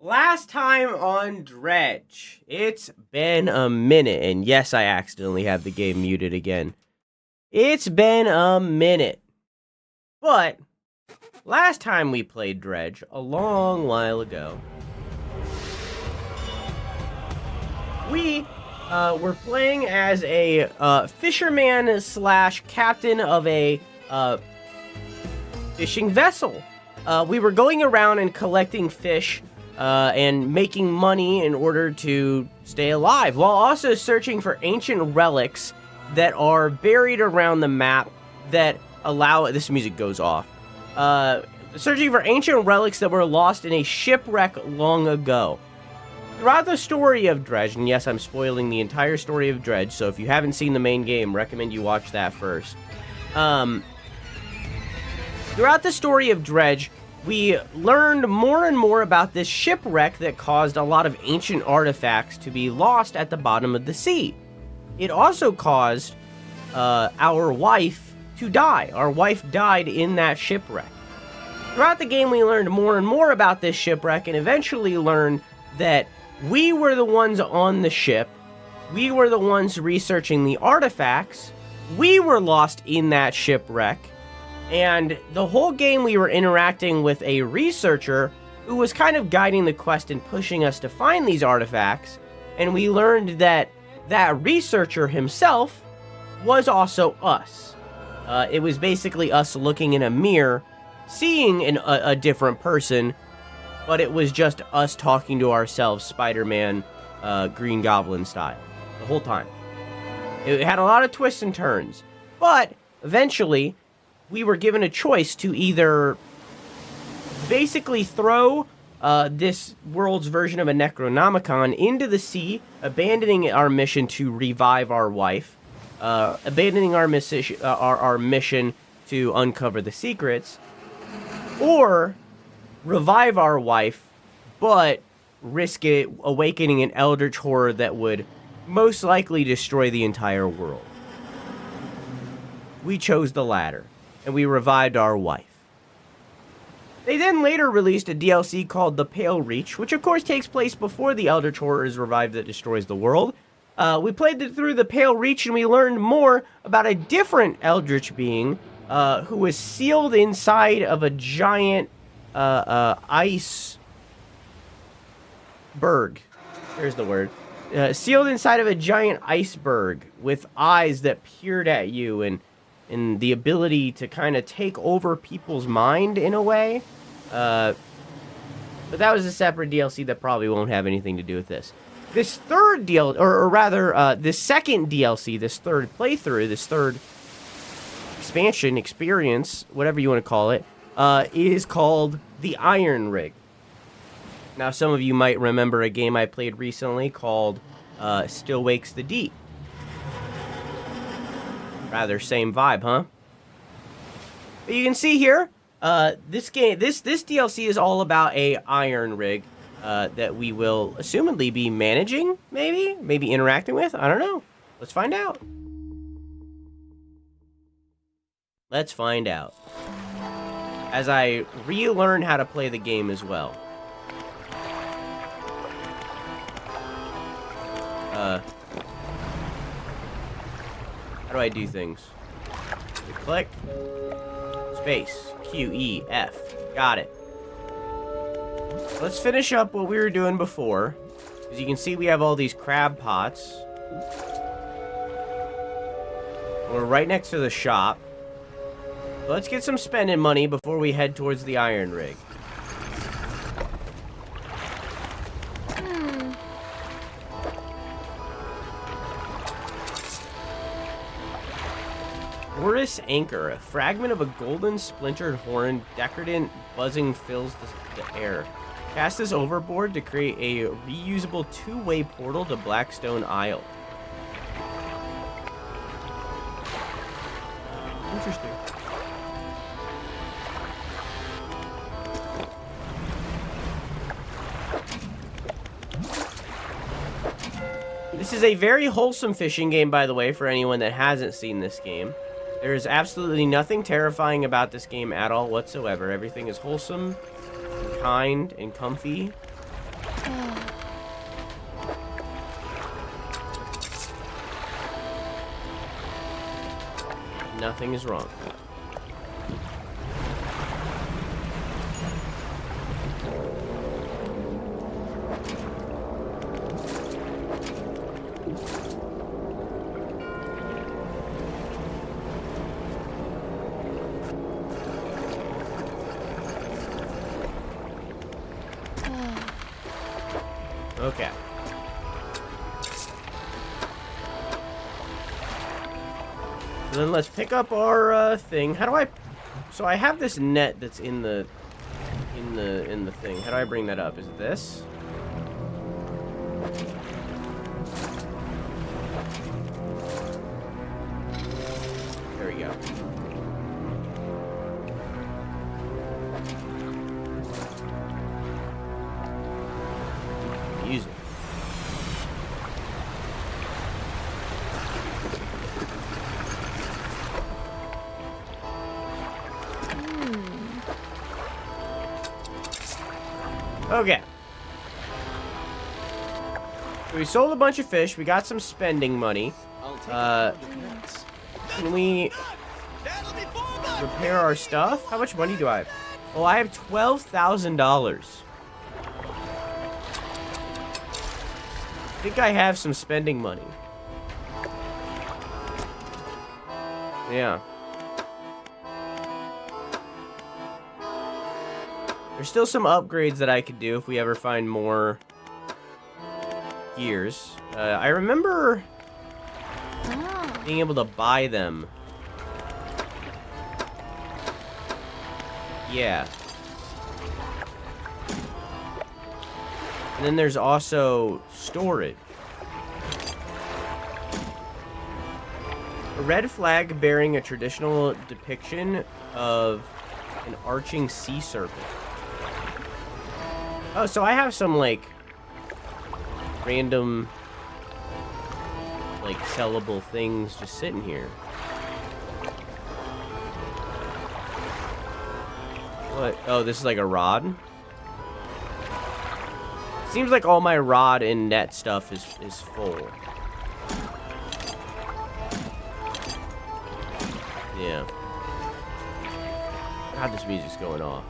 Last time on Dredge. It's been a minute, and yes, I accidentally have the game muted again. It's been a minute. But, last time we played Dredge, a long while ago, we were playing as a fisherman slash captain of a fishing vessel. We were going around and collecting fish and making money in order to stay alive, while also searching for ancient relics that are buried around the map that allow... This music goes off. Searching for ancient relics that were lost in a shipwreck long ago. Throughout the story of Dredge, and yes, I'm spoiling the entire story of Dredge, so if you haven't seen the main game, recommend you watch that first. Throughout the story of Dredge, we learned more and more about this shipwreck that caused a lot of ancient artifacts to be lost at the bottom of the sea. It also caused our wife to die. Our wife died in that shipwreck. Throughout the game, we learned more and more about this shipwreck and eventually learned that we were the ones on the ship. We were the ones researching the artifacts. We were lost in that shipwreck. And the whole game we were interacting with a researcher who was kind of guiding the quest and pushing us to find these artifacts. And we learned that that researcher himself was also us. It was basically us looking in a mirror, seeing a different person, but it was just us talking to ourselves, Spider-Man, Green Goblin style, the whole time. It had a lot of twists and turns, but eventually we were given a choice to either basically throw this world's version of a Necronomicon into the sea, abandoning our mission to revive our wife, abandoning our mission to uncover the secrets, or revive our wife, but risk it awakening an eldritch horror that would most likely destroy the entire world. We chose the latter, and we revived our wife. They then later released a DLC called The Pale Reach, which of course takes place before the eldritch horror is revived that destroys the world. We played through The Pale Reach, and we learned more about a different eldritch being who was sealed inside of a giant iceberg. There's the word. Sealed inside of a giant iceberg with eyes that peered at you and the ability to kind of take over people's mind in a way. But that was a separate DLC that probably won't have anything to do with this. This third this second DLC, this third playthrough, this third expansion, experience, whatever you want to call it, is called The Iron Rig. Now, some of you might remember a game I played recently called Still Wakes the Deep. Rather same vibe, huh? But you can see here, this DLC is all about a iron rig that we will assumedly be managing, maybe interacting with. I don't know. Let's find out. Let's find out. As I relearn how to play the game as well. How do I do things? Click. Space. Q, E, F. Got it. Let's finish up what we were doing before. As you can see, we have all these crab pots. We're right next to the shop. Let's get some spending money before we head towards the iron rig. Horus Anchor, a fragment of a golden splintered horn, decadent buzzing fills the air. Cast this overboard to create a reusable two-way portal to Blackstone Isle. Interesting. This is a very wholesome fishing game, by the way, for anyone that hasn't seen this game. There is absolutely nothing terrifying about this game at all whatsoever. Everything is wholesome, kind, and comfy. Nothing is wrong. Okay. Then let's pick up our thing. How do I? So I have this net that's in the thing. How do I bring that up? Is it this? There we go. Use it. Okay. We sold a bunch of fish. We got some spending money. Can we repair our stuff? How much money do I have? Well, I have $12,000. I think I have some spending money. Yeah. There's still some upgrades that I could do if we ever find more gears. I remember being able to buy them. Yeah. And then there's also storage. A red flag bearing a traditional depiction of an arching sea serpent. Oh, so I have some, like, random, like, sellable things just sitting here. What? Oh, this is like a rod? Seems like all my rod and net stuff is full. Yeah. God, this music's going off.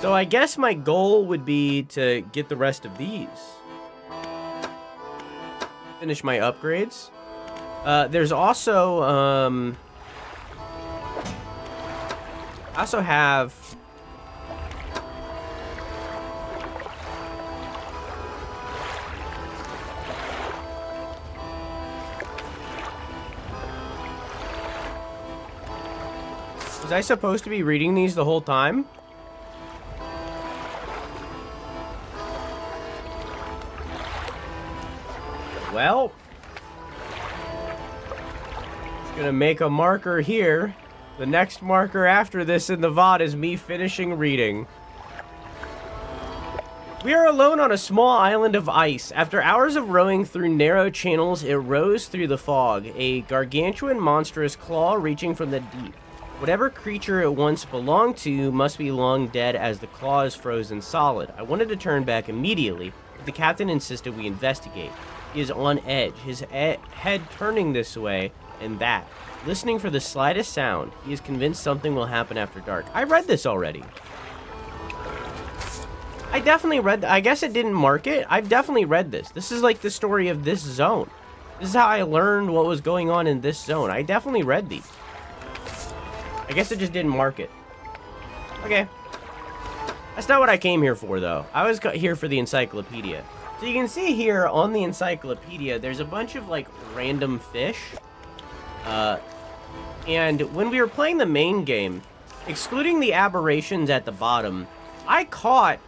So I guess my goal would be to get the rest of these. Finish my upgrades. There's also, I also have... Was I supposed to be reading these the whole time? Well, just gonna make a marker here. The next marker after this in the VOD is me finishing reading. We are alone on a small island of ice. After hours of rowing through narrow channels, it rose through the fog, a gargantuan monstrous claw reaching from the deep. Whatever creature it once belonged to must be long dead, as the claw is frozen solid. I wanted to turn back immediately, but the captain insisted we investigate. He is on edge, his head turning this way and that, listening for the slightest sound. He is convinced something will happen after dark. I read this already. I definitely read... I guess it didn't mark it. I've definitely read this. This is like the story of this zone. This is how I learned what was going on in this zone. I definitely read these. I guess it just didn't mark it. Okay. That's not what I came here for, though. I was here for the encyclopedia. So you can see here on the encyclopedia, there's a bunch of, like, random fish. And when we were playing the main game, excluding the aberrations at the bottom, I caught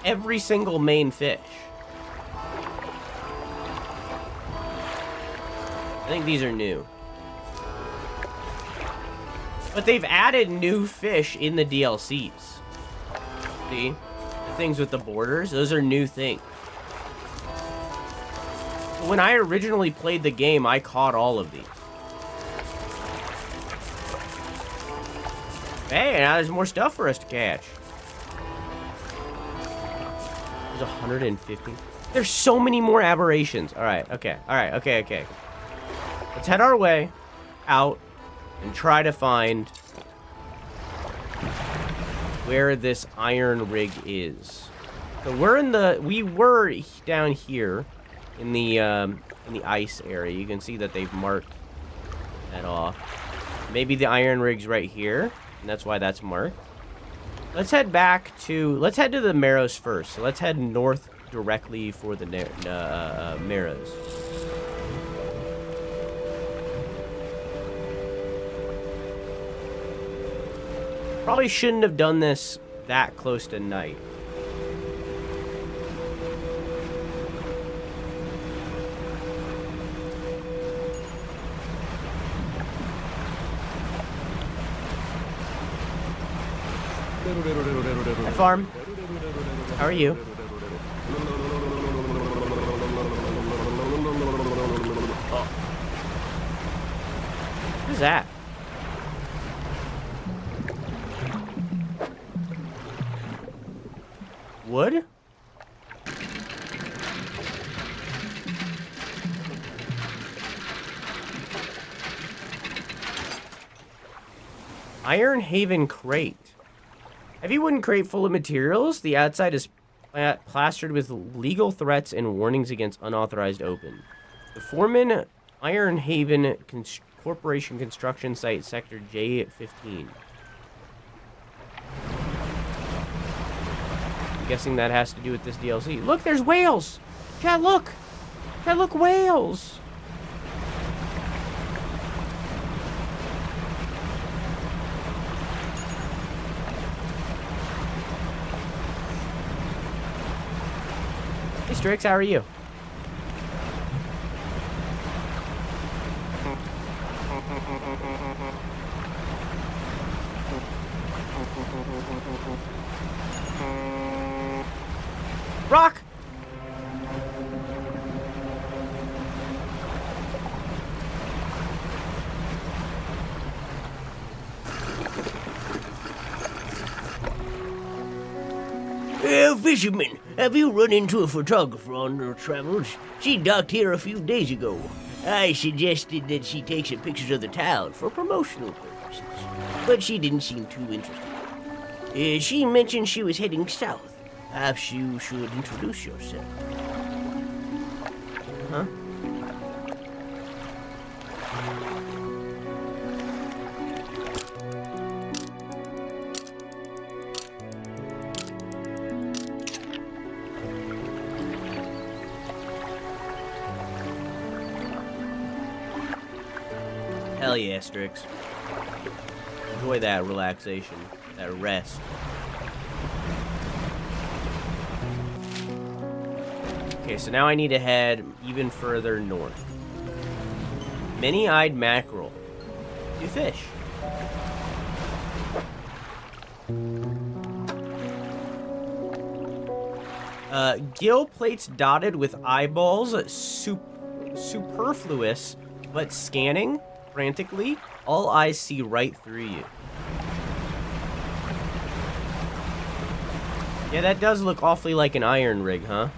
every single main fish. I think these are new. But they've added new fish in the DLCs. See? The things with the borders, those are new things. When I originally played the game, I caught all of these. Hey, now there's more stuff for us to catch. There's 150. There's so many more aberrations. All right, okay. Let's head our way out and try to find where this iron rig is. So we were down here in the ice area. You can see that they've marked that off. Maybe the iron rig's right here, and that's why that's marked. Let's head to the Marrows first. So let's head north directly for the Marrows. Probably shouldn't have done this that close to night. Hi, Farm. How are you? Oh. What is that? Wood? Iron Haven crate. Heavy wooden crate full of materials. The outside is plastered with legal threats and warnings against unauthorized open. The Foreman, Iron Haven Corporation construction site, sector J15. I'm guessing that has to do with this DLC. Look, there's whales! Chat, look! Chat, look, whales! Hey, Strix, how are you? Rock! Fisherman, have you run into a photographer on your travels? She docked here a few days ago. I suggested that she take some pictures of the town for promotional purposes, but she didn't seem too interested. She mentioned she was heading south. Perhaps you should introduce yourself. Huh? Hell yeah, Strix. Enjoy that relaxation, that rest. Okay, so now I need to head even further north. Many-eyed mackerel. You fish. Gill plates dotted with eyeballs, superfluous, but scanning frantically. All eyes see right through you. Yeah, that does look awfully like an iron rig, huh?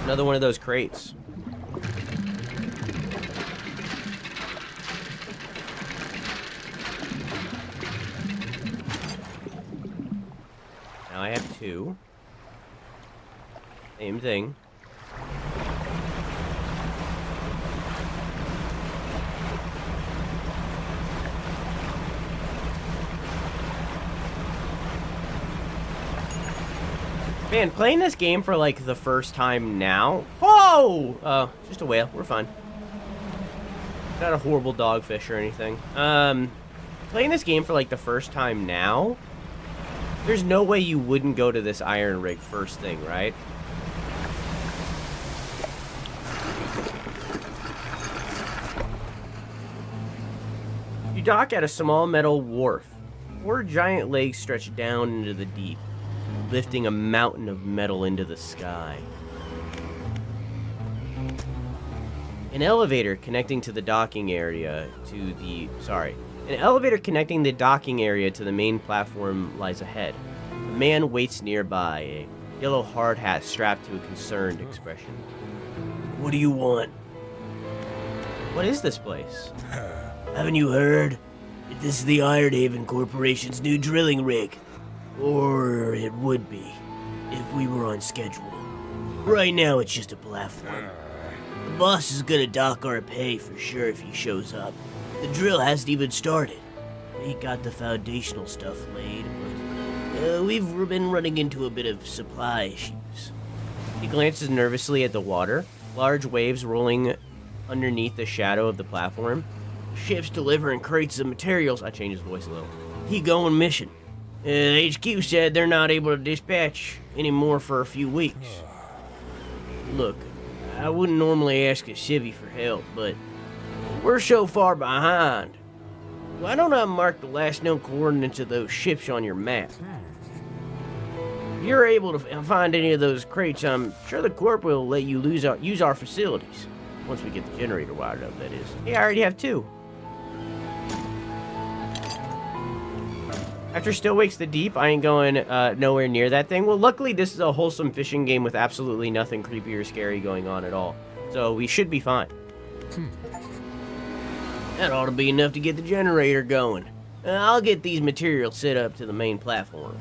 Another one of those crates. Now I have two. Same thing. Man, playing this game for like the first time now. Whoa! Just a whale. We're fine. Not a horrible dogfish or anything. Playing this game for like the first time now. There's no way you wouldn't go to this iron rig first thing, right? You dock at a small metal wharf. 4 giant legs stretch down into the deep, lifting a mountain of metal into the sky. An elevator connecting to the docking area to the... Sorry. An elevator connecting the docking area to the main platform lies ahead. A man waits nearby, a yellow hard hat strapped to a concerned expression. What do you want? What is this place? Haven't you heard? This is the Ironhaven Corporation's new drilling rig. Or it would be, if we were on schedule. Right now, it's just a platform. The boss is gonna dock our pay for sure if he shows up. The drill hasn't even started. We got the foundational stuff laid, but we've been running into a bit of supply issues. He glances nervously at the water, large waves rolling underneath the shadow of the platform. Ship's delivering crates of materials. I changed his voice a little. He going mission. HQ said they're not able to dispatch anymore for a few weeks. Look, I wouldn't normally ask a civvy for help, but we're so far behind. Why don't I mark the last known coordinates of those ships on your map? If you're able to find any of those crates, I'm sure the Corp will let you use our facilities. Once we get the generator wired up, that is. Yeah, I already have 2. After Still Wakes the Deep, I ain't going nowhere near that thing. Well, luckily, this is a wholesome fishing game with absolutely nothing creepy or scary going on at all. So we should be fine. That ought to be enough to get the generator going. I'll get these materials set up to the main platform.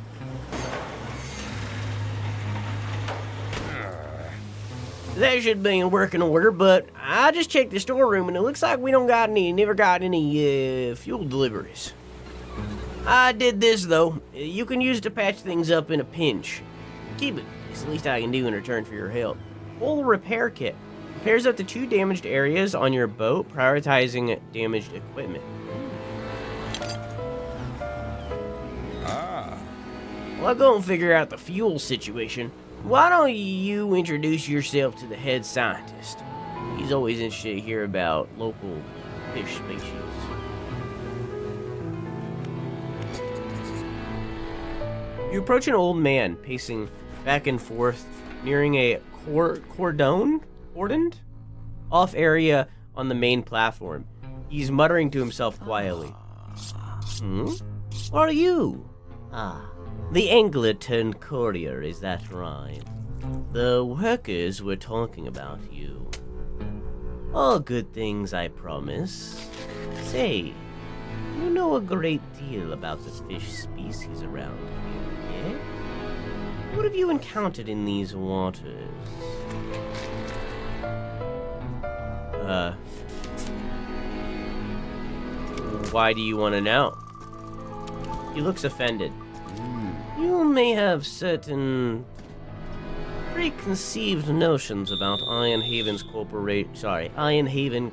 That should be in working order, but I just checked the storeroom and it looks like we never got any fuel deliveries. I did this though. You can use it to patch things up in a pinch. Keep it. It's the least I can do in return for your help. Full repair kit. Repairs up to 2 damaged areas on your boat, prioritizing damaged equipment. Well, I'll go and figure out the fuel situation. Why don't you introduce yourself to the head scientist? He's always interested to hear about local fish species. You approach an old man pacing back and forth, nearing a cordoned off area on the main platform. He's muttering to himself quietly. What are you? The angler turned courier, is that right? The workers were talking about you. All good things, I promise. Say, you know a great deal about the fish species around here, yeah? What have you encountered in these waters? Why do you want to know? He looks offended. You may have certain preconceived notions about Ironhaven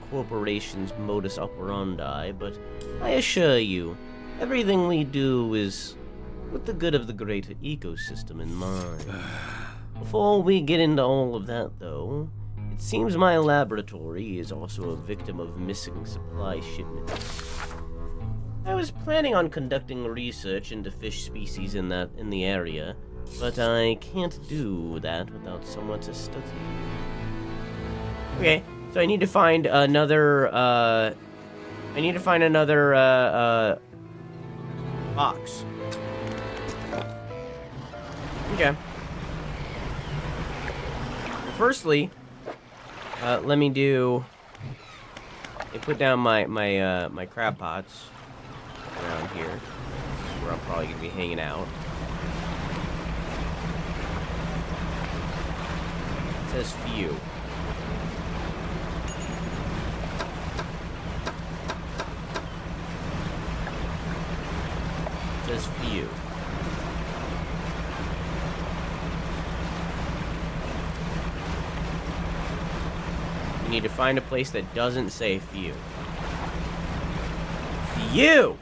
Corporation's modus operandi, but I assure you, everything we do is with the good of the greater ecosystem in mind. Before we get into all of that, though, it seems my laboratory is also a victim of missing supply shipments. I was planning on conducting research into fish species in the area, but I can't do that without someone to study. Okay, so I need to find another box. Okay. Well, firstly, let me put down my crab pots around here. This is where I'm probably gonna be hanging out. It says few. It says few. You need to find a place that doesn't say few. Few!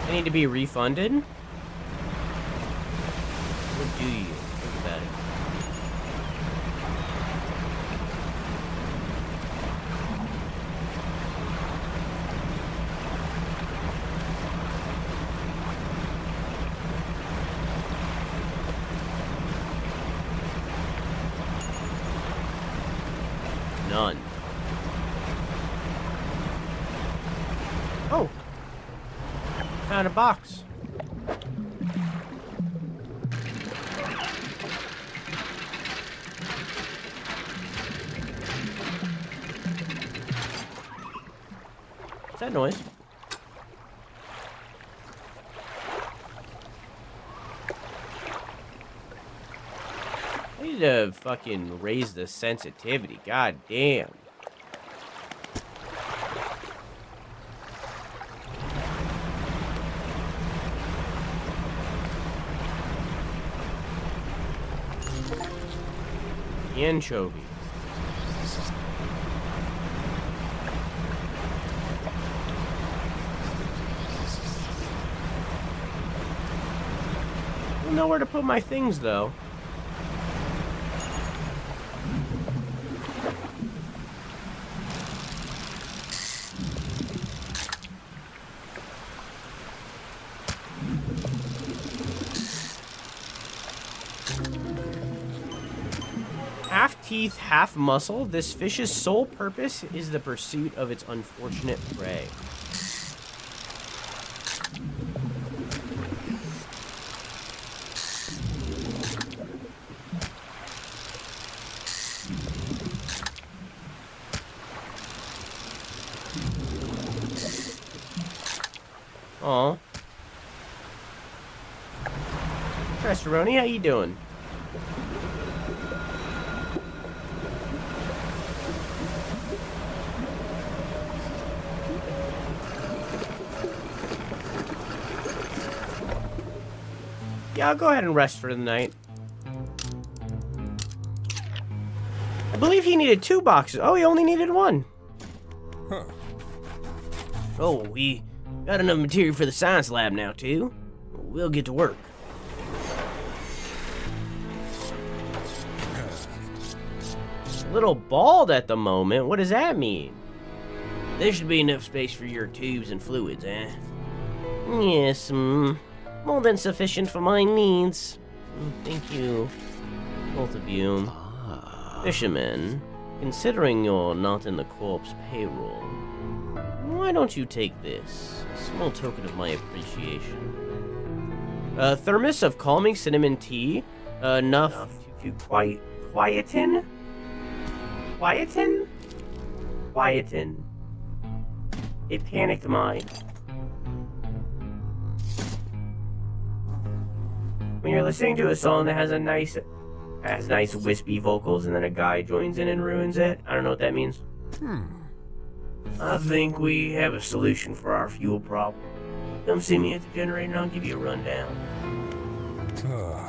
I need to be refunded? What do you think about it? Found a box. What's that noise? I need to fucking raise the sensitivity. God damn. The anchovy. I don't know where to put my things, though. Half teeth, half muscle, this fish's sole purpose is the pursuit of its unfortunate prey. Aw. Restauroni, how you doing? Yeah, I'll go ahead and rest for the night. I believe he needed 2 boxes. Oh, he only needed 1. Huh. Oh, we got enough material for the science lab now, too. We'll get to work. A little bald at the moment. What does that mean? There should be enough space for your tubes and fluids, eh? Yes, more than sufficient for my needs. Thank you, both of you. Fishermen, considering you're not in the corps payroll, why don't you take this? A small token of my appreciation. Thermos of calming cinnamon tea. Enough to quieten? Quieten? Quieten. A panicked mind. When you're listening to a song that has nice wispy vocals and then a guy joins in and ruins it, I don't know what that means. I think we have a solution for our fuel problem. Come see me at the generator and I'll give you a rundown. So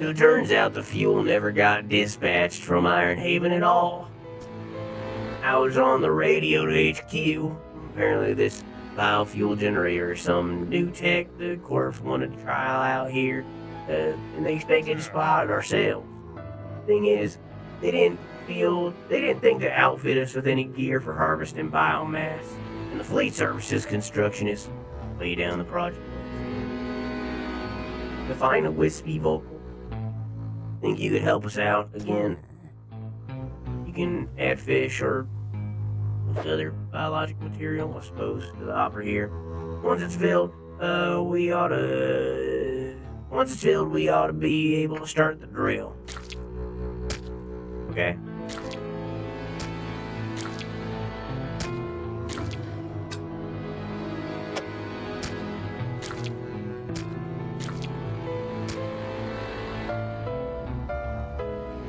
it turns out the fuel never got dispatched from Iron Haven at all. I was on the radio to HQ. Apparently this biofuel generator is some new tech the Corps wanted to try out here, and they expected to spot it ourselves. Thing is, they didn't think to outfit us with any gear for harvesting biomass, and the fleet services constructionists lay down the project. To find a wispy vocal, think you could help us out again? You can add fish or other biologic material, I suppose, to the hopper here. Once it's filled, we ought to be able to start the drill. Okay.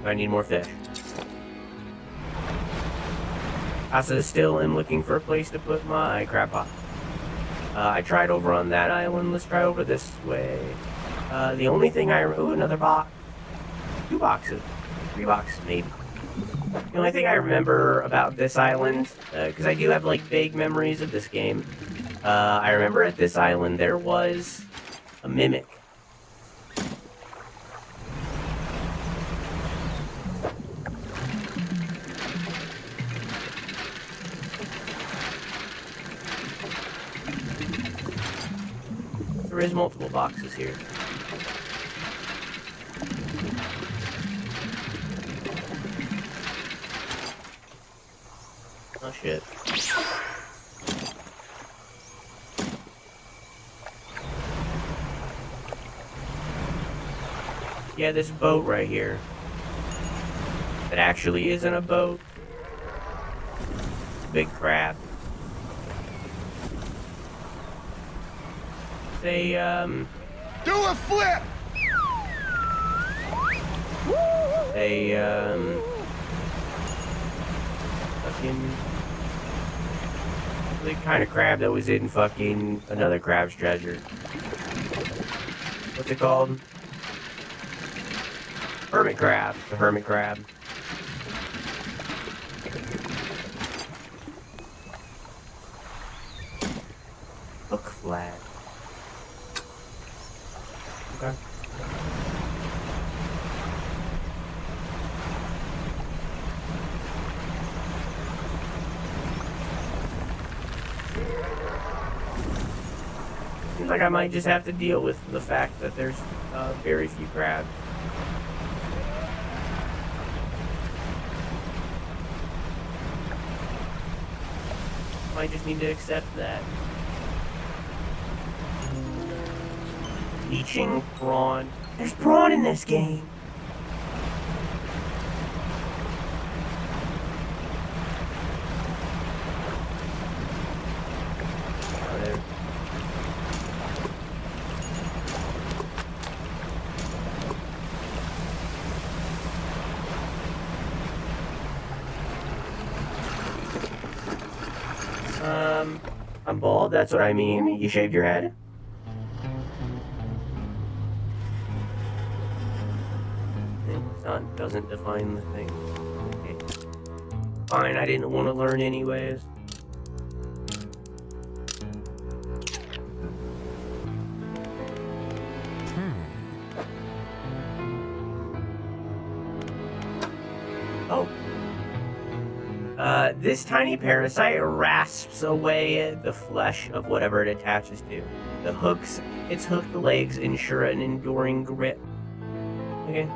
I need more fish. I still am looking for a place to put my crab pot. I tried over on that island. Let's try over this way. The only thing another box. 2 boxes. 3 boxes, maybe. The only thing I remember about this island, because I do have, like, vague memories of this game. I remember at this island there was a mimic. There is multiple boxes here. Oh shit. Yeah, this boat right here. It actually isn't a boat. Big crab. They, Do a flip! They, fucking... The kind of crab that was in fucking another crab's treasure. What's it called? Hermit crab. The hermit crab. Hook flag. Okay. Seems like I might just have to deal with the fact that there's very few crabs. Might just need to accept that. Leeching prawn. There's prawn in this game. Oh, there. I'm bald, that's what I mean. You shaved your head? Sun doesn't define the thing. Okay. Fine, I didn't want to learn anyways. Oh. This tiny parasite rasps away the flesh of whatever it attaches to. Its hooked legs ensure an enduring grip. Okay.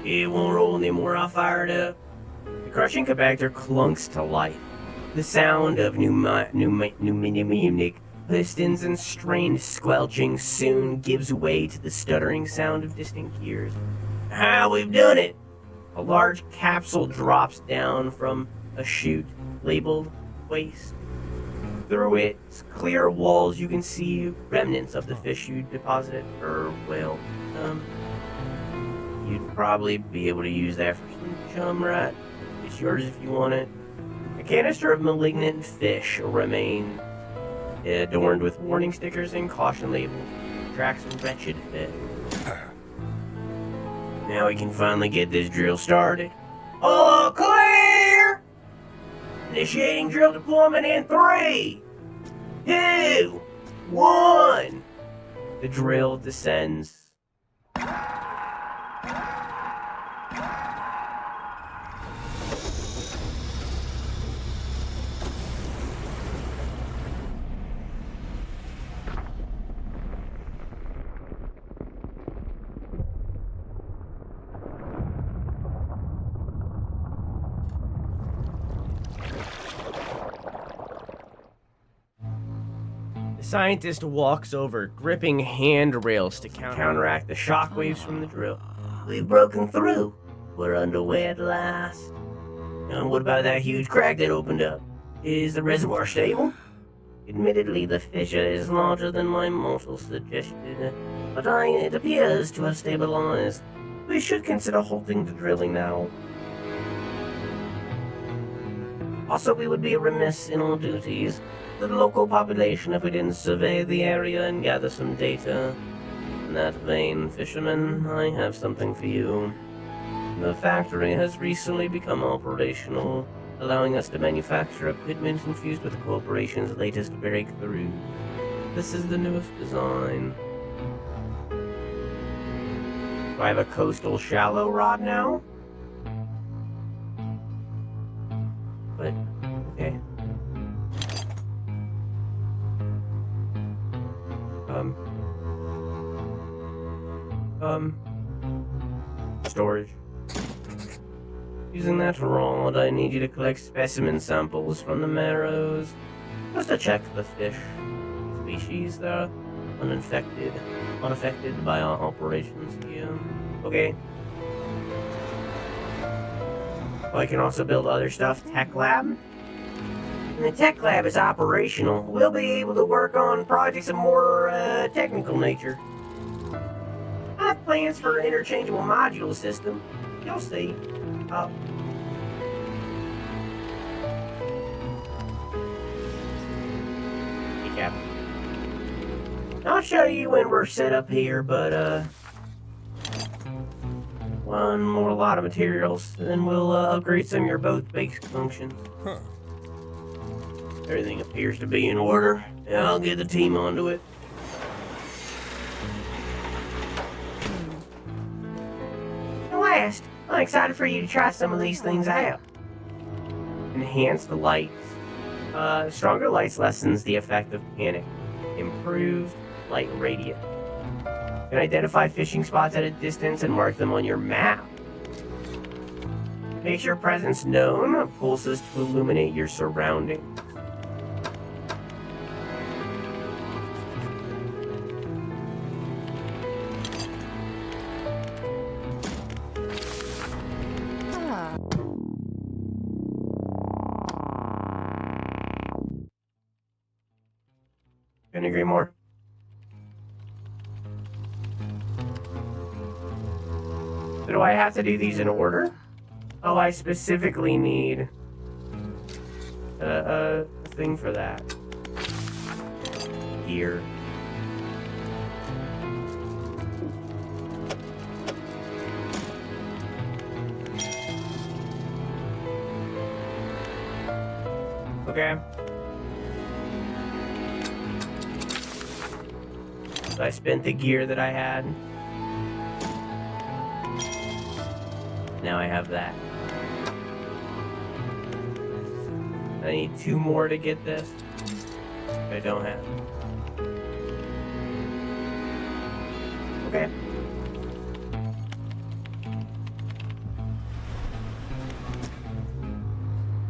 It won't roll anymore, I'll fire it up. The crushing compactor clunks to life. The sound of pneumatic pistons and strained squelching soon gives way to the stuttering sound of distant gears. Ah, we've done it! A large capsule drops down from a chute labeled waste. Through its clear walls you can see remnants of the fish you deposited, you'd probably be able to use that for some chum, right? It's yours if you want it. A canister of malignant fish remains, adorned with warning stickers and caution labels. Tracks a wretched fit. Now we can finally get this drill started. All clear! Initiating drill deployment in 3, 2, 1. The drill descends. The scientist walks over, gripping handrails to counteract the shockwaves from the drill. We've broken through. We're underway at last. And what about that huge crack that opened up? Is the reservoir stable? Admittedly, the fissure is larger than my model suggested, but it appears to have stabilized. We should consider halting the drilling now. Also, we would be remiss in our duties to the local population if we didn't survey the area and gather some data. In that vein, fisherman, I have something for you. The factory has recently become operational, allowing us to manufacture equipment infused with the corporation's latest breakthrough. This is the newest design. Do I have a coastal shallow rod now? But, okay. Storage. Using that rod, I need you to collect specimen samples from the marrows, just to check the fish species that are unaffected by our operations here. Okay. I can also build other stuff. Tech lab. When the tech lab is operational, we'll be able to work on projects of more technical nature. I have plans for an interchangeable module system. You'll see. Hey, Cap. I'll show you when we're set up here, but one more lot of materials, and then we'll upgrade some of your boat basic functions. Huh. Everything appears to be in order. Yeah, I'll get the team onto it. At last, I'm excited for you to try some of these things out. Enhanced lights. Stronger lights lessens the effect of panic. Improved light radius. Can identify fishing spots at a distance and mark them on your map. Makes your presence known. Pulses to illuminate your surroundings. Couldn't agree more. So do I have to do these in order? Oh, I specifically need a thing for that. Gear. Okay. So I spent the gear that I had. Now I have that. I need 2 more to get this. I don't have. Okay.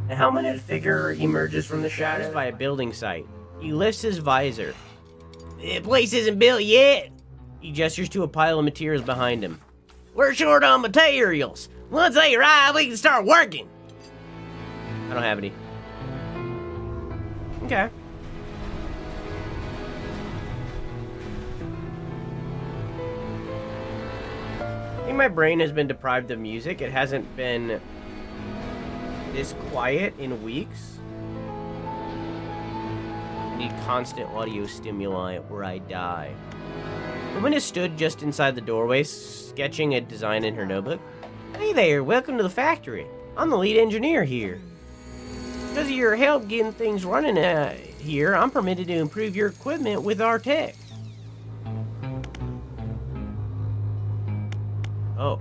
A helmeted figure emerges from the shadows by a building site. He lifts his visor. The place isn't built yet. He gestures to a pile of materials behind him. We're short on materials. Once they arrive, we can start working. I don't have any. Okay. I think my brain has been deprived of music. It hasn't been this quiet in weeks. I need constant audio stimuli or I die. The woman has stood just inside the doorway, sketching a design in her notebook. Hey there, welcome to the factory. I'm the lead engineer here. Because of your help getting things running here, I'm permitted to improve your equipment with our tech. Oh.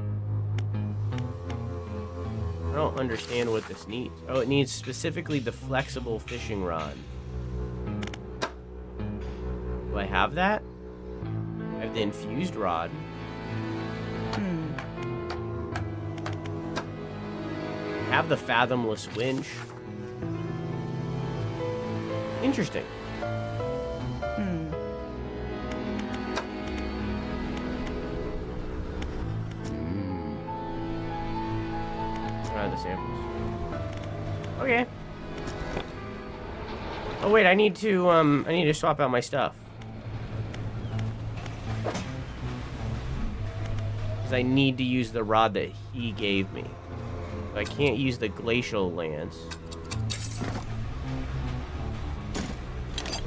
I don't understand what this needs. Oh, it needs specifically the flexible fishing rod. Do I have that? I have the infused rod. I have the fathomless winch. Interesting. Try the samples. Okay. Oh wait, I need to swap out my stuff. Because I need to use the rod that he gave me. I can't use the glacial lance.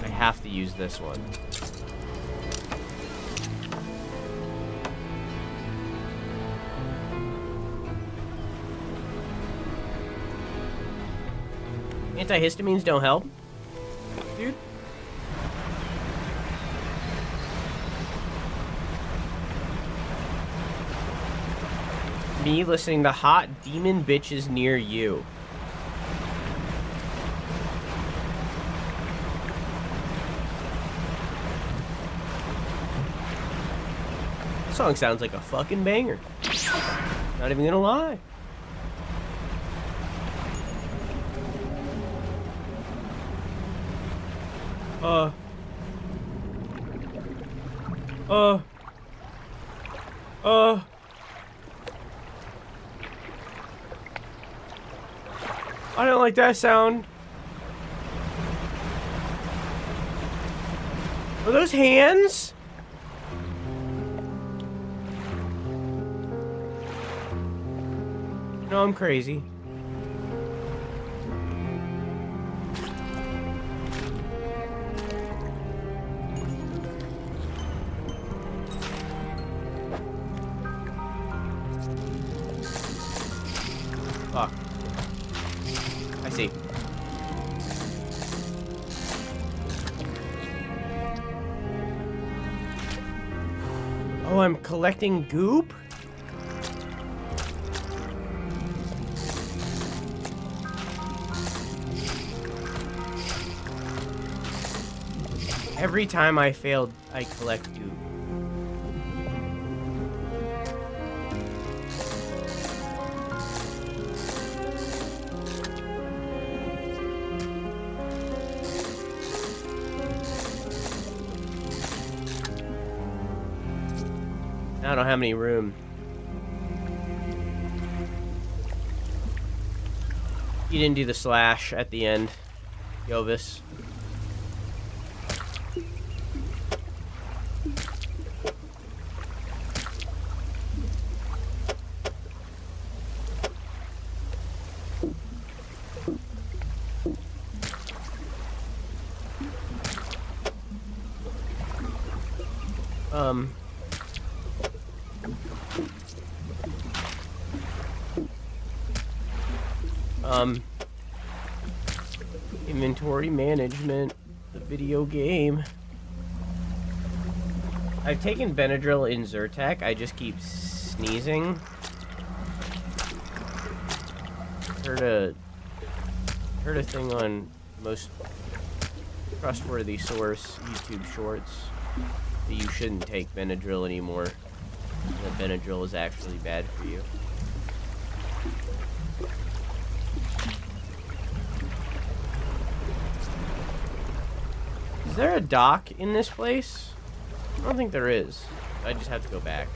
I have to use this one. Antihistamines don't help, dude. Me listening to hot demon bitches near you. This song sounds like a fucking banger. Not even gonna lie. I don't like that sound. Are those hands? No, I'm crazy. Fuck. I see. Oh, I'm collecting goop? Every time I failed, I collect goop. I don't have any room. You didn't do the slash at the end, Yovis. Inventory management, the video game. I've taken Benadryl in Zyrtec. I just keep sneezing. Heard a thing on most trustworthy source, YouTube Shorts, that you shouldn't take Benadryl anymore. That Benadryl is actually bad for you. Is there a dock in this place? I don't think there is. I just have to go back.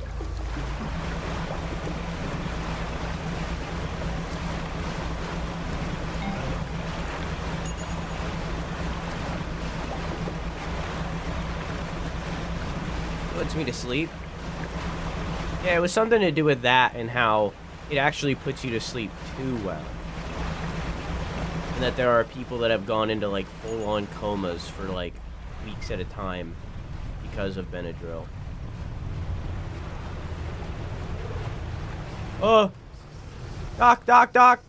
Puts me to sleep. Yeah, it was something to do with that and how it actually puts you to sleep too well. And that there are people that have gone into like full-on comas for like weeks at a time because of Benadryl. Oh! Doc!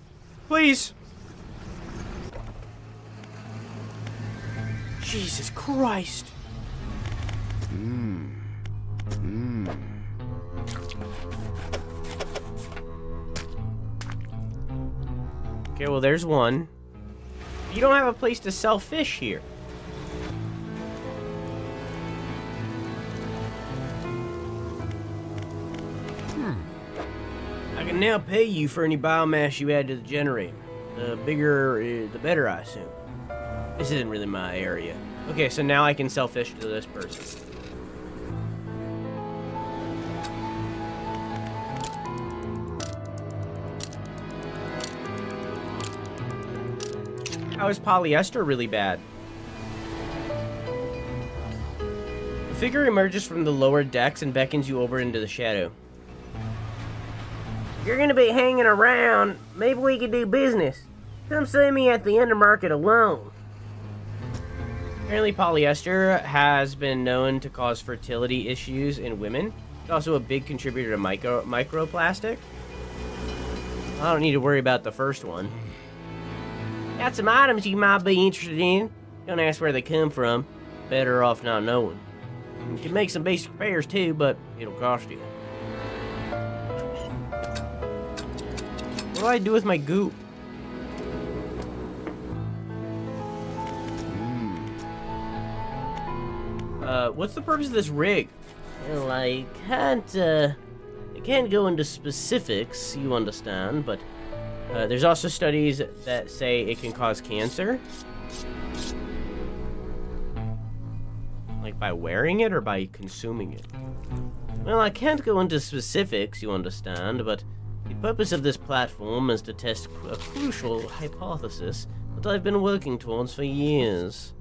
Please! Jesus Christ! Okay, well there's one. You don't have a place to sell fish here. I can now pay you for any biomass you add to the generator. The bigger, the better, I assume. This isn't really my area. Okay, so now I can sell fish to this person. How is polyester really bad? The figure emerges from the lower decks and beckons you over into the shadow. You're gonna be hanging around. Maybe we could do business. Come see me at the Undermarket alone. Apparently polyester has been known to cause fertility issues in women. It's also a big contributor to microplastic. I don't need to worry about the first one. Got some items you might be interested in. Don't ask where they come from. Better off not knowing. You can make some basic repairs too, but it'll cost you. What do I do with my goop? What's the purpose of this rig? Well, I can't go into specifics, you understand, but There's also studies that say it can cause cancer. Like by wearing it or by consuming it? Well, I can't go into specifics, you understand, but the purpose of this platform is to test a crucial hypothesis that I've been working towards for years.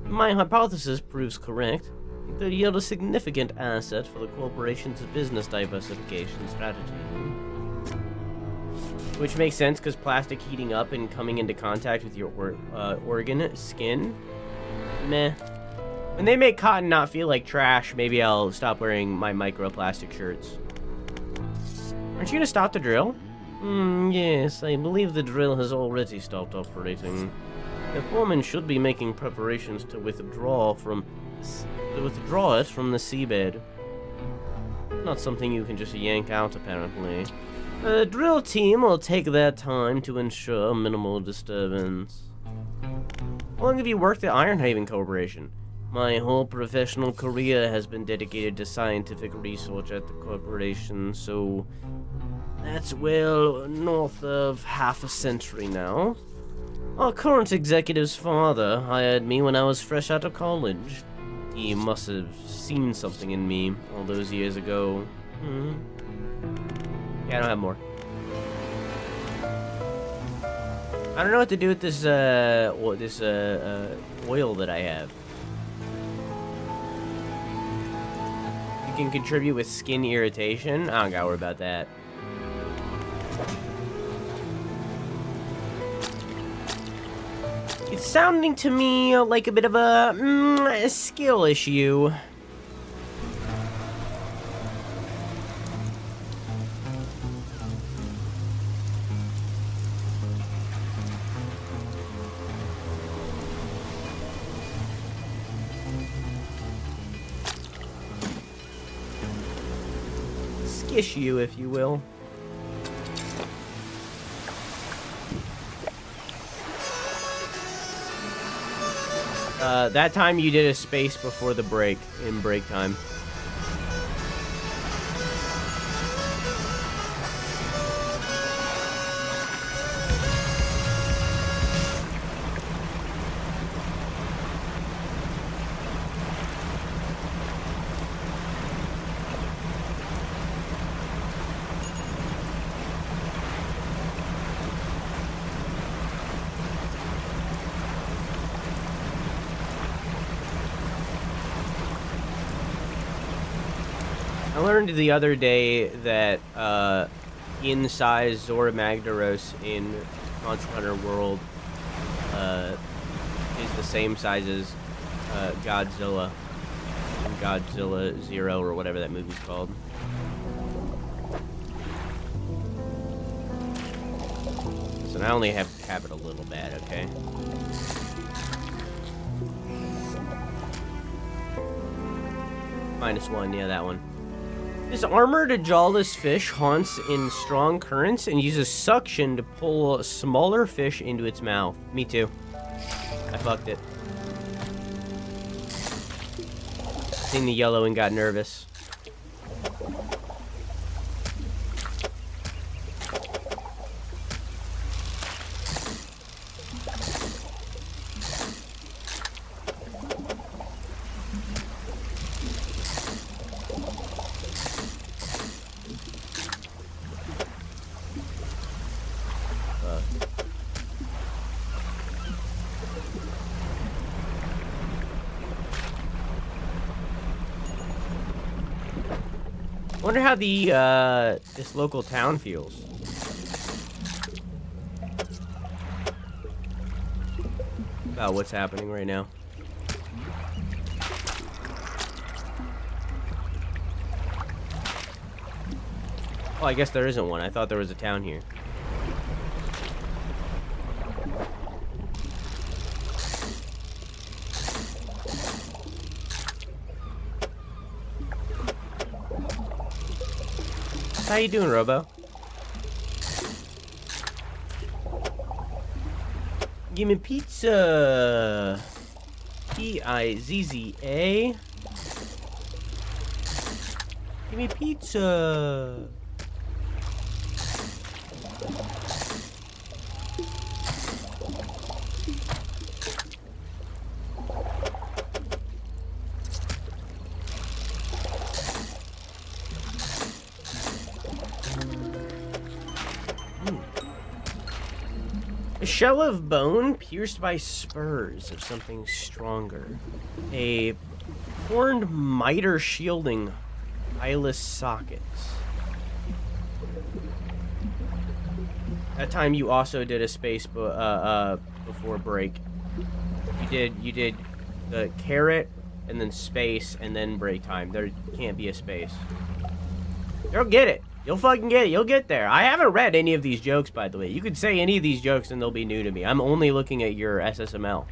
If my hypothesis proves correct, it could yield a significant asset for the corporation's business diversification strategy. Which makes sense, because plastic heating up and coming into contact with your organ, skin, meh. When they make cotton not feel like trash, maybe I'll stop wearing my microplastic shirts. Aren't you gonna stop the drill? Yes, I believe the drill has already stopped operating. The foreman should be making preparations to withdraw it from the seabed. Not something you can just yank out, apparently. The drill team will take their time to ensure minimal disturbance. How long have you worked at Ironhaven Corporation? My whole professional career has been dedicated to scientific research at the corporation, so that's well north of half a century now. Our current executive's father hired me when I was fresh out of college. He must have seen something in me all those years ago. Yeah, I don't have more. I don't know what to do with this oil that I have. You can contribute with skin irritation. I don't gotta worry about that. It's sounding to me like a bit of a skill issue. Issue, if you will. That time you did a space before the break, in break time. I learned the other day that in-size Zora Magdaros in Monster Hunter World is the same size as Godzilla in Godzilla Zero or whatever that movie's called. So I only have it a little bad, okay? -1, yeah, that one. This armored jawless fish haunts in strong currents and uses suction to pull smaller fish into its mouth. Me too. I fucked it. Seen the yellow and got nervous. Wonder how the this local town feels. About what's happening right now. Oh, I guess there isn't one. I thought there was a town here. How you doing, Robo? Give me pizza. P-I-Z-Z-A. Give me pizza. shell of bone pierced by spurs of something stronger. A horned miter shielding eyeless sockets. That time you also did a space before break. You did the carrot and then space and then break time. There can't be a space. You'll get it. You'll fucking get it. You'll get there. I haven't read any of these jokes, by the way. You could say any of these jokes and they'll be new to me. I'm only looking at your SSML.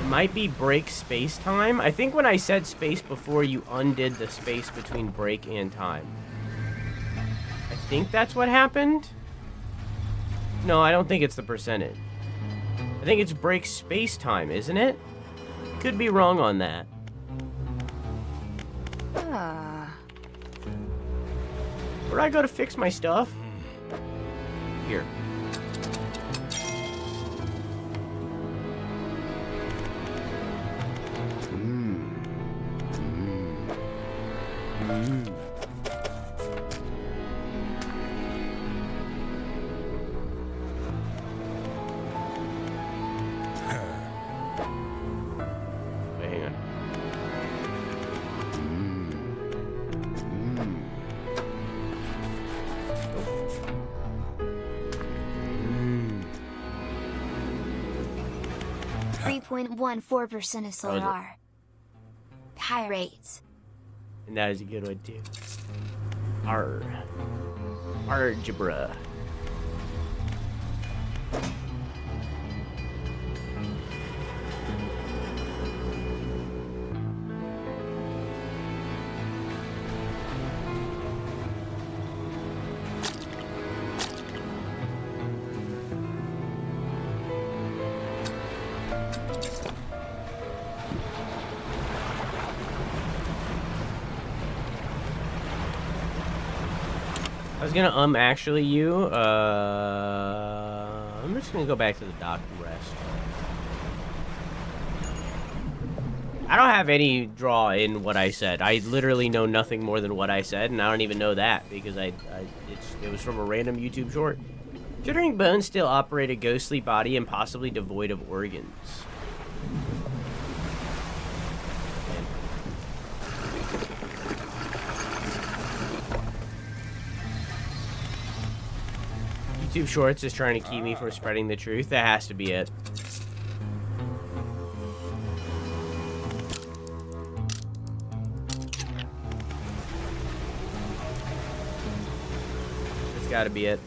Might be break space time. I think when I said space before, you undid the space between break and time. I think that's what happened. No, I don't think it's the percentage. I think it's break space time, isn't it? Could be wrong on that. Where'd I go to fix my stuff? Here. Wait, hang on. Oh. 3.14% of solar. Pirates. And that is a good one too. Algebra. I was gonna actually you. I'm just gonna go back to the dock and rest. I don't have any draw in what I said. I literally know nothing more than what I said, and I don't even know that because it was from a random YouTube short. Considering bones still operate a ghostly body and possibly devoid of organs. YouTube Shorts is trying to keep me from spreading the truth. That has to be it. It's gotta be it.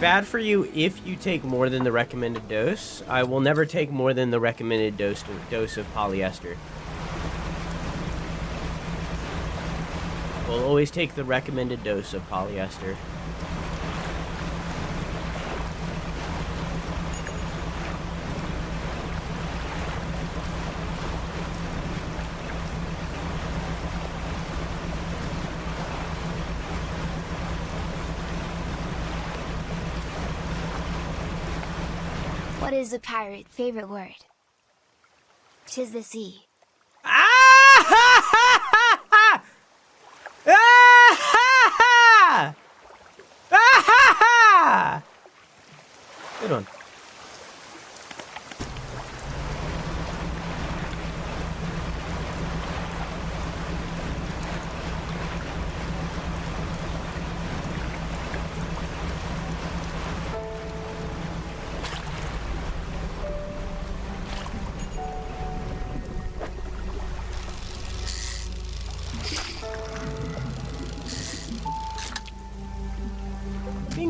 Bad for you if you take more than the recommended dose. I will never take more than the recommended dose of polyester. We'll always take the recommended dose of polyester. What is a pirate's favorite word? 'Tis the sea. Ah! Ah! Ah! Good one.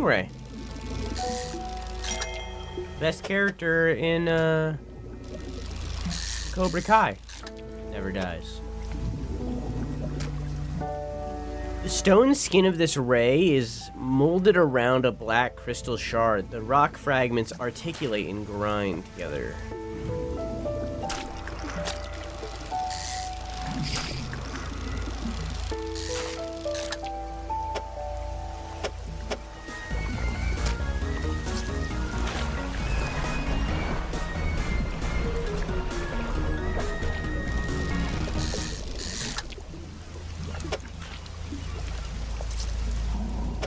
Stingray. Best character in Cobra Kai. Never dies. The stone skin of this ray is molded around a black crystal shard. The rock fragments articulate and grind together.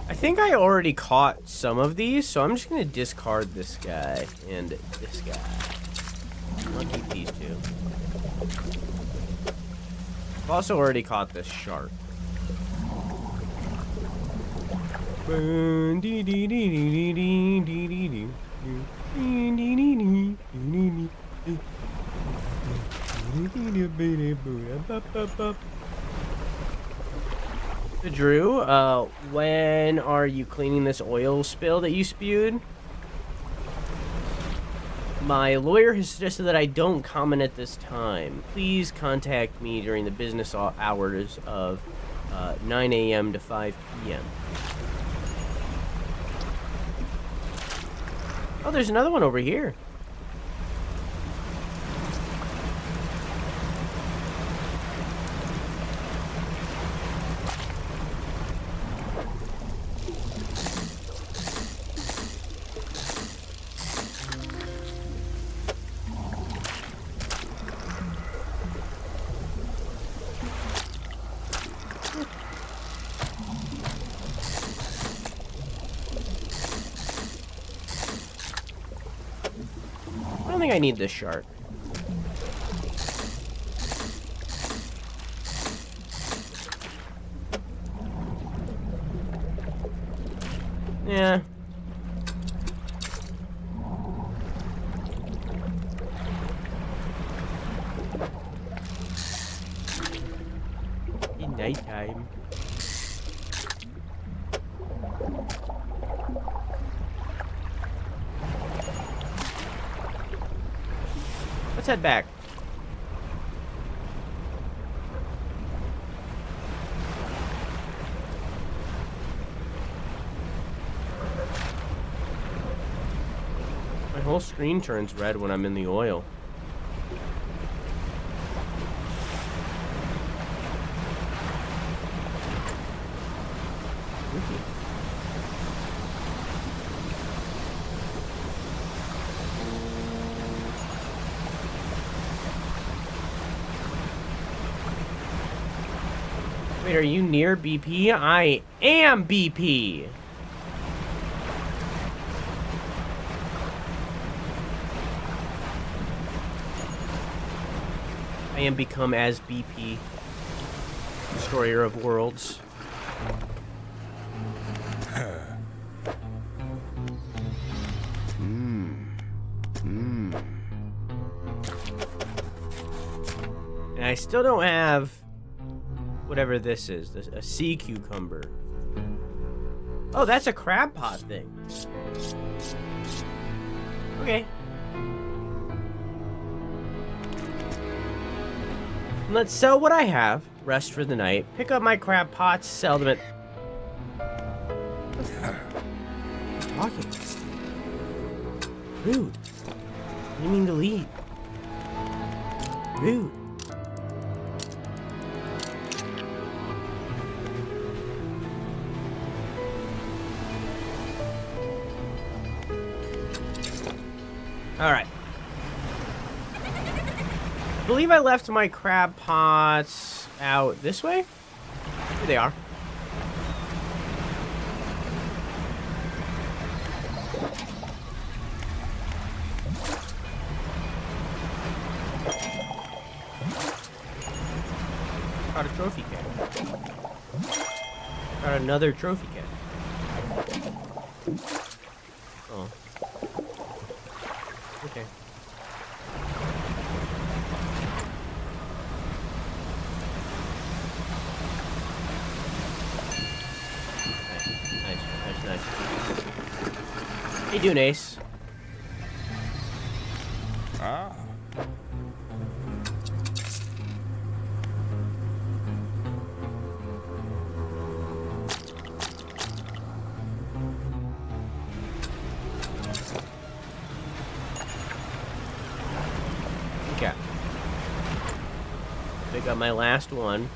I think I already caught some of these, so I'm just gonna discard this guy and this guy. I'll keep these two. I've also already caught this shark. So Drew, when are you cleaning this oil spill that you spewed? My lawyer has suggested that I don't comment at this time. Please contact me during the business hours of 9 a.m. to 5 p.m. Oh, there's another one over here. I don't think I need this shark. Yeah. In nighttime. Let's head back. My whole screen turns red when I'm in the oil. Wait, are you near BP? I am BP! I am become as BP, destroyer of worlds. And I still don't have whatever this is, a sea cucumber. Oh, that's a crab pot thing. Okay. Let's sell what I have, rest for the night, pick up my crab pots, sell them at... Talking. Rude. What do you mean to leave? Rude. Alright. I believe I left my crab pots out this way. Here they are. Got a trophy cat. Got another trophy cat. Oh. Okay. Nice. How you doing, Ace? Ah. Okay. Pick up my last one.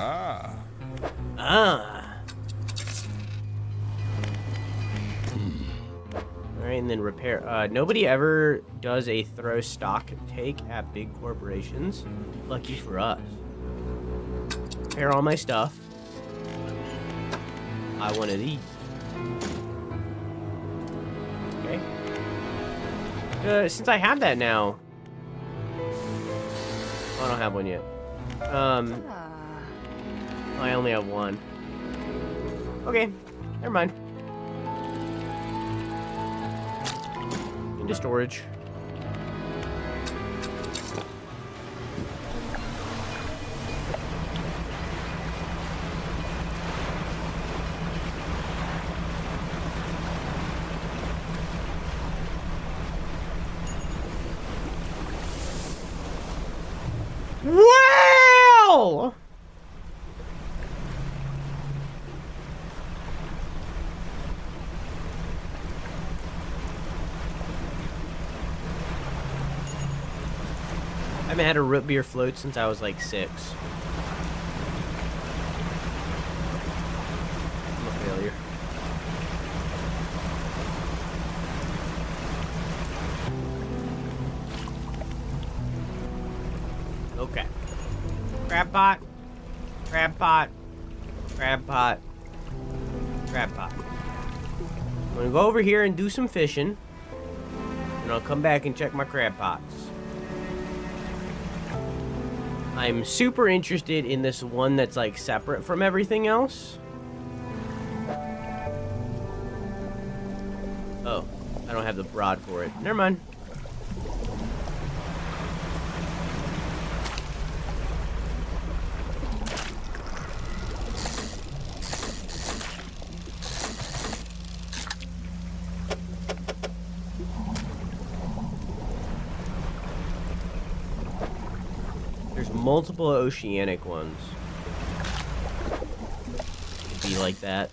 Ah. Ah. Alright, and then repair. Nobody ever does a throw stock take at big corporations. Lucky for us. Repair all my stuff. Buy one of these. Okay. Since I have that now. Oh, I don't have one yet. I only have one. Okay, never mind. Into storage. Wow! I haven't had a root beer float since I was like 6. I'm a failure. Okay. Crab pot. Crab pot. Crab pot. Crab pot. I'm gonna go over here and do some fishing. And I'll come back and check my crab pots. I'm super interested in this one that's like separate from everything else. Oh, I don't have the rod for it. Never mind. Multiple oceanic ones. Be like that.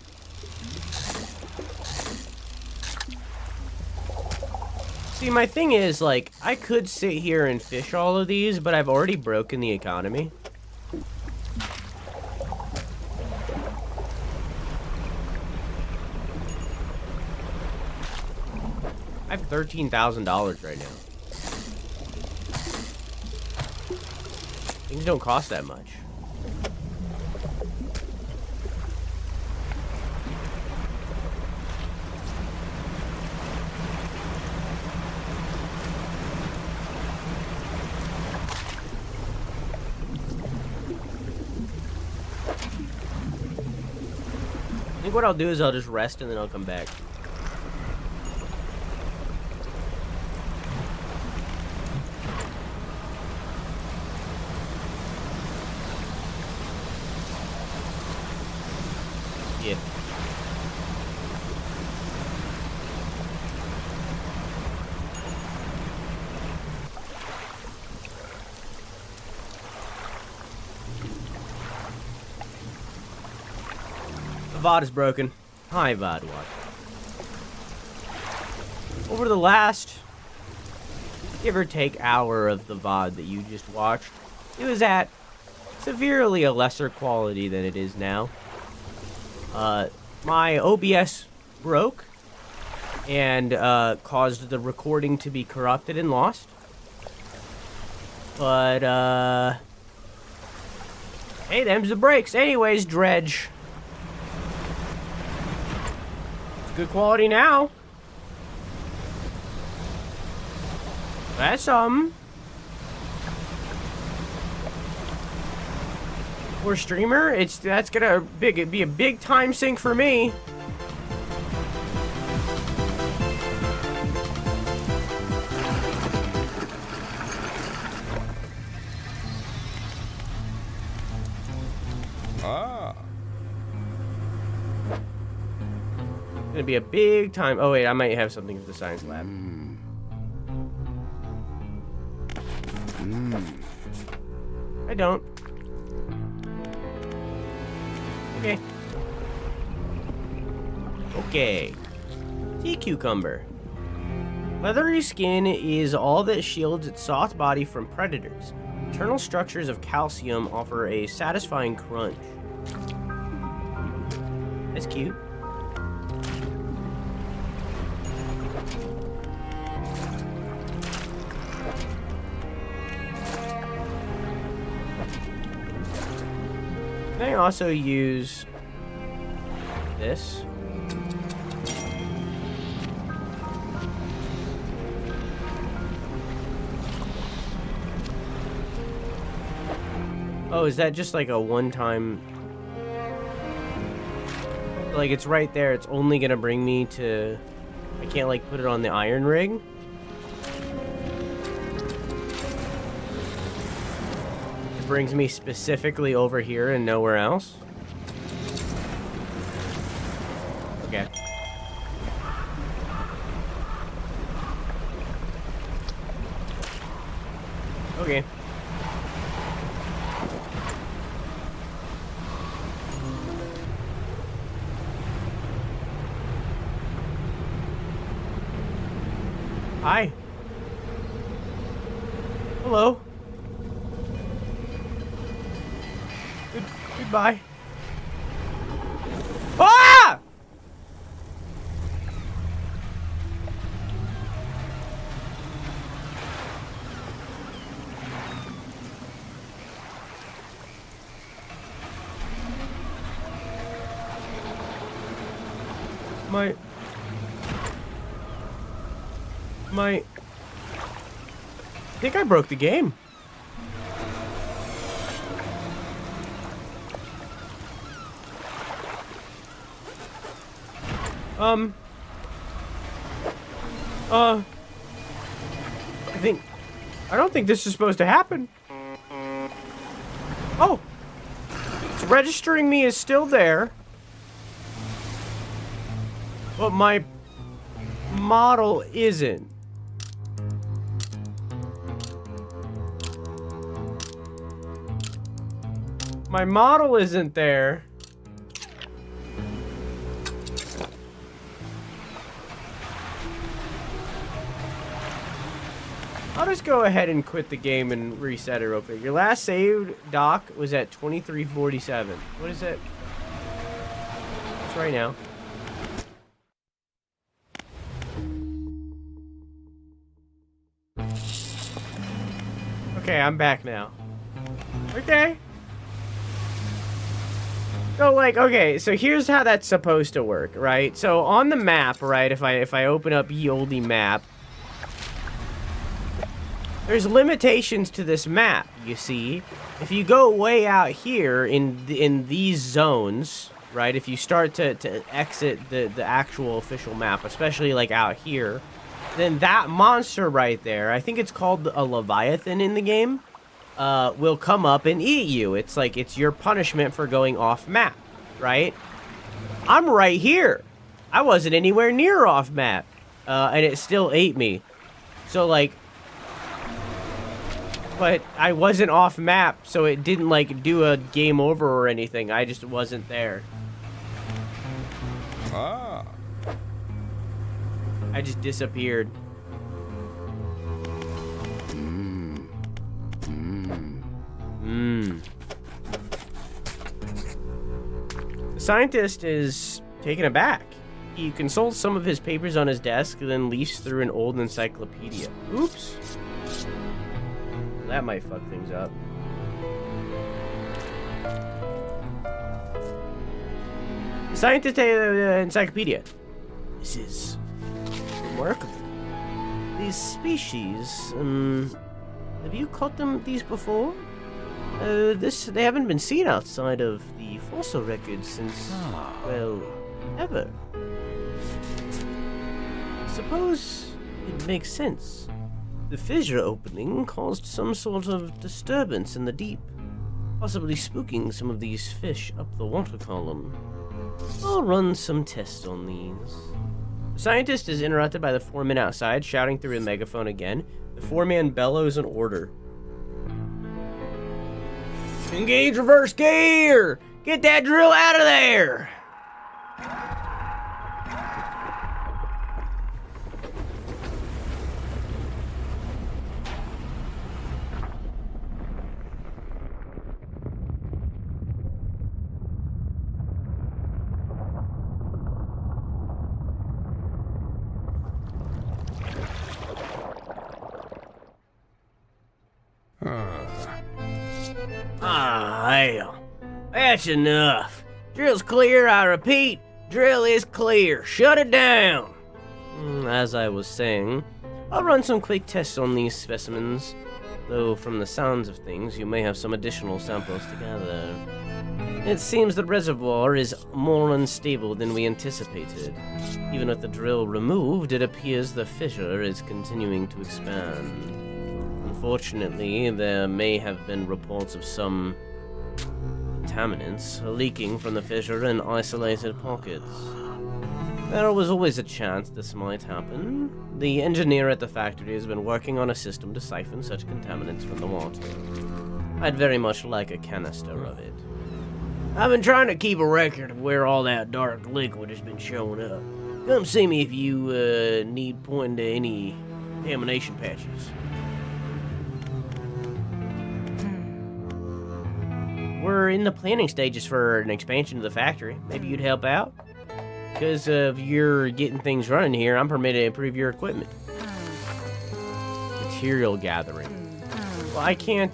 See, my thing is, like, I could sit here and fish all of these, but I've already broken the economy. I have $13,000 right now. Things don't cost that much. I think what I'll do is I'll just rest and then I'll come back. Yeah. The VOD is broken. Hi, VOD watch. Over the last, give or take, hour of the VOD that you just watched, it was at severely a lesser quality than it is now. My OBS broke and caused the recording to be corrupted and lost. But, hey, them's the breaks. Anyways, Dredge. It's good quality now. That's For streamer, that's gonna be a big time sink for me. Ah. Gonna be a big time. Oh wait, I might have something for the science lab. I don't. Okay. Okay. Sea cucumber. Leathery skin is all that shields its soft body from predators. Internal structures of calcium offer a satisfying crunch. That's cute. Can I also use this? Oh, is that just like a one-time? Like it's right there. It's only gonna bring me to. I can't like put it on the iron rig. Brings me specifically over here and nowhere else. Okay. Okay. Hi. Hello. Goodbye. Ah! I think I broke the game. I don't think this is supposed to happen. Oh, it's registering me is still there, but my model isn't. My model isn't there. I'll just go ahead and quit the game and reset it real quick. Your last saved doc was at 2347. What is it? It's right now. Okay, I'm back now. Okay. So like, okay, so here's how that's supposed to work, right? So on the map, right, if I open up ye olde map, there's limitations to this map, you see. If you go way out here in these zones, right, if you start to exit the actual official map, especially like out here, then that monster right there, I think it's called a Leviathan in the game, will come up and eat you. It's like, it's your punishment for going off map, right? I'm right here. I wasn't anywhere near off map, and it still ate me. So like, but I wasn't off map, so it didn't like do a game over or anything. I just wasn't there. Ah. I just disappeared. The scientist is taken aback. He consults some of his papers on his desk, and then leafs through an old encyclopedia. Oops. That might fuck things up. The scientist encyclopedia. This is remarkable. These species, have you caught these before? They haven't been seen outside of the fossil record since, well, ever. Suppose it makes sense. The fissure opening caused some sort of disturbance in the deep, possibly spooking some of these fish up the water column. I'll run some tests on these. The scientist is interrupted by the foreman outside, shouting through a megaphone again. The foreman bellows an order. Engage reverse gear! Get that drill out of there! Hell. That's enough. Drill's clear, I repeat. Drill is clear. Shut it down. As I was saying, I'll run some quick tests on these specimens, though from the sounds of things, you may have some additional samples to gather. It seems the reservoir is more unstable than we anticipated. Even with the drill removed, it appears the fissure is continuing to expand. Unfortunately, there may have been reports of some contaminants leaking from the fissure in isolated pockets. There was always a chance this might happen. The engineer at the factory has been working on a system to siphon such contaminants from the water. I'd very much like a canister of it. I've been trying to keep a record of where all that dark liquid has been showing up. Come see me if you need pointing to any contamination patches. We're in the planning stages for an expansion of the factory. Maybe you'd help out? Because of your getting things running here, I'm permitted to improve your equipment. Material gathering. Well, I can't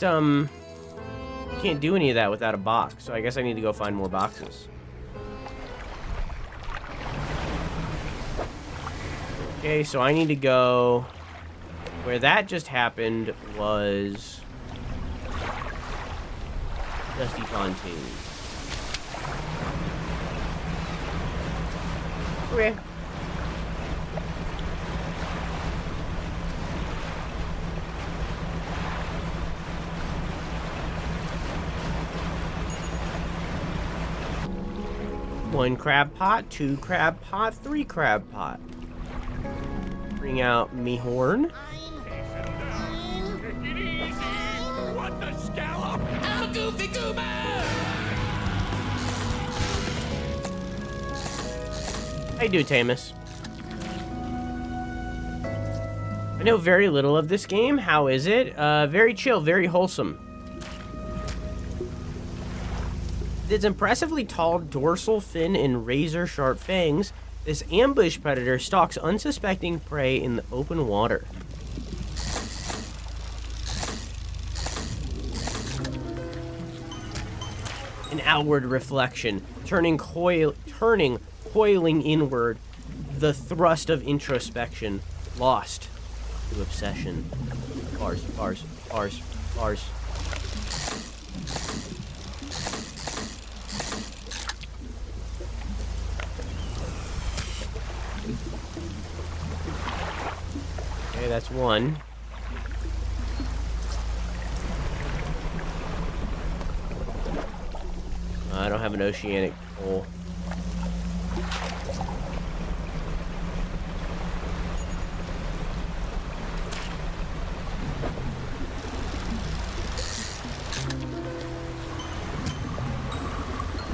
do any of that without a box, so I guess I need to go find more boxes. Okay, so I need to go... Where that just happened was... Dusty Pontoon. Okay. One crab pot, two crab pot, three crab pot. Bring out me horn. What the scallop? How goofy goober! How you do, Tamus? I know very little of this game. How is it? Very chill, very wholesome. With its impressively tall dorsal fin and razor-sharp fangs, this ambush predator stalks unsuspecting prey in the open water. An outward reflection, coiling inward, the thrust of introspection, lost to obsession. Bars. Okay, that's one. I don't have an oceanic pole.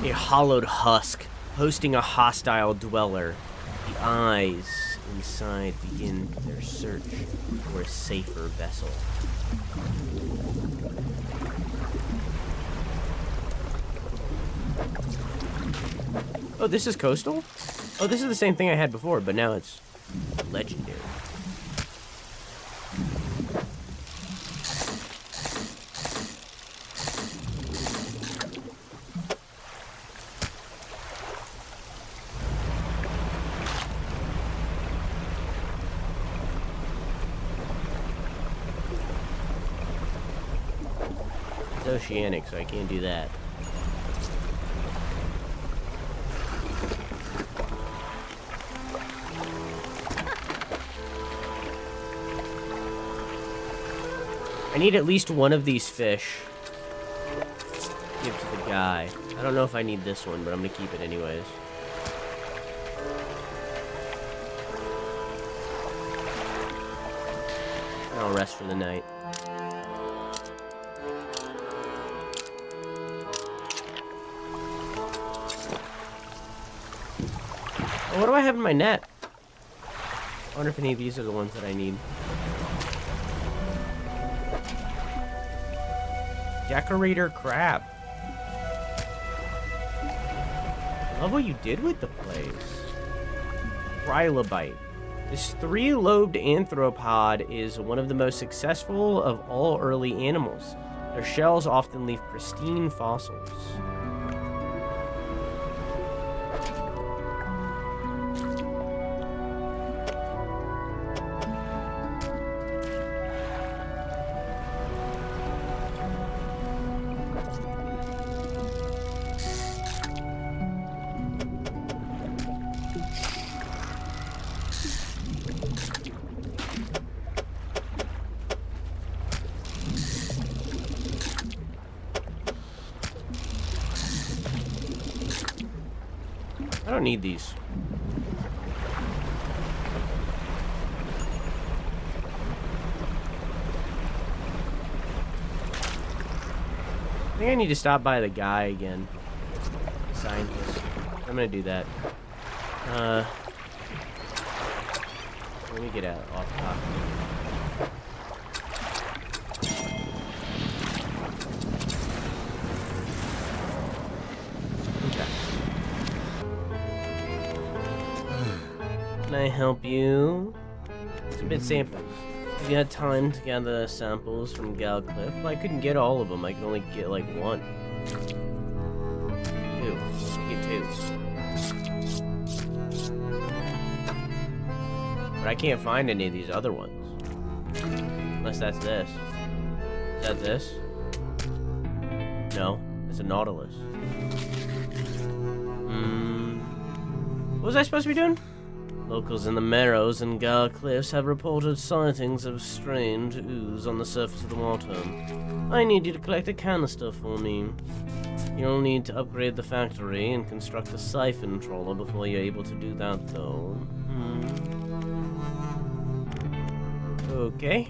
A hollowed husk, hosting a hostile dweller. The eyes inside begin their search for a safer vessel. Oh, this is coastal? Oh, this is the same thing I had before, but now it's legendary. oceanic, so I can't do that. I need at least one of these fish. Give to the guy. I don't know if I need this one, but I'm gonna keep it anyways. And I'll rest for the night. Oh, what do I have in my net? I wonder if any of these are the ones that I need. Decorator crab. I love what you did with the place. Trilobite. This three-lobed arthropod is one of the most successful of all early animals. Their shells often leave pristine fossils. I don't need these. I think I need to stop by the guy again. The scientist. I'm gonna do that. Let me get out off top. Can I help you? Submit samples. Have you had time to gather samples from Gal Cliff? Well, I couldn't get all of them. I could only get like one. Two. Get two. But I can't find any of these other ones. Unless that's this. Is that this? No. It's a Nautilus. What was I supposed to be doing? Locals in the Meadows and Gar Cliffs have reported sightings of strange ooze on the surface of the water. I need you to collect a canister for me. You'll need to upgrade the factory and construct a siphon trawler before you're able to do that, though. Okay.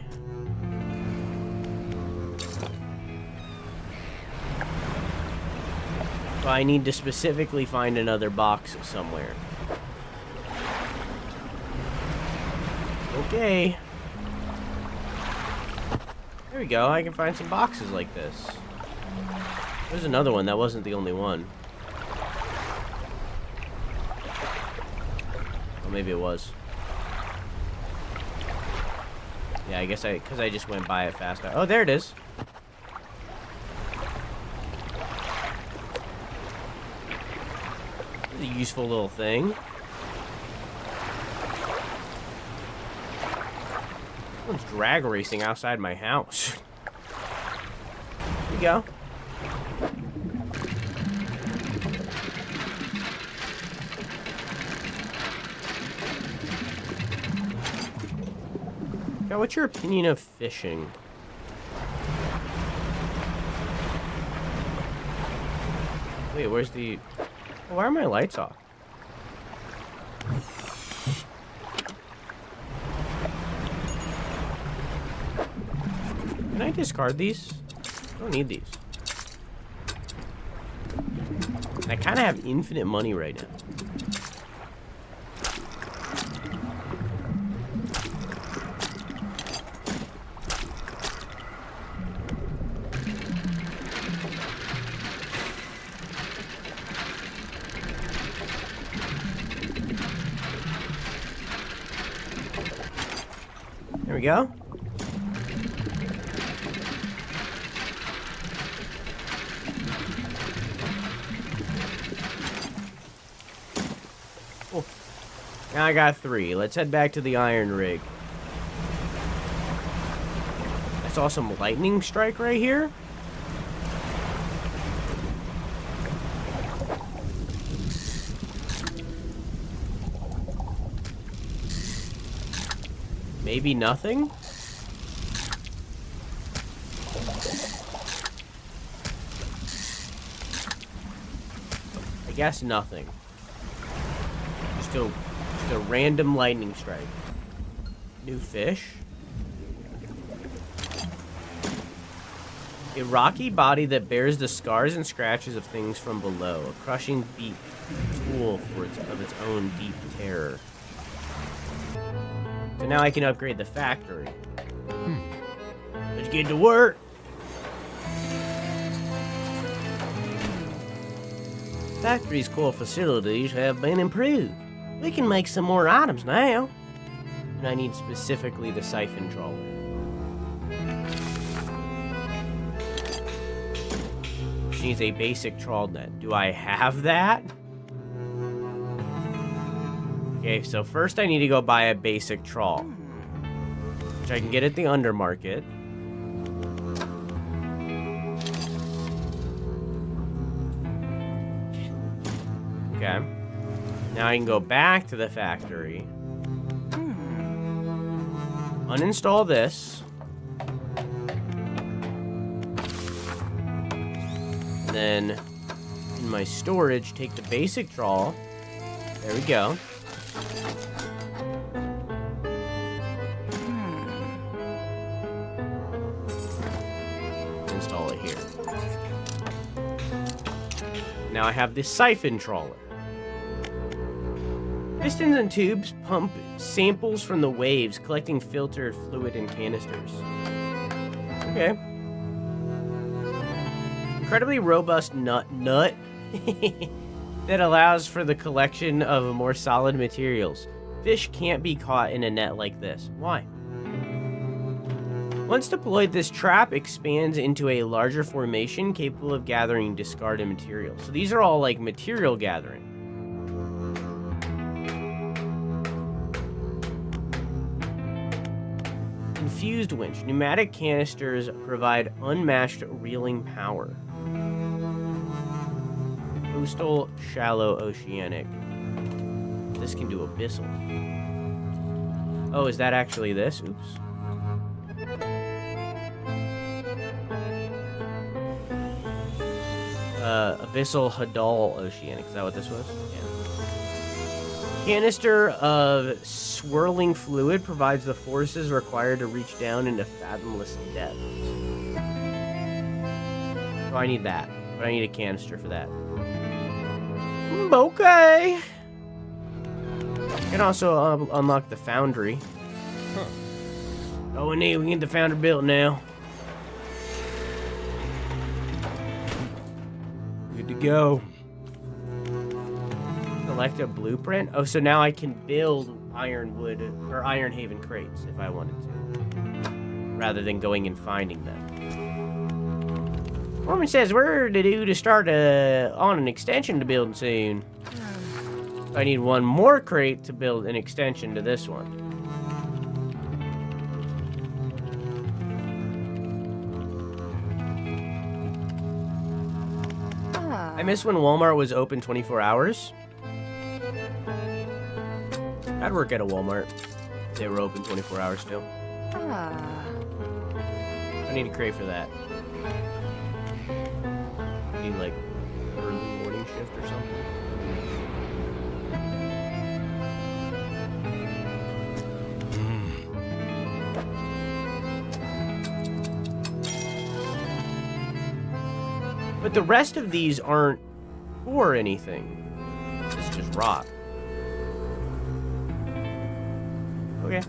Well, I need to specifically find another box somewhere. Okay. There we go. I can find some boxes like this. There's another one. That wasn't the only one. Or maybe it was. Yeah, I guess because I just went by it fast. Oh, there it is. It's a useful little thing. Someone's drag racing outside my house. Here we go. Now, what's your opinion of fishing? Wait, where's the... Oh, why are my lights off? Can I discard these? I don't need these. I kind of have infinite money right now. There we go. Oh. Now I got 3. Let's head back to the iron rig. I saw some lightning strike right here. Maybe nothing? I guess nothing. Just a random lightning strike. New fish. A rocky body that bears the scars and scratches of things from below. A crushing beak, tool of its own deep terror. So now I can upgrade the factory. Let's get to work. Factory's core facilities have been improved. We can make some more items now. And I need specifically the siphon trawler. Which needs a basic trawl net. Do I have that? Okay, so first I need to go buy a basic trawl. Which I can get at the undermarket. Okay. Now I can go back to the factory. Uninstall this. And then in my storage, take the basic trawl. There we go. Install it here. Now I have this siphon trawler. Pistons and tubes pump samples from the waves, collecting filtered fluid in canisters. Okay. Incredibly robust nut that allows for the collection of more solid materials. Fish can't be caught in a net like this. Why? Once deployed, this trap expands into a larger formation capable of gathering discarded materials. So these are all like material gathering. Infused winch. Pneumatic canisters provide unmatched reeling power. Coastal, shallow, oceanic. This can do abyssal. Oh, is that actually this? Oops. Abyssal, Hadal, oceanic. Is that what this was? Yeah. Canister of swirling fluid provides the forces required to reach down into fathomless depths. Oh, I need that. But I need a canister for that. Okay. I can also unlock the foundry. Huh. Oh, we can get the foundry built now. Good to go. Select a blueprint. Oh, so now I can build ironwood or Iron Haven crates if I wanted to, rather than going and finding them. Foreman says we're to start on an extension to build soon. I need one more crate to build an extension to this one. I miss when Walmart was open 24 hours. I'd work at a Walmart. They were open 24 hours still. I need a crate for that. Need like early morning shift or something. But the rest of these aren't for anything. It's just rock. Okay.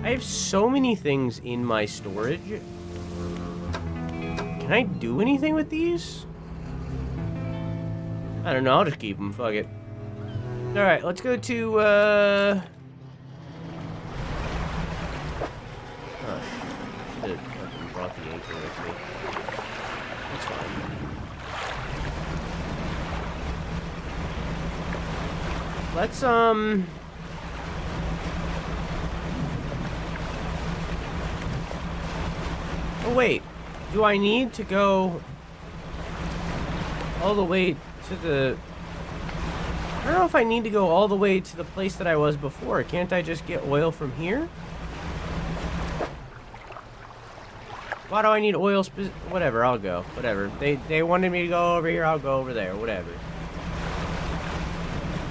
I have so many things in my storage. Can I do anything with these? I don't know. I'll just keep them. Fuck it. Alright, let's go to, Oh, shit. Should've fucking brought the anchor with me. That's fine. Let's, Oh, wait. Do I need to go all the way to the I don't know if I need to go all the way to the place that I was before. Can't I just get oil from here? Why do I need oil? Whatever, I'll go. Whatever. They wanted me to go over here, I'll go over there. Whatever.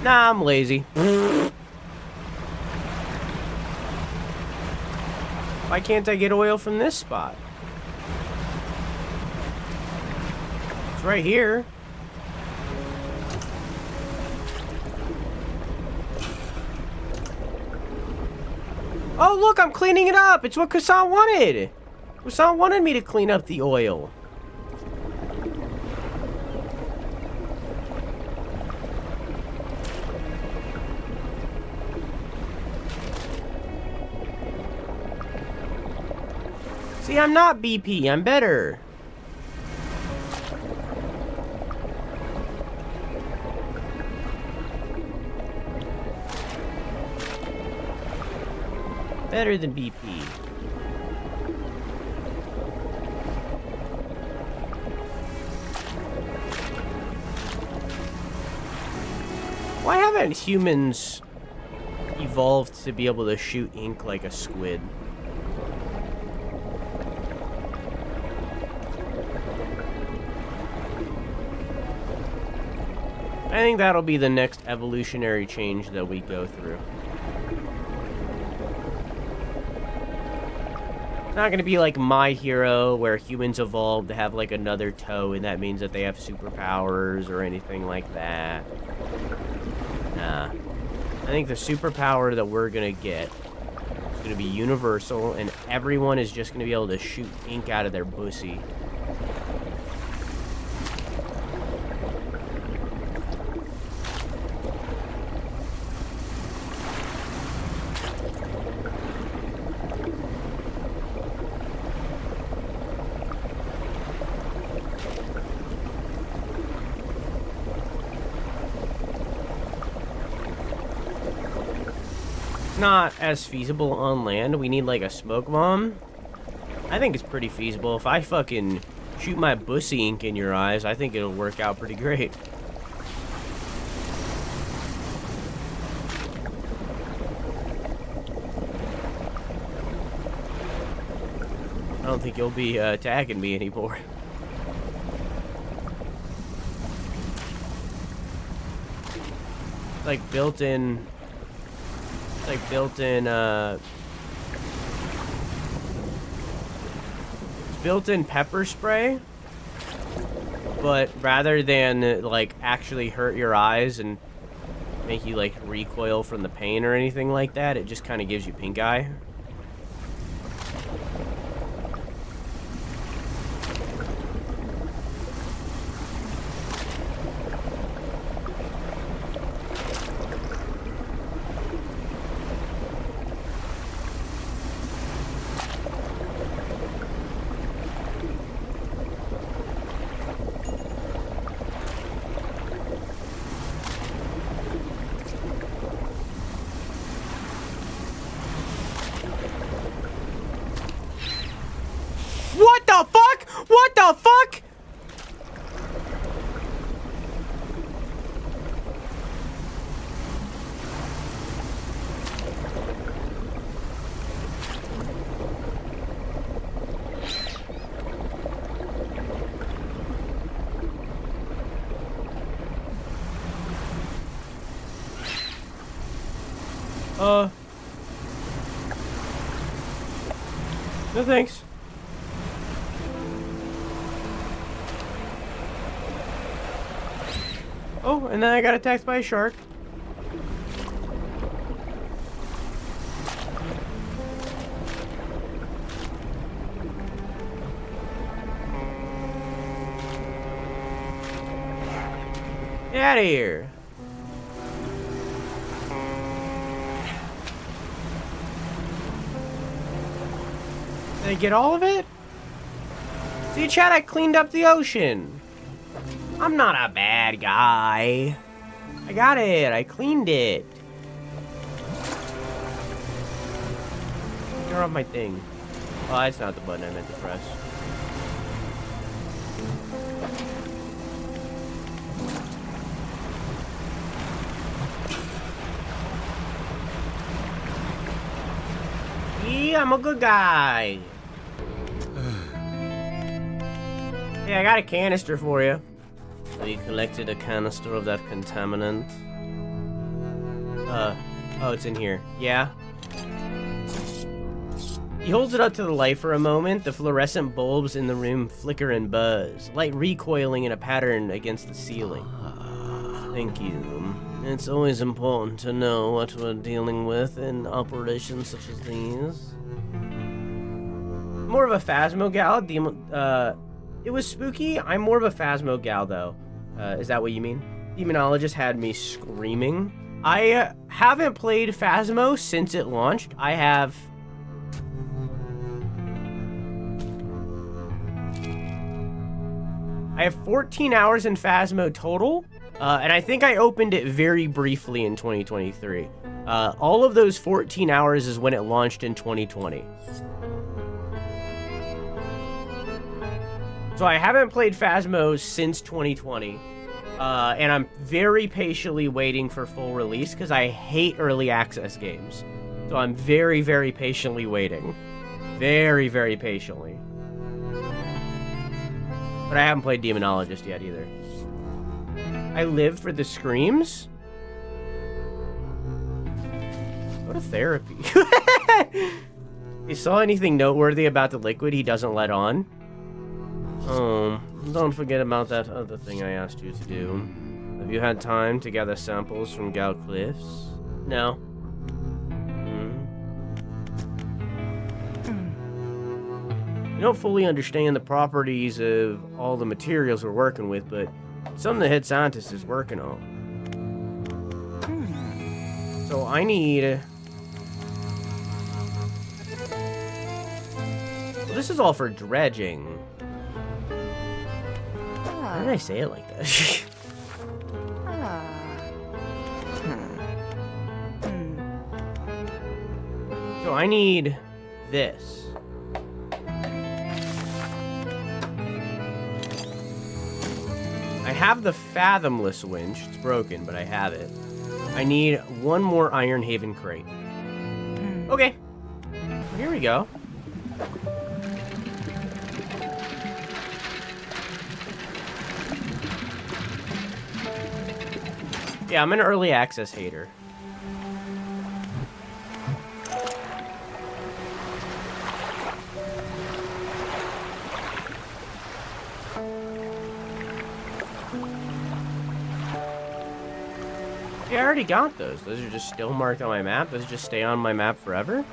Nah, I'm lazy. Why can't I get oil from this spot? It's right here. Oh, look, I'm cleaning it up. It's what Sunn wanted. Sunn wanted me to clean up the oil. See, I'm not BP. I'm better. Better than BP. Why haven't humans evolved to be able to shoot ink like a squid? I think that'll be the next evolutionary change that we go through. It's not gonna be like My Hero, where humans evolved to have like another toe, and that means that they have superpowers or anything like that. Nah. I think the superpower that we're gonna get is gonna be universal, and everyone is just gonna be able to shoot ink out of their pussy. Not as feasible on land. We need like a smoke bomb. I think it's pretty feasible. If I fucking shoot my bussy ink in your eyes, I think it'll work out pretty great. I don't think you'll be tagging me anymore. Like built-in built-in pepper spray, but rather than like actually hurt your eyes and make you like recoil from the pain or anything like that, it just kind of gives you pink eye. What the fuck? What the fuck? No thanks. Oh, and then I got attacked by a shark. Get out of here. Did I get all of it? See, Chad, I cleaned up the ocean. I'm not a bad guy. I got it. I cleaned it. Turn off my thing. Oh, that's not the button I meant to press. See, I'm a good guy. Hey, I got a canister for you. We collected a canister of that contaminant. Oh, it's in here. Yeah? He holds it up to the light for a moment. The fluorescent bulbs in the room flicker and buzz, light recoiling in a pattern against the ceiling. Thank you. It's always important to know what we're dealing with in operations such as these. More of a Phasmo gal. It was spooky. I'm more of a Phasmo gal, though. Is that what you mean? Demonologist had me screaming. I haven't played Phasmo since it launched. I have 14 hours in Phasmo total, and I think I opened it very briefly in 2023. All of those 14 hours is when it launched in 2020. So I haven't played Phasmo since 2020, and I'm very patiently waiting for full release because I hate early access games. So I'm very, very patiently waiting. Very, very patiently. But I haven't played Demonologist yet either. I live for the screams? Go to therapy. You saw anything noteworthy about the liquid he doesn't let on? Oh, don't forget about that other thing I asked you to do. Have you had time to gather samples from Gal Cliffs? No. You don't fully understand the properties of all the materials we're working with, but some of the head scientist is working on. So I need... Well, this is all for dredging. Why did I say it like that? So I need this. I have the Fathomless winch. It's broken, but I have it. I need one more Iron Haven crate. Okay. Here we go. Yeah, I'm an early access hater. I already got those. Those are just still marked on my map. Those just stay on my map forever.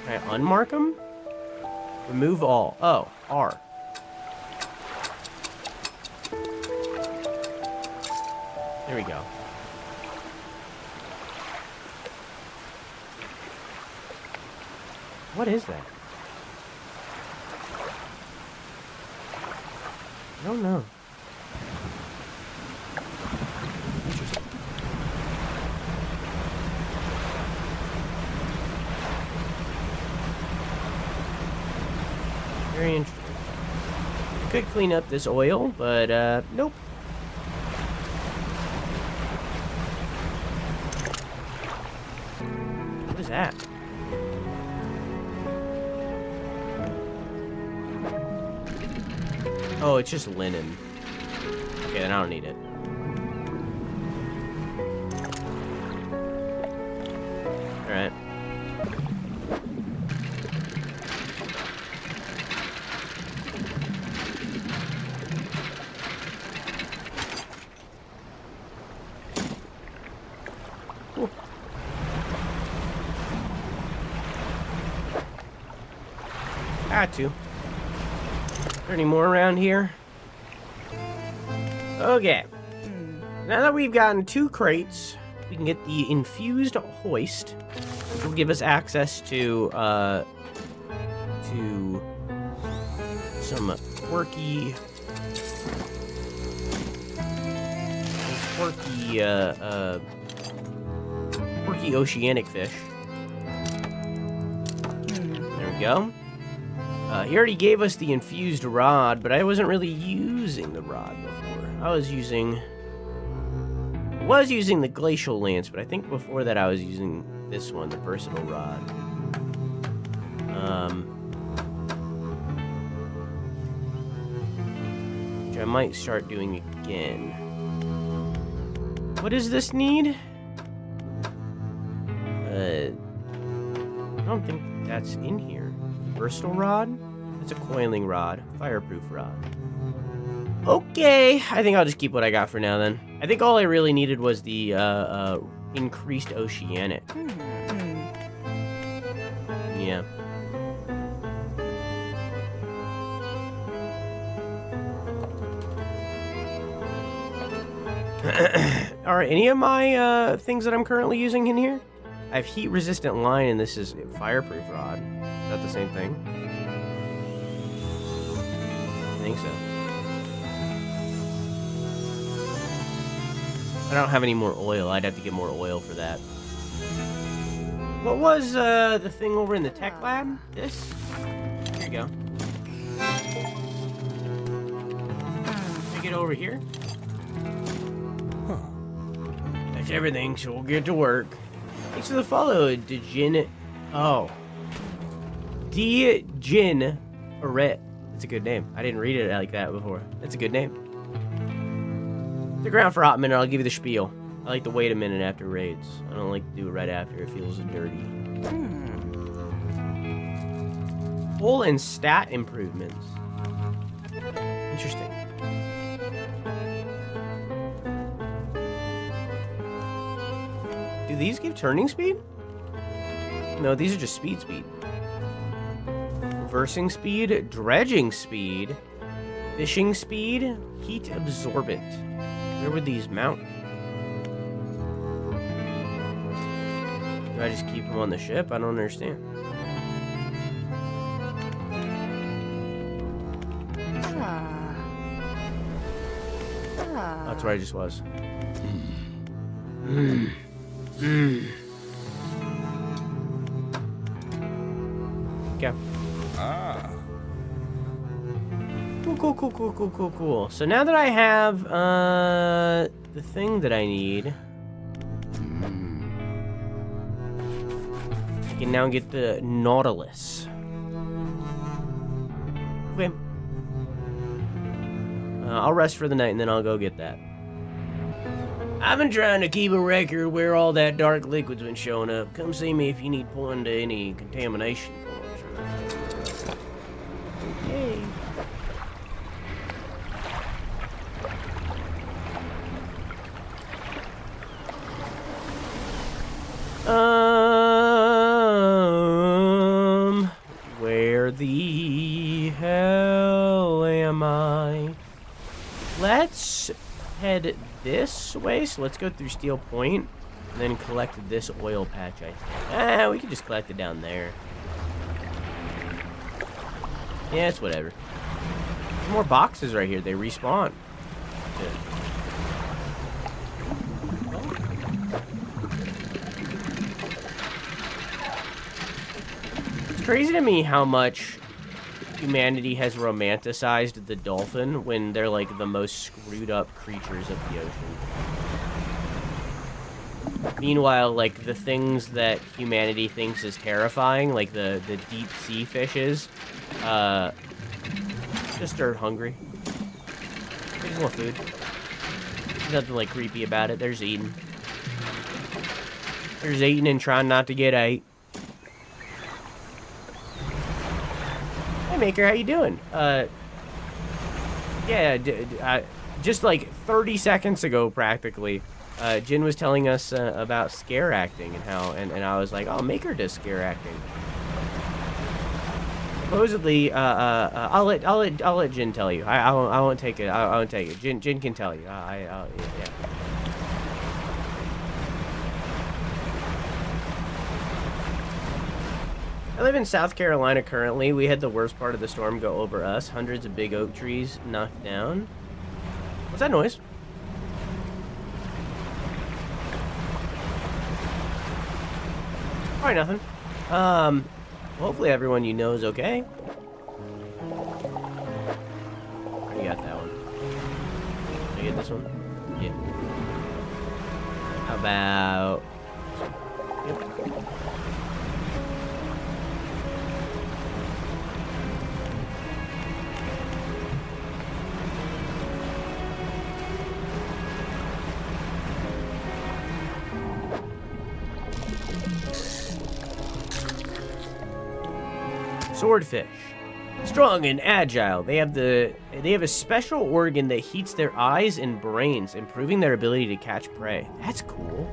Can I unmark them? Remove all. Oh, R. There we go. What is that? I don't know. Very interesting. I could clean up this oil, but nope. What is that? Oh, it's just linen. Okay, then I don't need it. Alright. Cool. Had to. Is there any more around here? Okay. Now that we've gotten 2 crates, we can get the infused hoist, which will give us access to some quirky oceanic fish. There we go. He already gave us the infused rod, but I wasn't really using the rod before. I was using the glacial lance, but I think before that I was using this one, the versatile rod. Which I might start doing again. What does this need? I don't think that's in here. Versatile rod? It's a coiling rod. Fireproof rod. Okay, I think I'll just keep what I got for now then. I think all I really needed was the increased oceanic. Yeah. Are any of my things that I'm currently using in here? I have heat resistant line and this is fireproof rod. Is that the same thing? I think so. I don't have any more oil. I'd have to get more oil for that. What was the thing over in the tech lab? This? Here you go. Take it over here. That's everything, so we'll get to work. Thanks for the follow, Djin. Oh. Djin Aret. That's a good name. I didn't read it like that before. That's a good name. Stick around for a hot minute, I'll give you the spiel. I like to wait a minute after raids. I don't like to do it right after, it feels dirty. Hull and stat improvements. Interesting. Do these give turning speed? No, these are just speed. Reversing speed, dredging speed, fishing speed, heat absorbent. Where would these mount? Do I just keep them on the ship? I don't understand. That's where I just was. Okay. Cool. So now that I have the thing that I need, I can now get the Nautilus. Okay. I'll rest for the night and then I'll go get that. I've been trying to keep a record where all that dark liquid's been showing up. Come see me if you need pointing to any contamination points. Okay. Where the hell am I? Let's head this way, so let's go through Steel Point, and then collect this oil patch, I think. We can just collect it down there. Yeah, it's whatever. There's more boxes right here, they respawn. Good. It's crazy to me how much humanity has romanticized the dolphin when they're like the most screwed up creatures of the ocean. Meanwhile, like the things that humanity thinks is terrifying, like the deep sea fishes, just are hungry. They just want food. There's nothing like creepy about it. There's eating. There's eating and trying not to get ate. Hey Maker, how you doing? Yeah, just like 30 seconds ago, practically, Jin was telling us about scare acting and how, and I was like, oh, Maker does scare acting. Supposedly, I'll let Jin tell you. I won't take it. I won't take it. Jin can tell you. Yeah. I live in South Carolina currently. We had the worst part of the storm go over us. Hundreds of big oak trees knocked down. What's that noise? Probably nothing. Hopefully everyone you know is okay. I got that one. Can I get this one? Yeah. How about... Swordfish. Strong and agile, they have a special organ that heats their eyes and brains, improving their ability to catch prey. That's cool.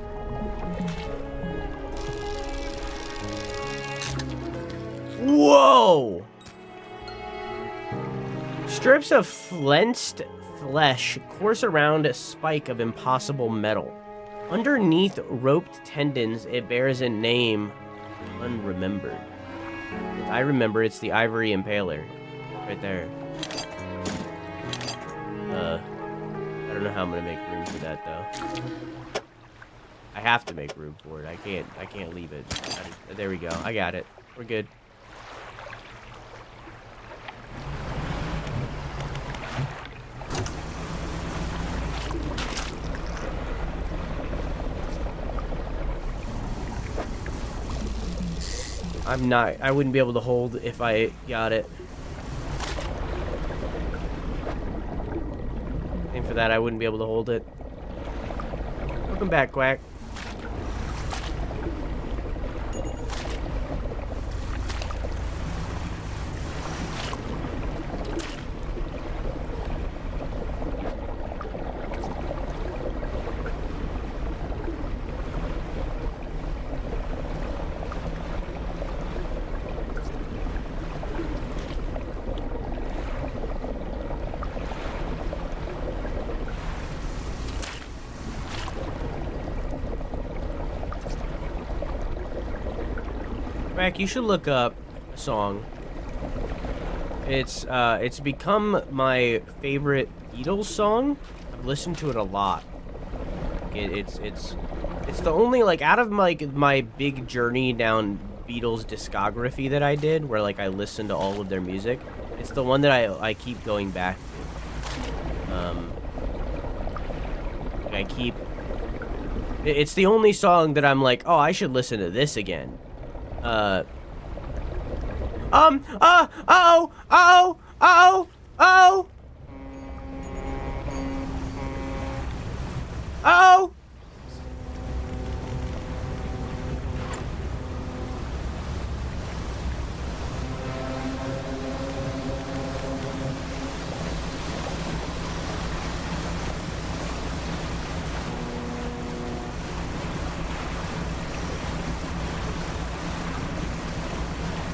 Whoa! Strips of flensed flesh course around a spike of impossible metal. Underneath roped tendons, it bears a name unremembered. I remember, it's the Ivory Impaler. Right there. I don't know how I'm gonna make room for that, though. I have to make room for it. I can't leave it. There we go. I got it. We're good. I wouldn't be able to hold if I got it. And for that, I wouldn't be able to hold it. Welcome back, Quack. You should look up a song. It's become my favorite Beatles song. I've listened to it a lot. It's the only, like, out of my big journey down Beatles discography that I did, where like I listened to all of their music. It's the one that I keep going back to. It's the only song that I'm like, oh, I should listen to this again. Uh-oh, uh-oh, uh-oh, uh-oh, uh-oh, uh-oh.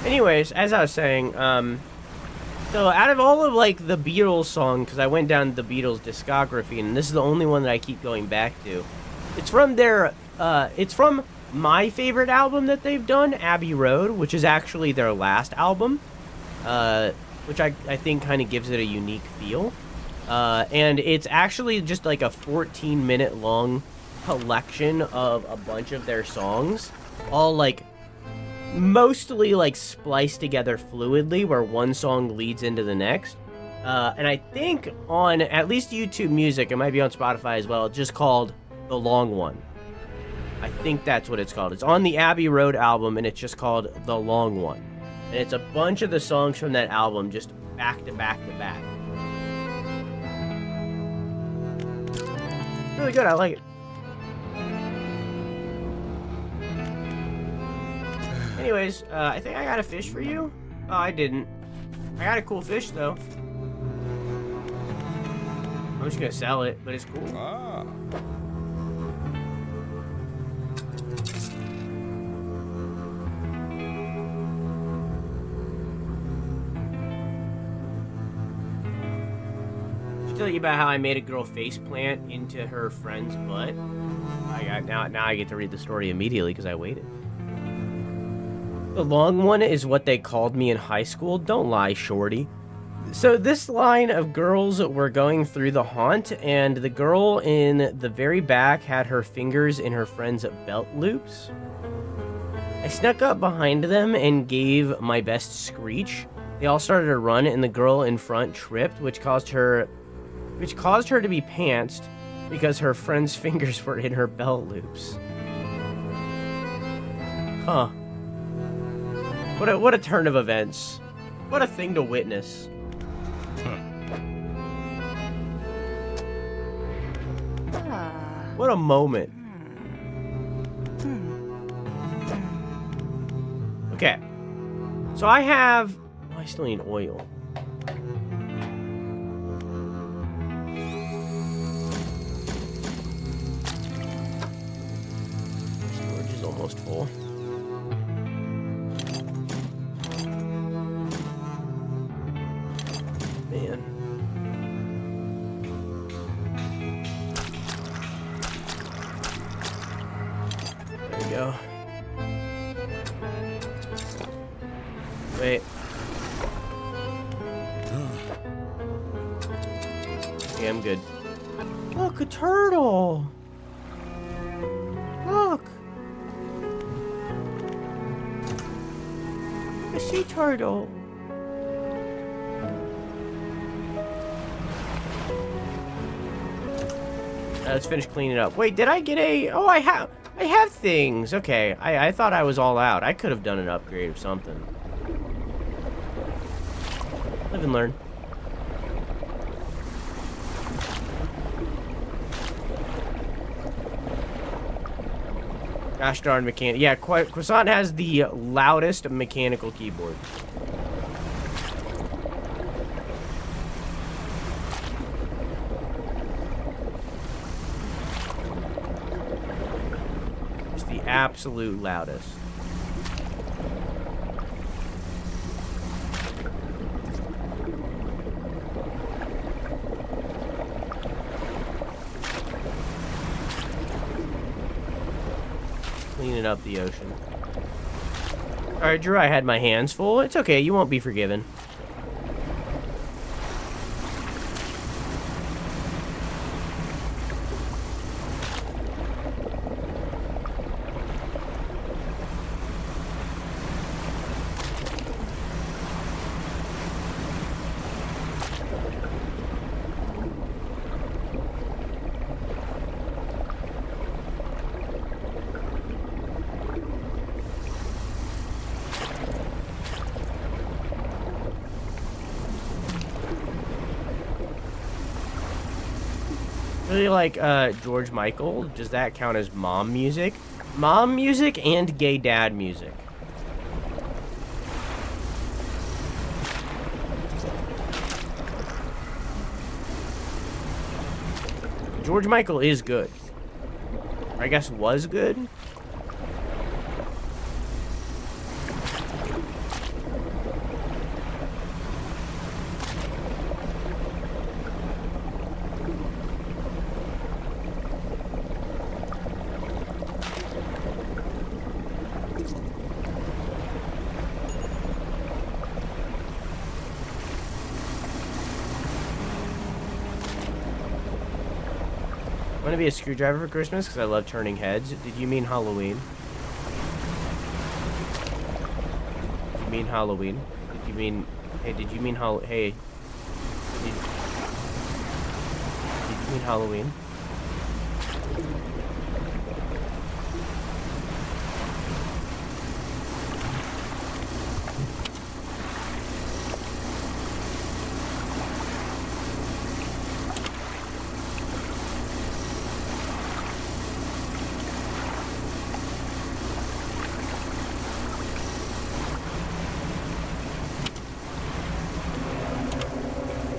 Anyways, as I was saying, so out of all of, like, the Beatles song, because I went down the Beatles discography, and this is the only one that I keep going back to. It's from their, it's from my favorite album that they've done, Abbey Road, which is actually their last album, which I think kind of gives it a unique feel. And it's actually just like a 14-minute long collection of a bunch of their songs, all, like, mostly like spliced together fluidly, where one song leads into the next. And I think on at least YouTube Music, it might be on Spotify as well, it's just called The Long One. I think that's what it's called. It's on the Abbey Road album, and it's just called The Long One. And it's a bunch of the songs from that album just back to back to back. It's really good. I like it. Anyways, I think I got a fish for you. Oh, I didn't. I got a cool fish, though. I'm just gonna sell it, but it's cool. Ah. Should I tell you about how I made a girl face plant into her friend's butt? Now I get to read the story immediately because I waited. The long one is what they called me in high school. Don't lie, shorty. So this line of girls were going through the haunt, and the girl in the very back had her fingers in her friend's belt loops. I snuck up behind them and gave my best screech. They all started to run, and the girl in front tripped, which caused her to be pantsed because her friend's fingers were in her belt loops. Huh. What a turn of events. What a thing to witness. What a moment. Okay. So I have... Oh, I still need oil. Storage is almost full. Man. There we go. Wait. Okay, I'm good. Look, a turtle! Look! A sea turtle! Let's finish cleaning up. Wait, did I get a... Oh, I have things. Okay, I thought I was all out. I could have done an upgrade or something. Live and learn. Gosh darn mechanic. Yeah, Croissant has the loudest mechanical keyboard. It's the absolute loudest. Cleaning up the ocean. Alright, Drew, I had my hands full. It's okay, you won't be forgiven. Really like George Michael. Does that count as mom music? Mom music and gay dad music. George Michael is good. Or I guess was good. Want to be a screwdriver for Christmas because I love turning heads. Did you mean Halloween? Did you mean Halloween? Did you mean... Hey, did you mean Hey. Did you mean Halloween?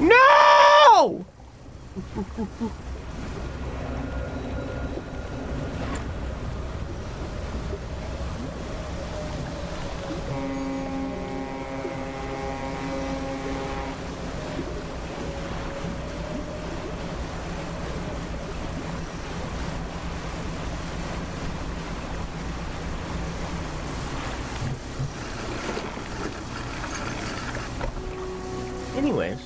No! Anyways.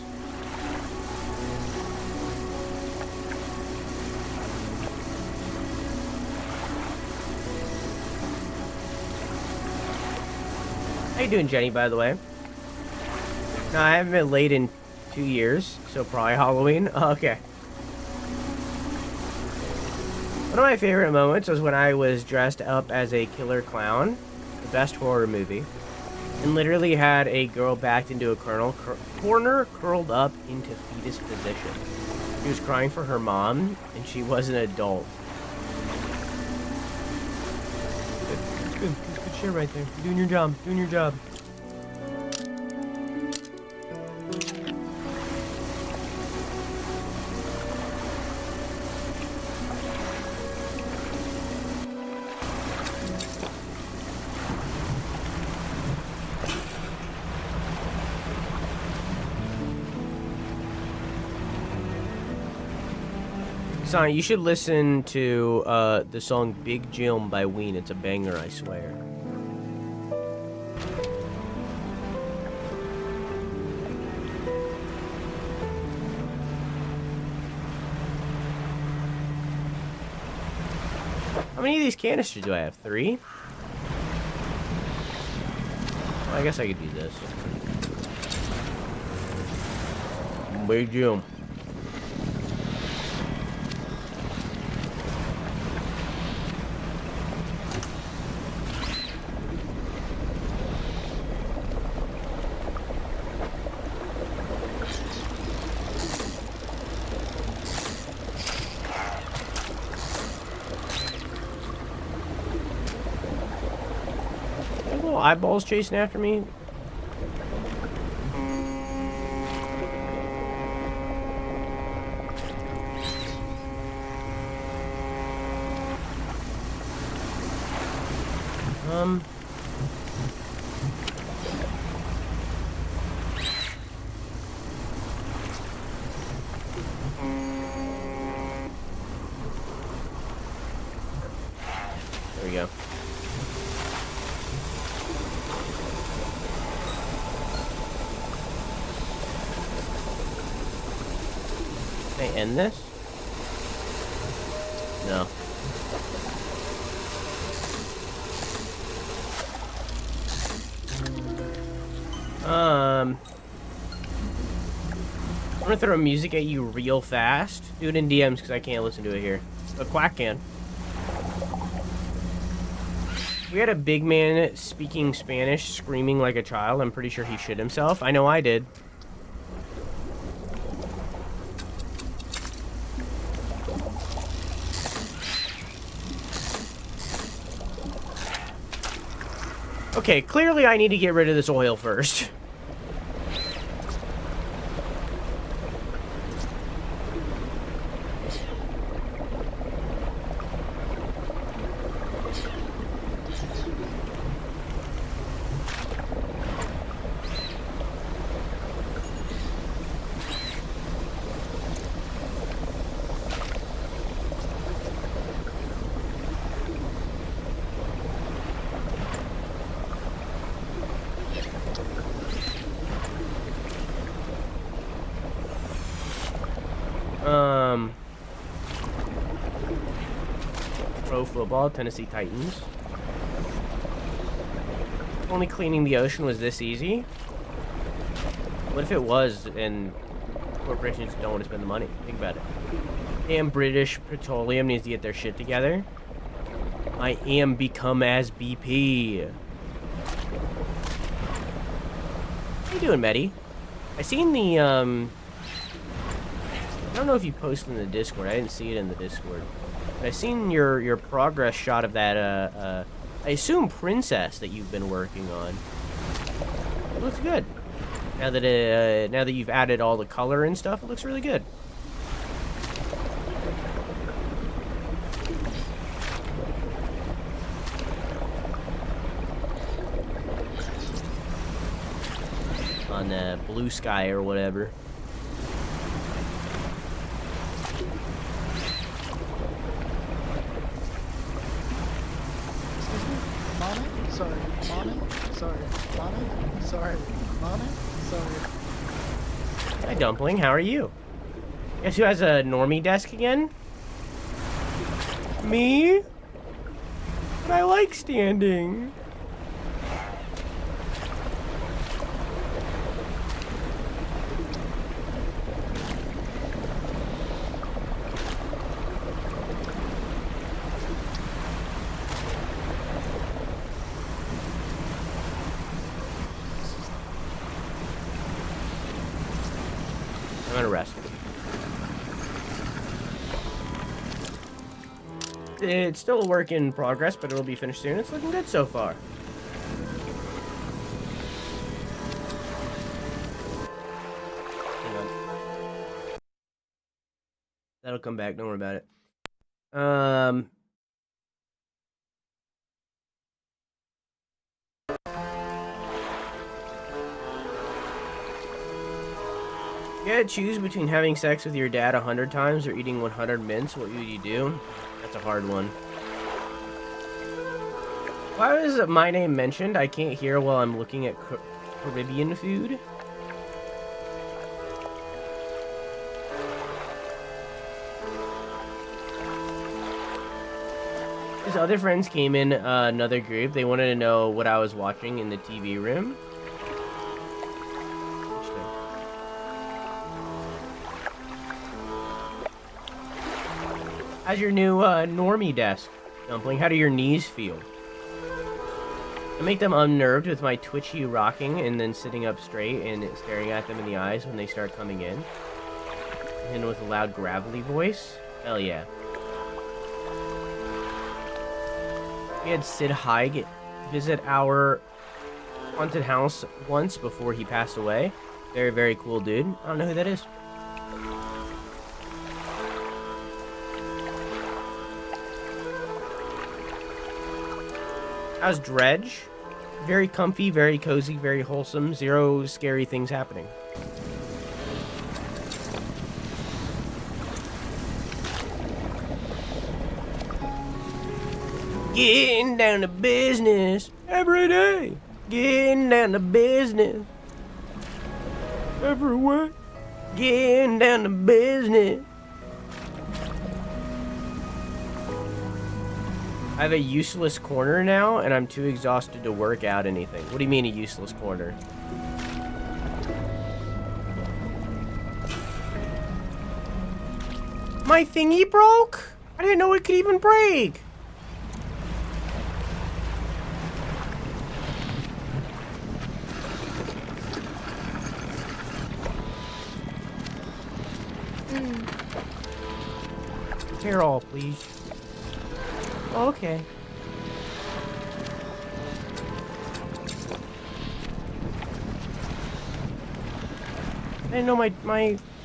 How you doing, Jenny, by the way? No, I haven't been late in 2 years, so probably Halloween. Okay. One of my favorite moments was when I was dressed up as a killer clown the best horror movie, and literally had a girl backed into a corner, curled up into fetus position. She was crying for her mom, and she was an adult. Good shit right there. You're doing your job. Doing your job. Sunn, you should listen to the song Big Jim by Ween. It's a banger, I swear. How many of these canisters do I have? 3? Well, I guess I could do this. Big Jim. Eyeballs chasing after me. There we go. Can I end this? No. I'm gonna throw music at you real fast. Do it in DMs because I can't listen to it here. But Quack can. We had a big man speaking Spanish, screaming like a child. I'm pretty sure he shit himself. I know I did. Okay, clearly I need to get rid of this oil first. Pro football, Tennessee Titans. Only cleaning the ocean was this easy? What if it was and corporations don't want to spend the money? Think about it. Damn, British Petroleum needs to get their shit together. I am become as BP. How you doing, Meddy? I seen the, I don't know if you posted in the Discord. I didn't see it in the Discord. But I seen your progress shot of that, I assume princess that you've been working on. It looks good. Now that you've added all the color and stuff, it looks really good. On the blue sky or whatever. Hi, Dumpling. How are you? Guess who has a normie desk again? Me? But I like standing. I'm gonna rest. It's still a work in progress, but it'll be finished soon. It's looking good so far. Hang on. That'll come back. Don't worry about it. You gotta choose between having sex with your dad 100 times or eating 100 mints. What would you do? That's a hard one. Why was my name mentioned? I can't hear while I'm looking at Caribbean food. His other friends came in another group. They wanted to know what I was watching in the TV room. How's your new normie desk, Dumpling? How do your knees feel? I make them unnerved with my twitchy rocking and then sitting up straight and staring at them in the eyes when they start coming in. And with a loud gravelly voice. Hell yeah. We had Sid Haig visit our haunted house once before he passed away. Very, very cool dude. I don't know who that is. How's Dredge? Very comfy, very cozy, very wholesome. Zero scary things happening. Getting down to business every day. Getting down to business everywhere. Getting down to business. I have a useless corner now, and I'm too exhausted to work out anything. What do you mean a useless corner? My thingy broke? I didn't know it could even break. Tear all, please. Okay. I didn't know my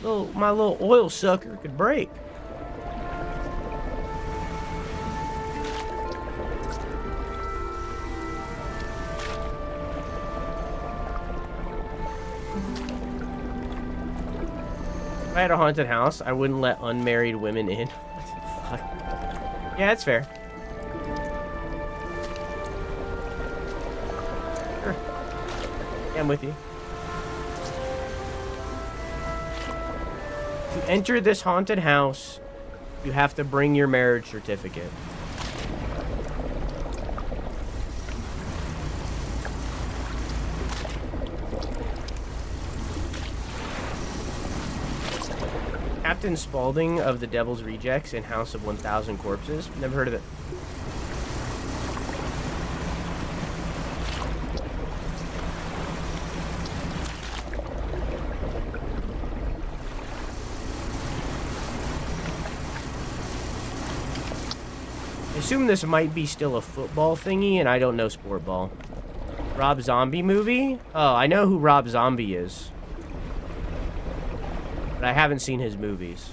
little oil sucker could break. If I had a haunted house, I wouldn't let unmarried women in. What the fuck? Yeah, that's fair. Sure. Yeah, I'm with you. To enter this haunted house, you have to bring your marriage certificate. Captain Spaulding of the Devil's Rejects in House of 1000 Corpses. Never heard of it. I assume this might be still a football thingy, and I don't know sport ball. Rob Zombie movie? Oh, I know who Rob Zombie is. But I haven't seen his movies.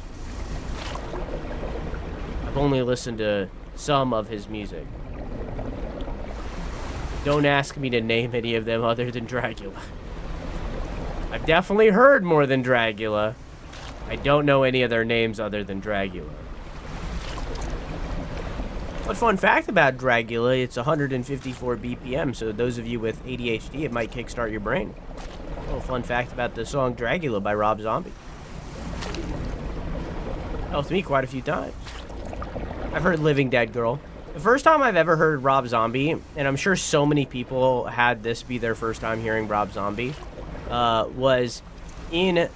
I've only listened to some of his music. Don't ask me to name any of them other than Dracula. I've definitely heard more than Dracula. I don't know any of their names other than Dracula. But fun fact about Dracula, it's 154 BPM, so those of you with ADHD, it might kickstart your brain. A little fun fact about the song Dracula by Rob Zombie. Helped me quite a few times. I've heard Living Dead Girl. The first time I've ever heard Rob Zombie, and I'm sure so many people had this be their first time hearing Rob Zombie, was in a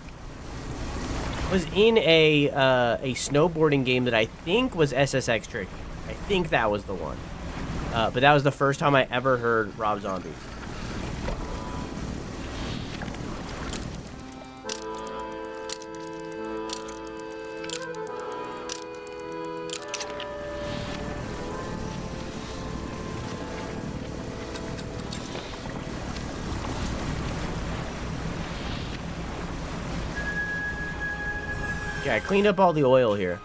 snowboarding game that I think was SSX Tricky. I think that was the one. But that was the first time I ever heard Rob Zombie. Okay, I cleaned up all the oil here.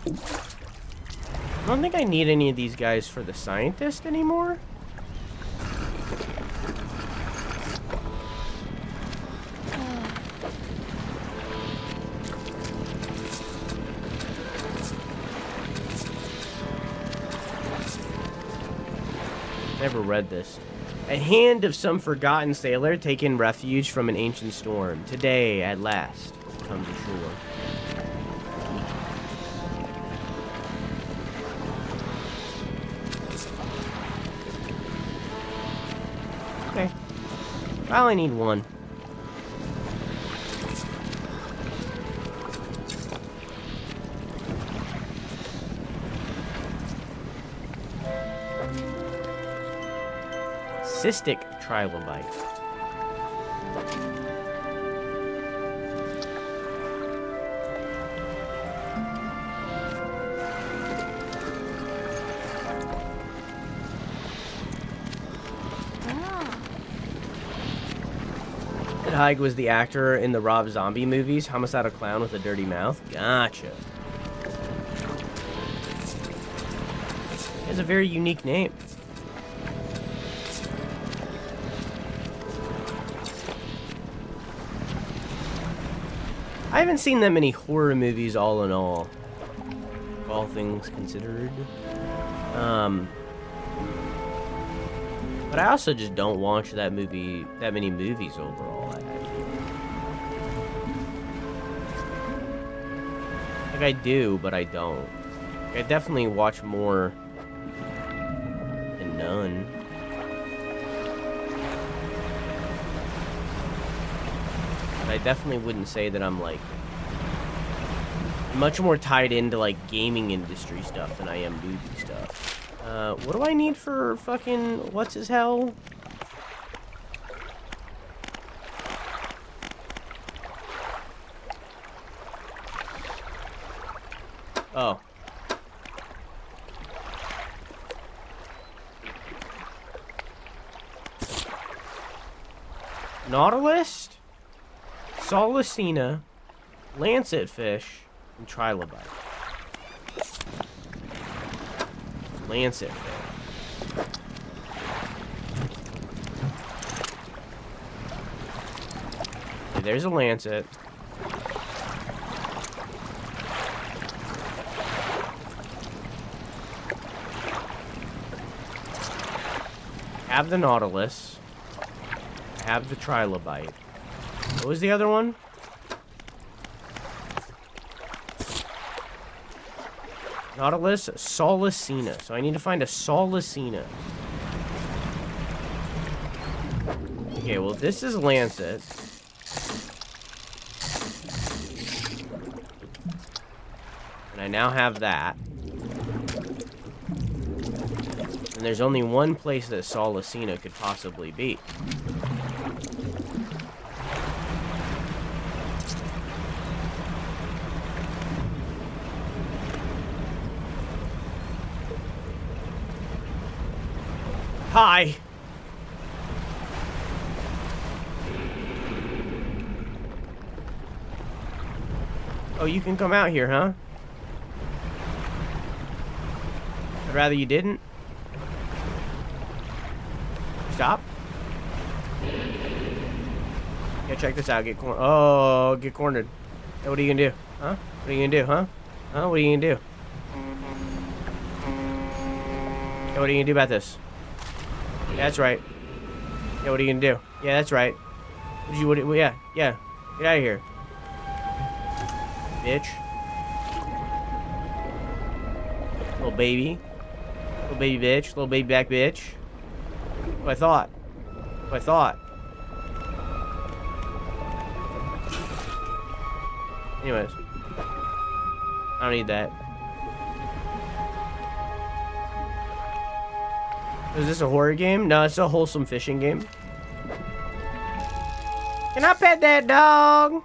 I don't think I need any of these guys for the scientist anymore. Never read this. A hand of some forgotten sailor taking refuge from an ancient storm. Today, at last, comes ashore. Okay. I only need one. Cystic trilobite. Ed Haig was the actor in the Rob Zombie movies, Homicidal Clown with a Dirty Mouth. Gotcha. He has a very unique name. I haven't seen that many horror movies all in all things considered. But I also just don't watch that many movies overall. Like I do, but I don't. Like, I definitely watch more than none. But I definitely wouldn't say that I'm like much more tied into like gaming industry stuff than I am movie stuff. What do I need for fucking what's his hell? Oh. Nautilus, Solicina, lancetfish, and trilobite. Lancetfish. Okay, there's a lancet. Have the Nautilus. Have the trilobite. What was the other one? Nautilus, Solicina. So I need to find a Solicina. Okay, well this is Lancet. And I now have that. And there's only one place that Solicina could possibly be. Hi. Oh, you can come out here, huh? I'd rather you didn't. Stop. Yeah, check this out. Get cornered. Oh, get cornered. Hey, what are you gonna do? Huh? What are you gonna do, huh? Huh? What are you gonna do? Hey, what are you gonna do about this? Yeah, that's right. Yeah, what are you gonna do? Yeah, that's right. Yeah. Get out of here. Bitch. Little baby. Little baby bitch. Little baby back bitch. What I thought. What I thought. Anyways. I don't need that. Is this a horror game? No, it's a wholesome fishing game. Can I pet that dog?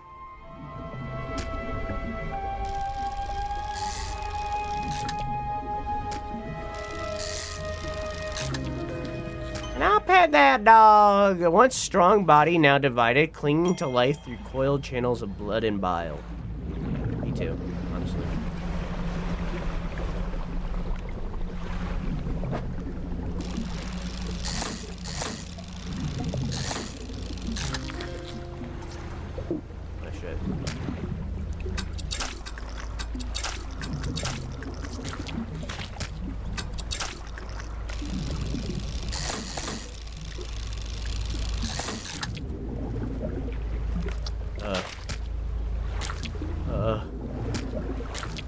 pet that dog. Once strong body, now divided, clinging to life through coiled channels of blood and bile. Me too, honestly. Oh, shit.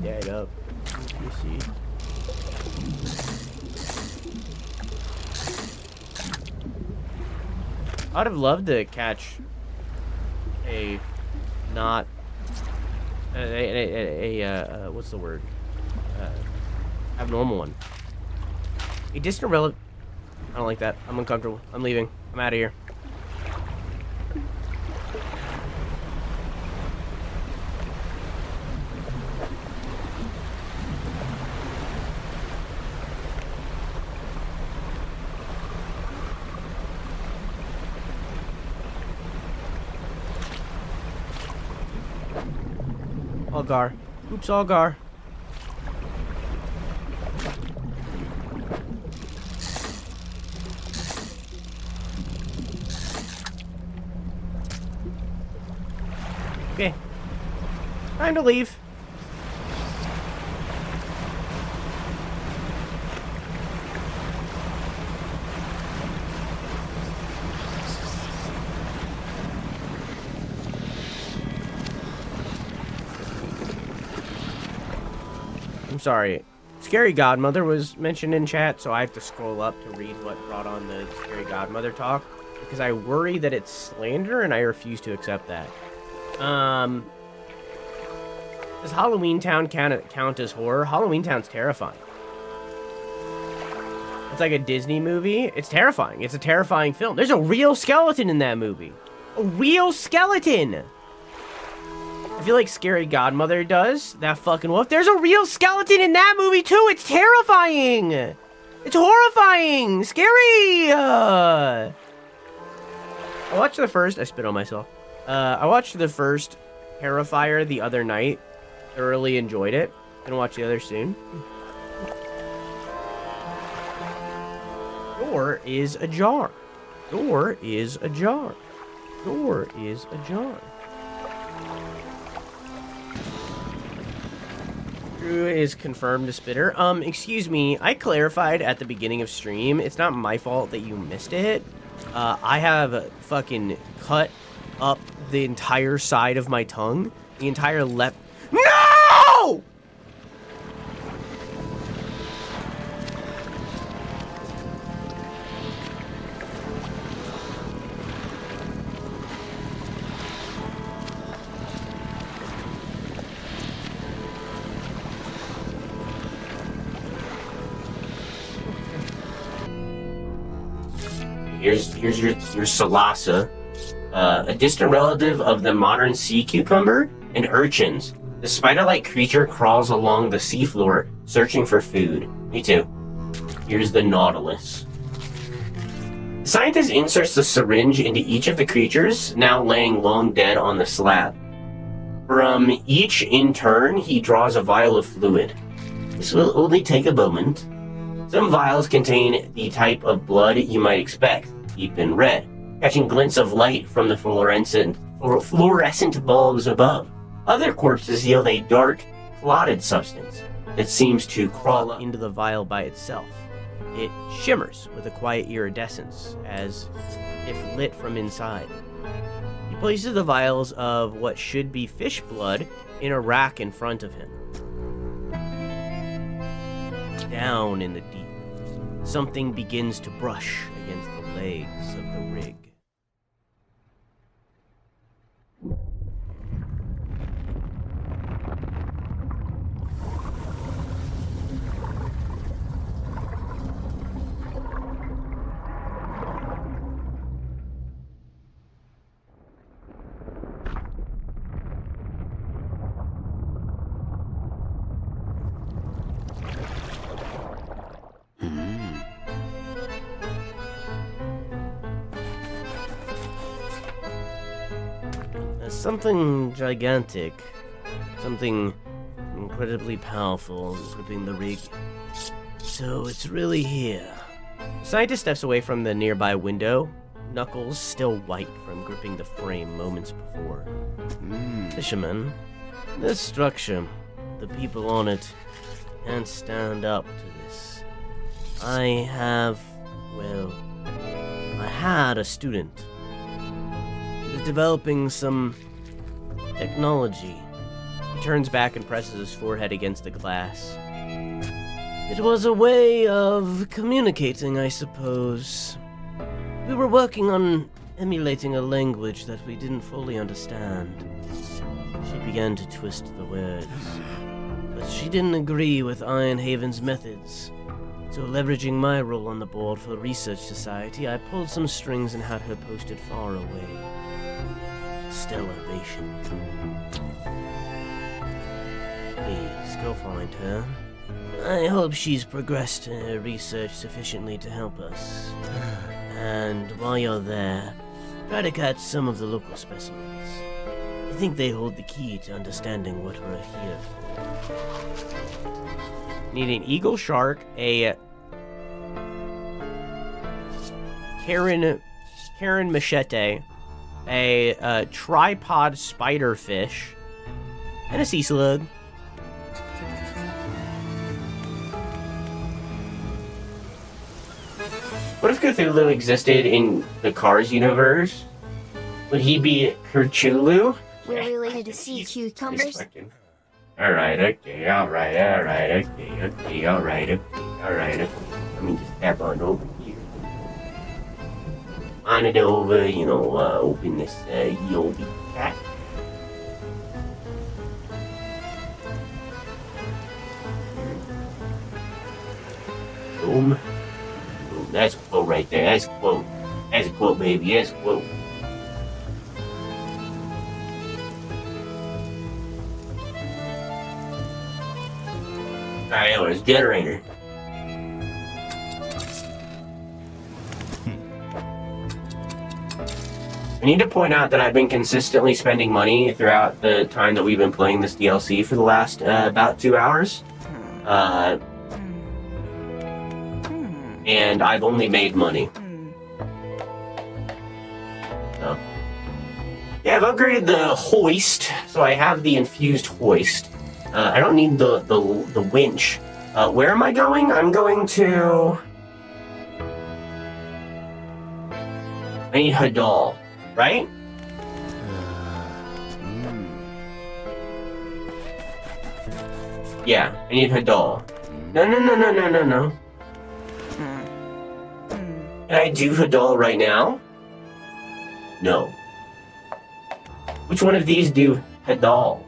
Dead up. You see. I'd have loved to catch a not what's the word? Abnormal one. A distant relative. I don't like that. I'm uncomfortable. I'm leaving. I'm out of here. Algar. Oops, Algar. Okay. Time to leave. I'm sorry. Scary Godmother was mentioned in chat, so I have to scroll up to read what brought on the Scary Godmother talk, because I worry that it's slander and I refuse to accept that. Does Halloween Town count as horror? Halloween Town's terrifying. It's like a Disney movie. It's terrifying. It's a terrifying film. There's a real skeleton in that movie. A real skeleton! I feel like Scary Godmother does. That fucking wolf. There's a real skeleton in that movie too. It's terrifying. It's horrifying. Scary. I watched the first. I spit on myself. I watched the first Terrifier the other night. Thoroughly enjoyed it. Gonna watch the other soon. Door is ajar. Door is ajar. Door is ajar. Drew is confirmed a spitter. Excuse me, I clarified at the beginning of stream. It's not my fault that you missed it. I have fucking cut up the entire side of my tongue. The entire left. No! Here's your Salasa, a distant relative of the modern sea cucumber and urchins. The spider-like creature crawls along the seafloor, searching for food. Me too. Here's the Nautilus. The scientist inserts the syringe into each of the creatures, now laying long dead on the slab. From each in turn, he draws a vial of fluid. This will only take a moment. Some vials contain the type of blood you might expect, deep in red, catching glints of light from the fluorescent bulbs above. Other corpses yield a dark, clotted substance that seems to crawl up into the vial by itself. It shimmers with a quiet iridescence, as if lit from inside. He places the vials of what should be fish blood in a rack in front of him. Down in the deep, something begins to brush against the legs of the rig. something gigantic. Something incredibly powerful gripping the rig. So it's really here. The scientist steps away from the nearby window, knuckles still white from gripping the frame moments before. Fisherman, this structure, the people on it, can't stand up to this. I had a student. He was developing some technology. He turns back and presses his forehead against the glass. It was a way of communicating, I suppose. We were working on emulating a language that we didn't fully understand. She began to twist the words, but she didn't agree with Ironhaven's methods. So leveraging my role on the board for Research Society, I pulled some strings and had her posted far away. Stellarbation. Please, go find her. I hope she's progressed in her research sufficiently to help us. And while you're there, try to catch some of the local specimens. I think they hold the key to understanding what we're here for. Need an eagle shark, a Karen machete, a tripod spiderfish, and a sea slug. What if Cthulhu existed in the Cars universe? Would he be Herchulu? We're related to sea cucumbers. Alright, okay, alright, okay. Let me just tap on over here. On it over, open this Yobi cat. Boom. That's a quote right there. That's a quote. That's a quote, baby. That's a quote. Alright, it's generator. I need to point out that I've been consistently spending money throughout the time that we've been playing this DLC for the last about 2 hours. And I've only made money. So. Yeah, I've upgraded the hoist, so I have the infused hoist. I don't need the winch. Where am I going? I'm going to... I need Hadal, right? Yeah, I need Hadal. No. Can I do Hadal right now? No. Which one of these do Hadal?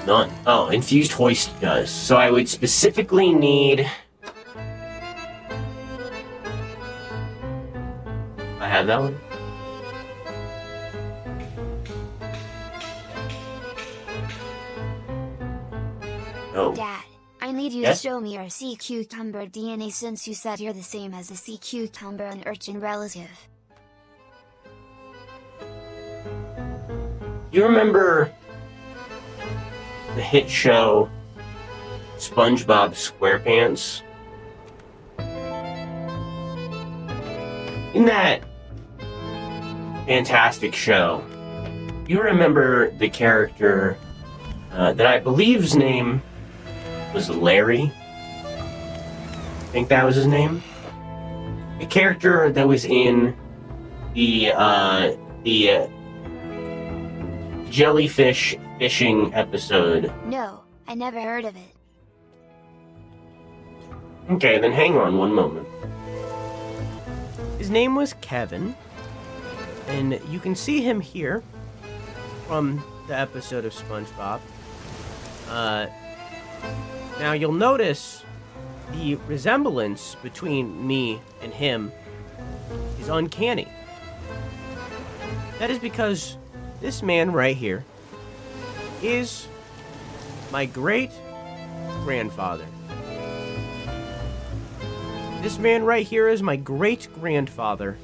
None. Oh, infused hoist does. So I would specifically need... I have that one? Oh. Dad, I need you to show me your sea cucumber DNA since you said you're the same as a sea cucumber and urchin relative. You remember the hit show SpongeBob SquarePants? In that fantastic show, you remember the character that I believe's name was Larry? I think that was his name. A character that was in the jellyfish fishing episode. No, I never heard of it. Okay, then hang on one moment. His name was Kevin, and you can see him here from the episode of SpongeBob. Now you'll notice the resemblance between me and him is uncanny. That is because this man right here is my great-grandfather. This man right here is my great-grandfather.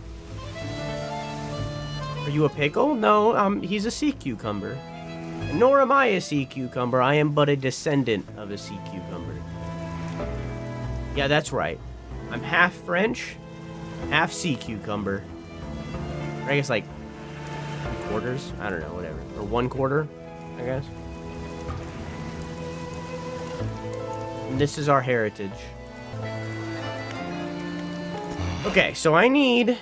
Are you a pickle? No, he's a sea cucumber. Nor am I a sea cucumber. I am but a descendant of a sea cucumber. Yeah, that's right. I'm half French, half sea cucumber. Or I guess like quarters? I don't know, whatever. Or 1/4, I guess. And this is our heritage. Okay, so I need...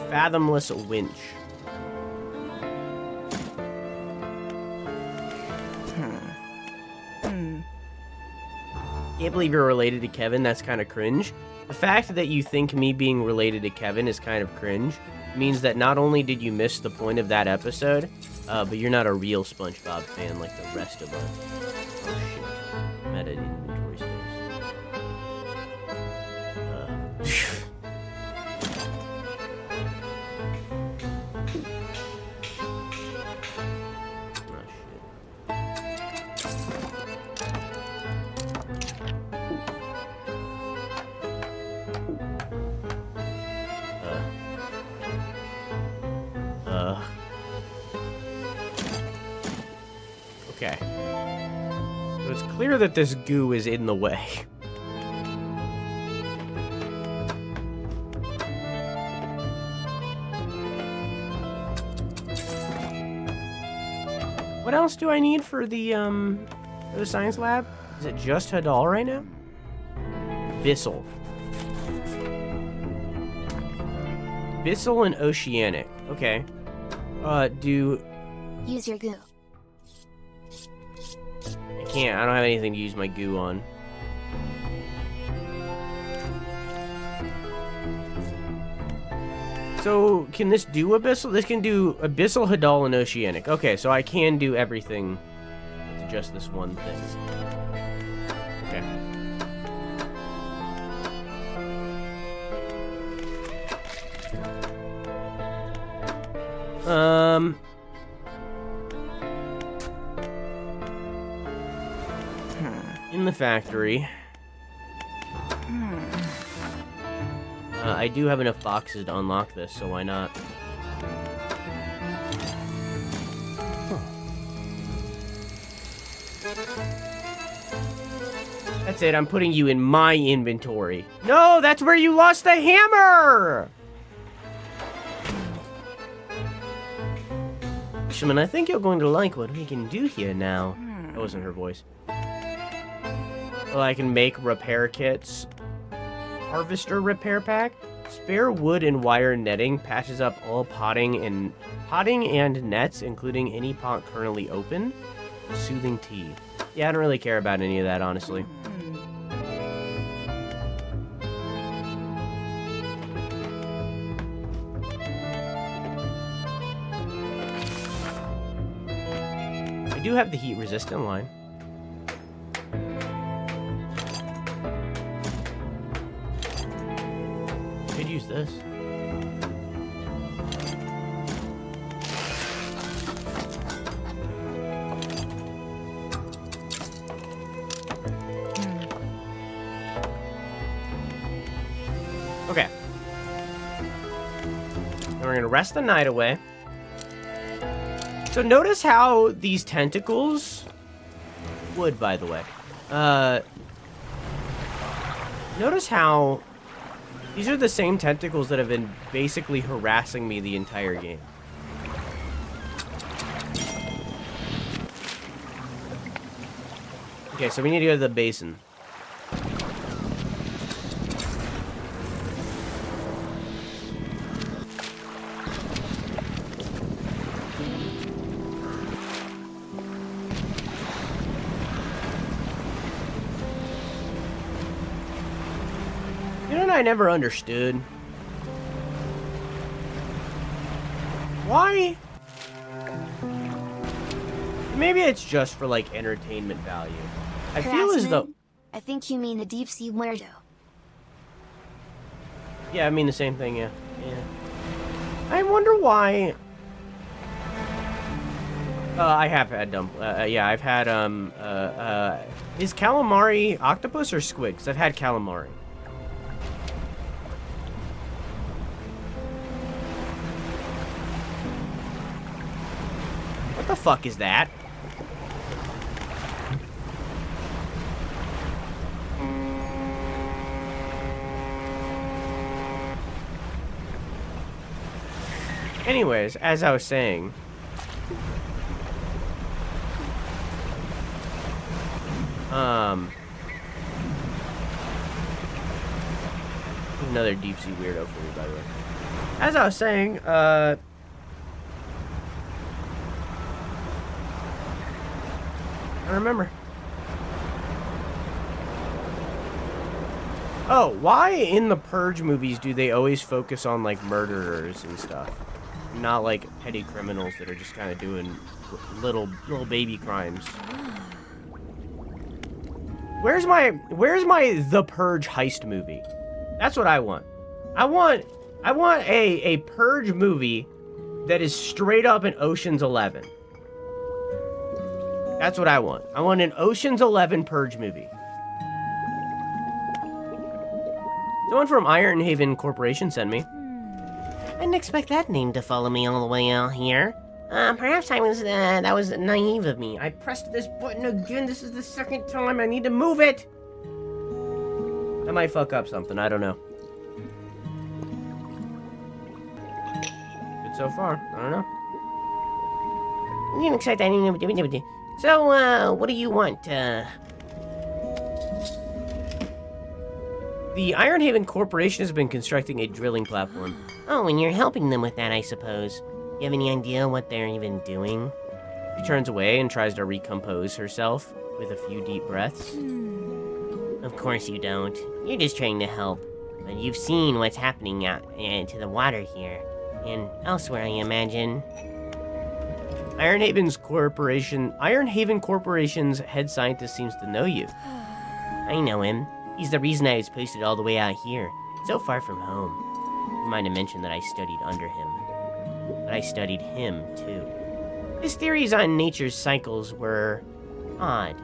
fathomless winch. Can't believe you're related to Kevin. That's kind of cringe. The fact that you think me being related to Kevin is kind of cringe means that not only did you miss the point of that episode, but you're not a real SpongeBob fan like the rest of us. Oh shit. Meta inventory space. Okay. So it's clear that this goo is in the way. What else do I need for the science lab? Is it just Hadal right now? Bissell. Bissell and Oceanic. Okay. Use your goo. I can't. I don't have anything to use my goo on. So, can this do Abyssal? This can do Abyssal, Hadal, and Oceanic. Okay, so I can do everything with just this one thing. Okay. In the factory. I do have enough boxes to unlock this, so why not? That's it, I'm putting you in my inventory. No, that's where you lost the hammer! Fisherman, I think you're going to like what we can do here now. That wasn't her voice. Well, I can make repair kits. Harvester repair pack. Spare wood and wire netting patches up all potting and nets, including any pot currently open. Soothing tea. Yeah, I don't really care about any of that, honestly. I do have the heat resistant line. Could use this. Okay. Now we're gonna rest the night away. So notice how these tentacles... Wood, by the way. Notice how... These are the same tentacles that have been basically harassing me the entire game. Okay, so we need to go to the basin. I never understood. Why? Maybe it's just for like entertainment value. I feel as though... I think you mean the deep sea weirdo. Yeah, I mean the same thing, yeah. I wonder why... I have had yeah, I've had, is calamari octopus or squid? 'Cause I've had calamari. What the fuck is that? Anyways, as I was saying, another deep sea weirdo for me, by the way. As I was saying, I remember. Oh, why in the Purge movies do they always focus on, like, murderers and stuff? Not, like, petty criminals that are just kind of doing little baby crimes. Where's my The Purge heist movie? That's what I want. I want a Purge movie that is straight up an Ocean's 11. That's what I want. I want an Ocean's 11 Purge movie. Someone from Ironhaven Corporation sent me. I didn't expect that name to follow me all the way out here. Perhaps that was naive of me. I pressed this button again. This is the second time. I need to move it. I might fuck up something. I don't know. Good so far. I don't know. I didn't expect that. So, what do you want? The Ironhaven Corporation has been constructing a drilling platform. Oh, and you're helping them with that, I suppose. You have any idea what they're even doing? She turns away and tries to recompose herself with a few deep breaths. Of course you don't. You're just trying to help. But you've seen what's happening out to the water here. And elsewhere, I imagine. Ironhaven Corporation's head scientist seems to know you. I know him. He's the reason I was posted all the way out here, so far from home. You might have mentioned that I studied under him. But I studied him, too. His theories on nature's cycles were odd.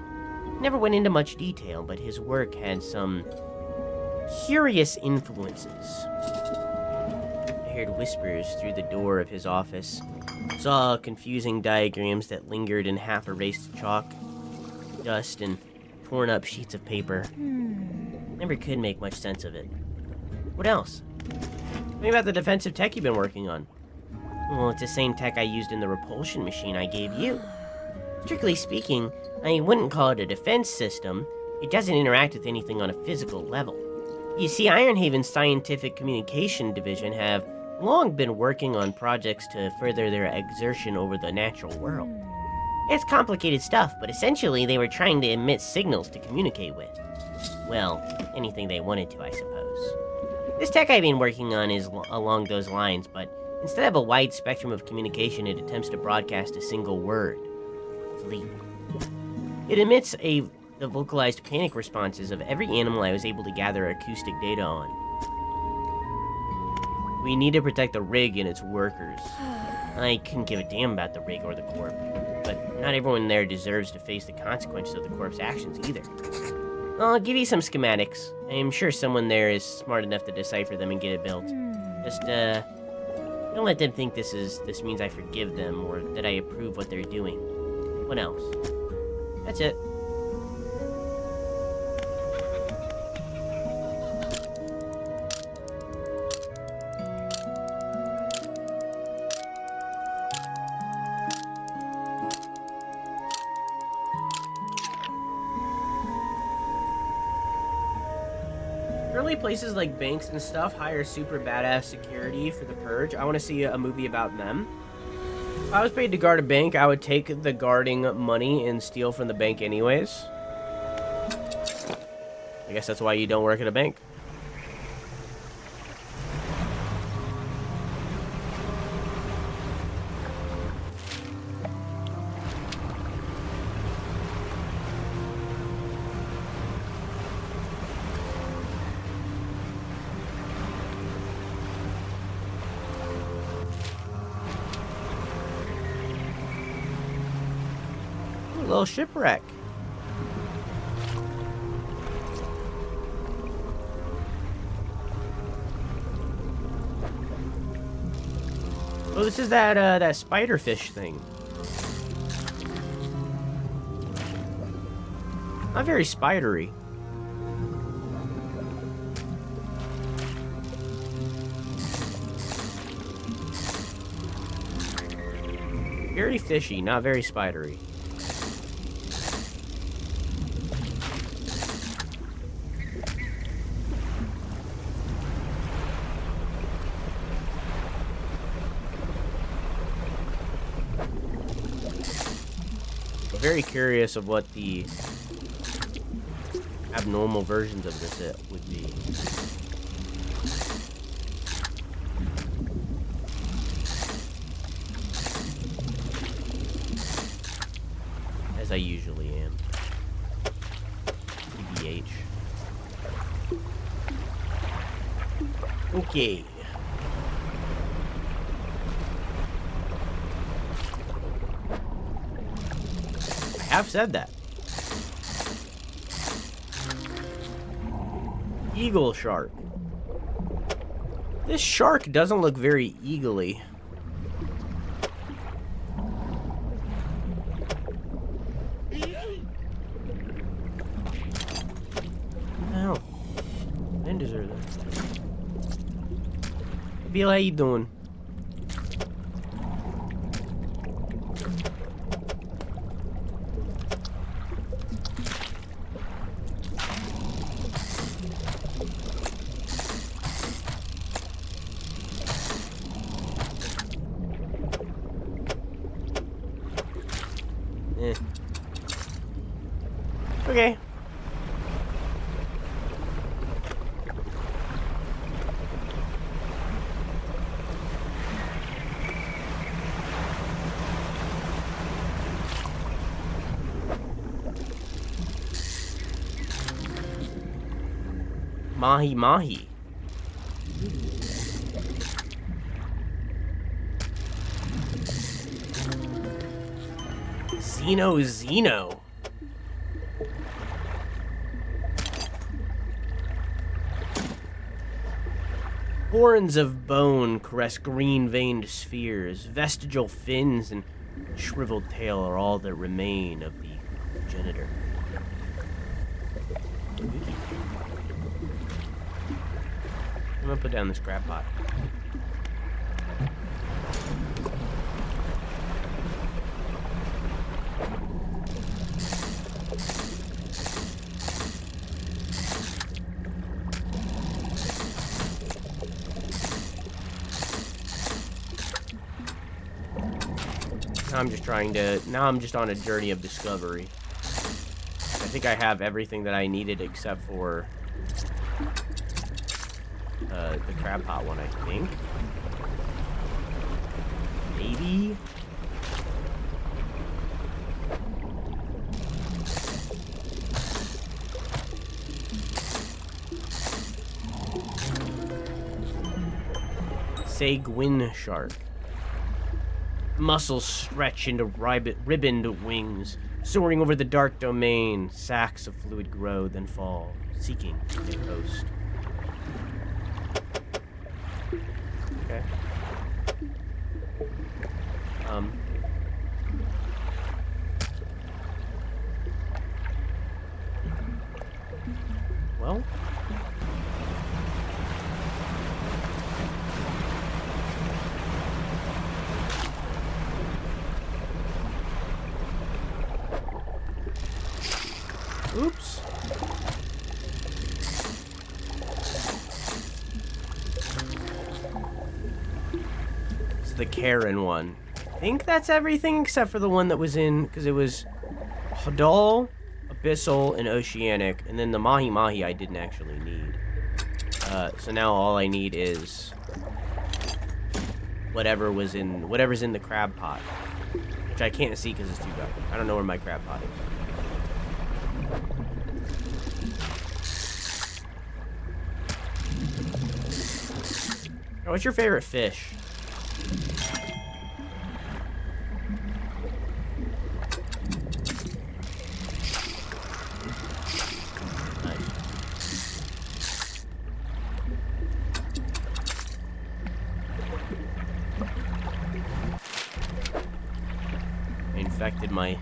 Never went into much detail, but his work had some curious influences. I heard whispers through the door of his office. Saw confusing diagrams that lingered in half-erased chalk, dust, and torn-up sheets of paper. Never could make much sense of it. What else? What about the defensive tech you've been working on? Well, it's the same tech I used in the repulsion machine I gave you. Strictly speaking, I wouldn't call it a defense system. It doesn't interact with anything on a physical level. You see, Ironhaven's Scientific Communication Division have long been working on projects to further their exertion over the natural world. It's complicated stuff, but essentially they were trying to emit signals to communicate with. Well, anything they wanted to, I suppose. This tech I've been working on is along those lines, but instead of a wide spectrum of communication, it attempts to broadcast a single word. Flee. It emits the vocalized panic responses of every animal I was able to gather acoustic data on. We need to protect the rig and its workers. I couldn't give a damn about the rig or the corp, but not everyone there deserves to face the consequences of the corp's actions either. I'll give you some schematics. I'm sure someone there is smart enough to decipher them and get it built. Just, don't let them think this means I forgive them or that I approve what they're doing. What else? That's it. Early places like banks and stuff hire super badass security for the Purge. I want to see a movie about them. If I was paid to guard a bank, I would take the guarding money and steal from the bank anyways. I guess that's why you don't work at a bank. Little shipwreck. Oh, this is that spiderfish thing. Not very spidery. Very fishy, not very spidery. Very curious of what the abnormal versions of this would be. As I usually am. TBH. Okay. I have said that. Eagle shark. This shark doesn't look very eagle-y. No. When is there then? Bill, how you doing? Okay. Mahi mahi. Xeno. Horns of bone caress green-veined spheres. Vestigial fins and shriveled tail are all that remain of the progenitor. I'm gonna put down this crab pot. Now I'm just on a journey of discovery. I think I have everything that I needed except for the crab pot one, I think. Maybe? Seguin shark. Muscles stretch into ribboned wings, soaring over the dark domain. Sacks of fluid grow, then fall, seeking a host. Okay. Well. Oops. It's the Karen one. I think that's everything except for the one that was in, because it was Hadal, Abyssal, and Oceanic, and then the Mahi Mahi I didn't actually need. So now all I need is whatever's in the crab pot, which I can't see because it's too dark. I don't know where my crab pot is. What's your favorite fish? I infected my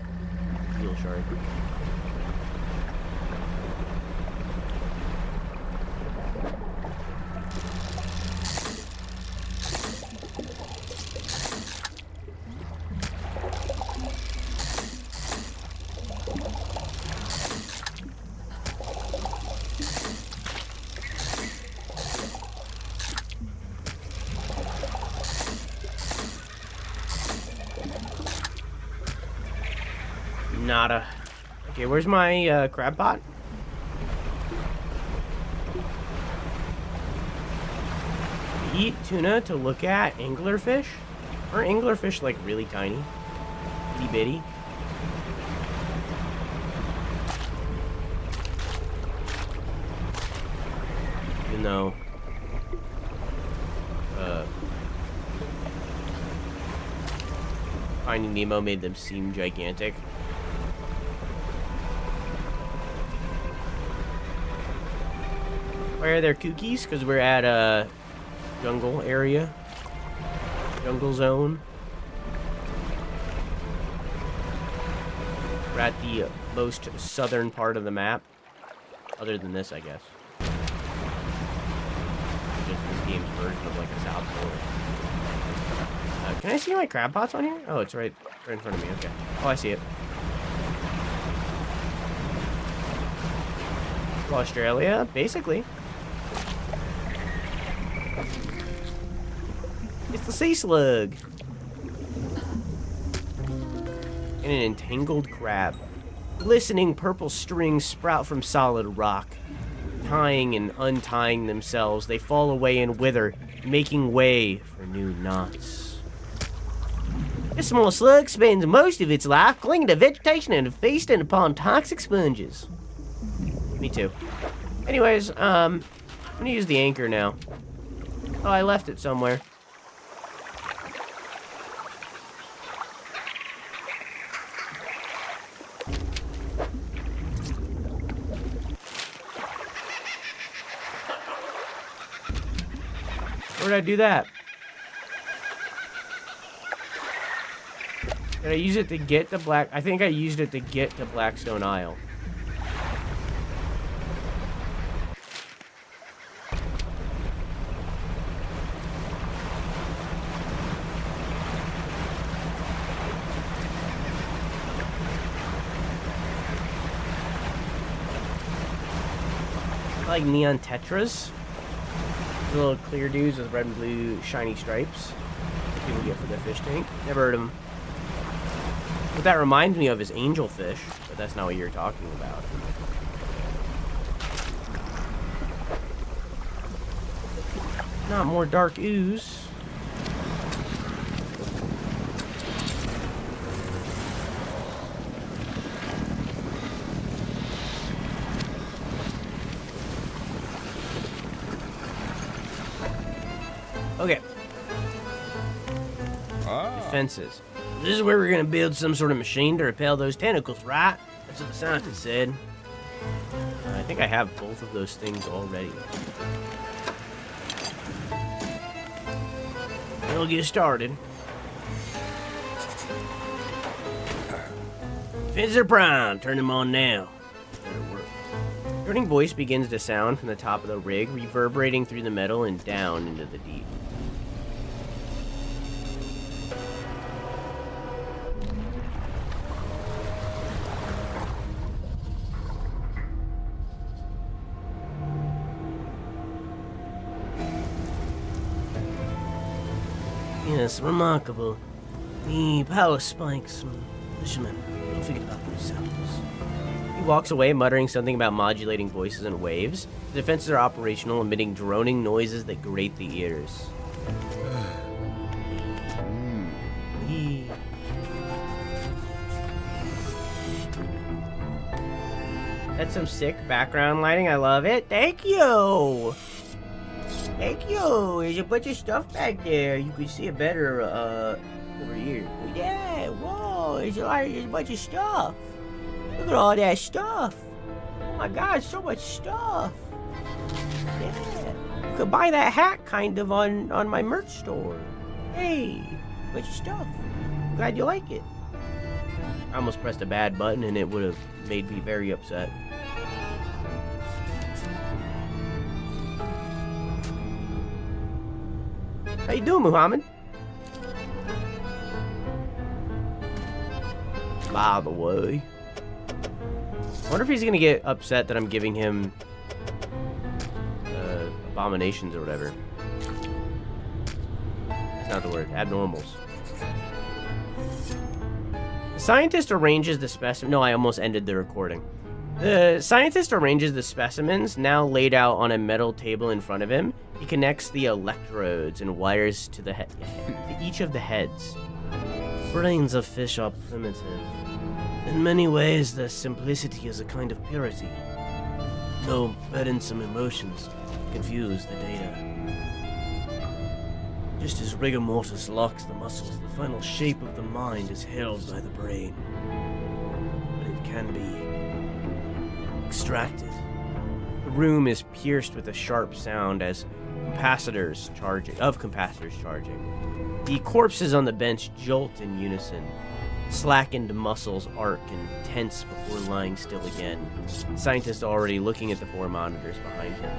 eel shark. Nada. Okay, where's my crab pot? Eat tuna to look at anglerfish? Aren't anglerfish like really tiny? Itty bitty? Even though Finding Nemo made them seem gigantic. Why are there cookies? Because we're at a jungle area. Jungle zone. We're at the most southern part of the map. Other than this, I guess. Just this game's version of like a South Pole. Can I see my crab pots on here? Oh, it's right in front of me. Okay. Oh, I see it. Australia, basically. It's the sea slug. And an entangled crab. Glistening purple strings sprout from solid rock. Tying and untying themselves, they fall away and wither, making way for new knots. This small slug spends most of its life clinging to vegetation and feasting upon toxic sponges. Me too. Anyways, I'm gonna use the anchor now. Oh, I left it somewhere. Where did I do that? Did I use it to get to Black... I think I used it to get to Blackstone Isle. I like neon tetras. The little clear dudes with red and blue shiny stripes. People get for their fish tank. Never heard of them. What that reminds me of is angelfish, but that's not what you're talking about. Not more dark ooze. Okay. Defenses. This is where we're gonna build some sort of machine to repel those tentacles, right? That's what the scientist said. I think I have both of those things already. We'll get started. Defenses are prime. Turn them on now. Better work. Turning voice begins to sound from the top of the rig, reverberating through the metal and down into the deep. Yes, remarkable. The power spikes. Fishermen, don't forget about those sounds. He walks away, muttering something about modulating voices and waves. The defenses are operational, emitting droning noises that grate the ears. That's some sick background lighting. I love it. Thank you. Thank you. There's a bunch of stuff back there. You can see it better over here. Yeah. Whoa. There's a bunch of stuff. Look at all that stuff. Oh my God, so much stuff. Yeah. You could buy that hat kind of on my merch store. Hey, bunch of stuff. Glad you like it. I almost pressed a bad button and it would have made me very upset. How you doing, Muhammad? By the way. I wonder if he's gonna get upset that I'm giving him abominations or whatever. That's not the word. Abnormals. The scientist arranges the specimen. No, I almost ended the recording. The scientist arranges the specimens, now laid out on a metal table in front of him. He connects the electrodes and wires to to each of the heads. Brains of fish are primitive. In many ways, their simplicity is a kind of purity. No burdensome emotions confuse the data. Just as rigor mortis locks the muscles, the final shape of the mind is held by the brain. But it can be extracted. The room is pierced with a sharp sound as capacitors charging. The corpses on the bench jolt in unison. Slackened muscles arc and tense before lying still again. The scientist already looking at the 4 monitors behind him.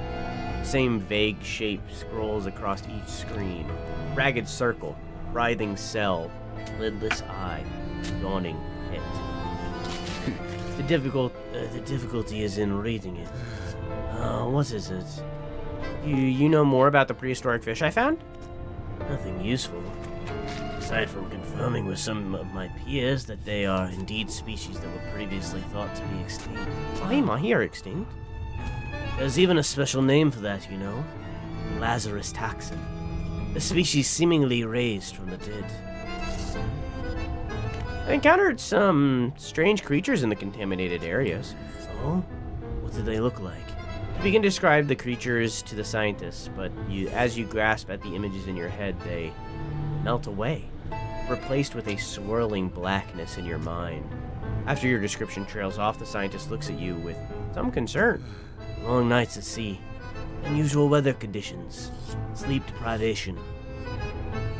The same vague shape scrolls across each screen. Ragged circle, writhing cell, lidless eye, yawning pit. The difficulty is in reading it. What is it? You know more about the prehistoric fish I found? Nothing useful. Aside from confirming with some of my peers that they are indeed species that were previously thought to be extinct. Hey, mahi are extinct. There's even a special name for that, you know. Lazarus taxon. A species seemingly raised from the dead. I encountered some strange creatures in the contaminated areas. Oh? What did they look like? You begin to describe the creatures to the scientists, but as you grasp at the images in your head, they melt away, replaced with a swirling blackness in your mind. After your description trails off, the scientist looks at you with some concern. Long nights at sea, unusual weather conditions, sleep deprivation.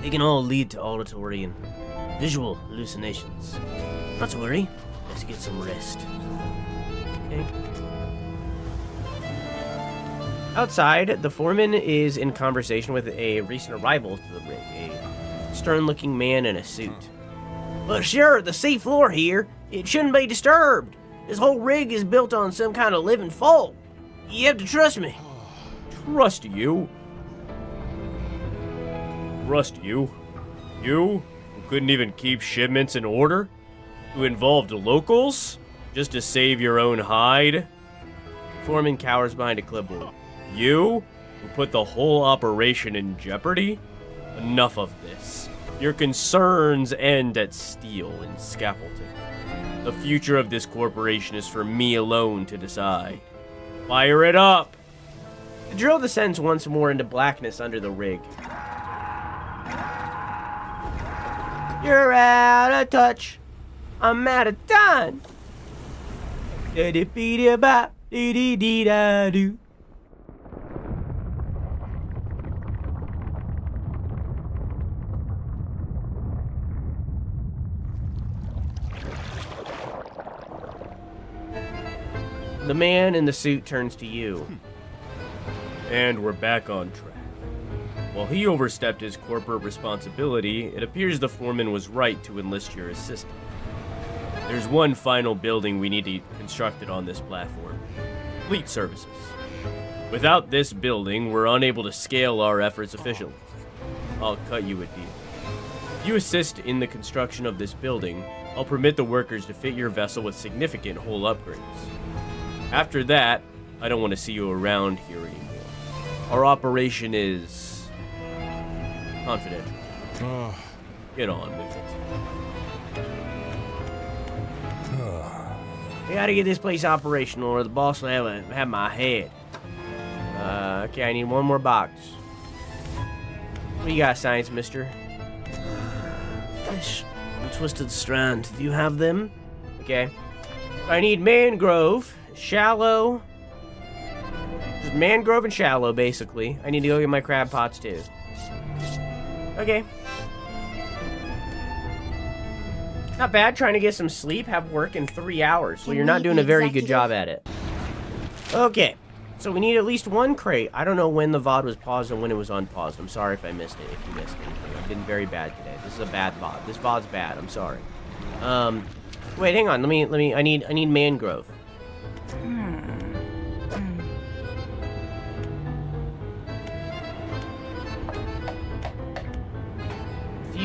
They can all lead to auditory and visual hallucinations. Not to worry, let's get some rest. Okay. Outside, the foreman is in conversation with a recent arrival to the rig, a stern-looking man in a suit. But sure, the sea floor here, it shouldn't be disturbed. This whole rig is built on some kind of living fault. You have to trust me. Trust you? Trust you? You, who couldn't even keep shipments in order? Who involved locals? Just to save your own hide? Foreman cowers behind a clipboard. You, who put the whole operation in jeopardy? Enough of this. Your concerns end at steel and scaffolding. The future of this corporation is for me alone to decide. Fire it up! The drill descends once more into blackness under the rig. You're out of touch. I'm out of time. Da-dee-dee-da-ba-dee-dee-dee-da-doo. The man in the suit turns to you. And we're back on track. While he overstepped his corporate responsibility, it appears the foreman was right to enlist your assistance. There's one final building we need to construct on this platform. Fleet services. Without this building, we're unable to scale our efforts efficiently. I'll cut you a deal. If you assist in the construction of this building, I'll permit the workers to fit your vessel with significant hull upgrades. After that, I don't want to see you around here anymore. Our operation is confidential. Get on with it. We gotta get this place operational or the boss will have my head. Okay, I need one more box. What do you got, science mister? Fish and twisted strand. Do you have them? Okay. I need mangrove, shallow. Just mangrove and shallow, basically. I need to go get my crab pots, too. Okay. Not bad, trying to get some sleep, have work in 3 hours. Well, you're not doing a very good job at it. Okay. So we need at least one crate. I don't know when the VOD was paused and when it was unpaused. I'm sorry if I missed it, if you missed anything. I've been very bad today. This is a bad VOD. This VOD's bad. I'm sorry. Wait, hang on. I need mangrove.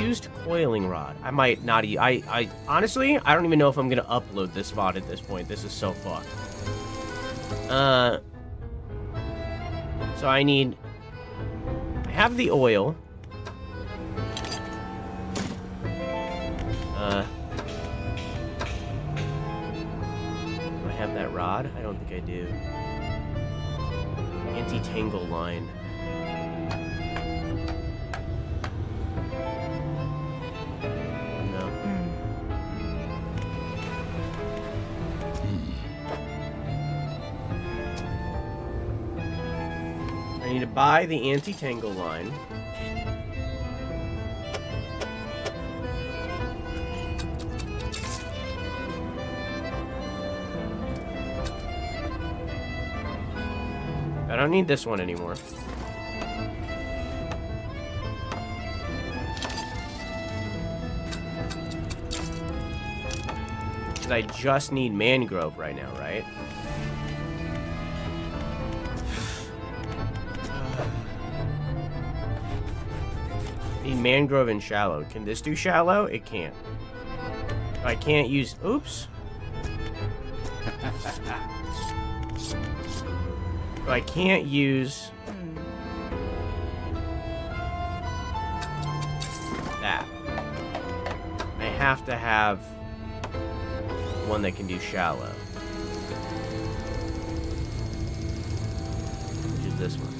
used coiling rod. I might not. I honestly, I don't even know if I'm gonna upload this VOD at this point. This is so fucked. So I have the oil. Do I have that rod? I don't think I do. Anti-tangle line. No. I need to buy the anti-tangle line. I don't need this one anymore. Because I just need mangrove right now, right? Need mangrove and shallow. Can this do shallow? It can't. I can't use... Oops. So I can't use that. I have to have one that can do shallow. Which is this one.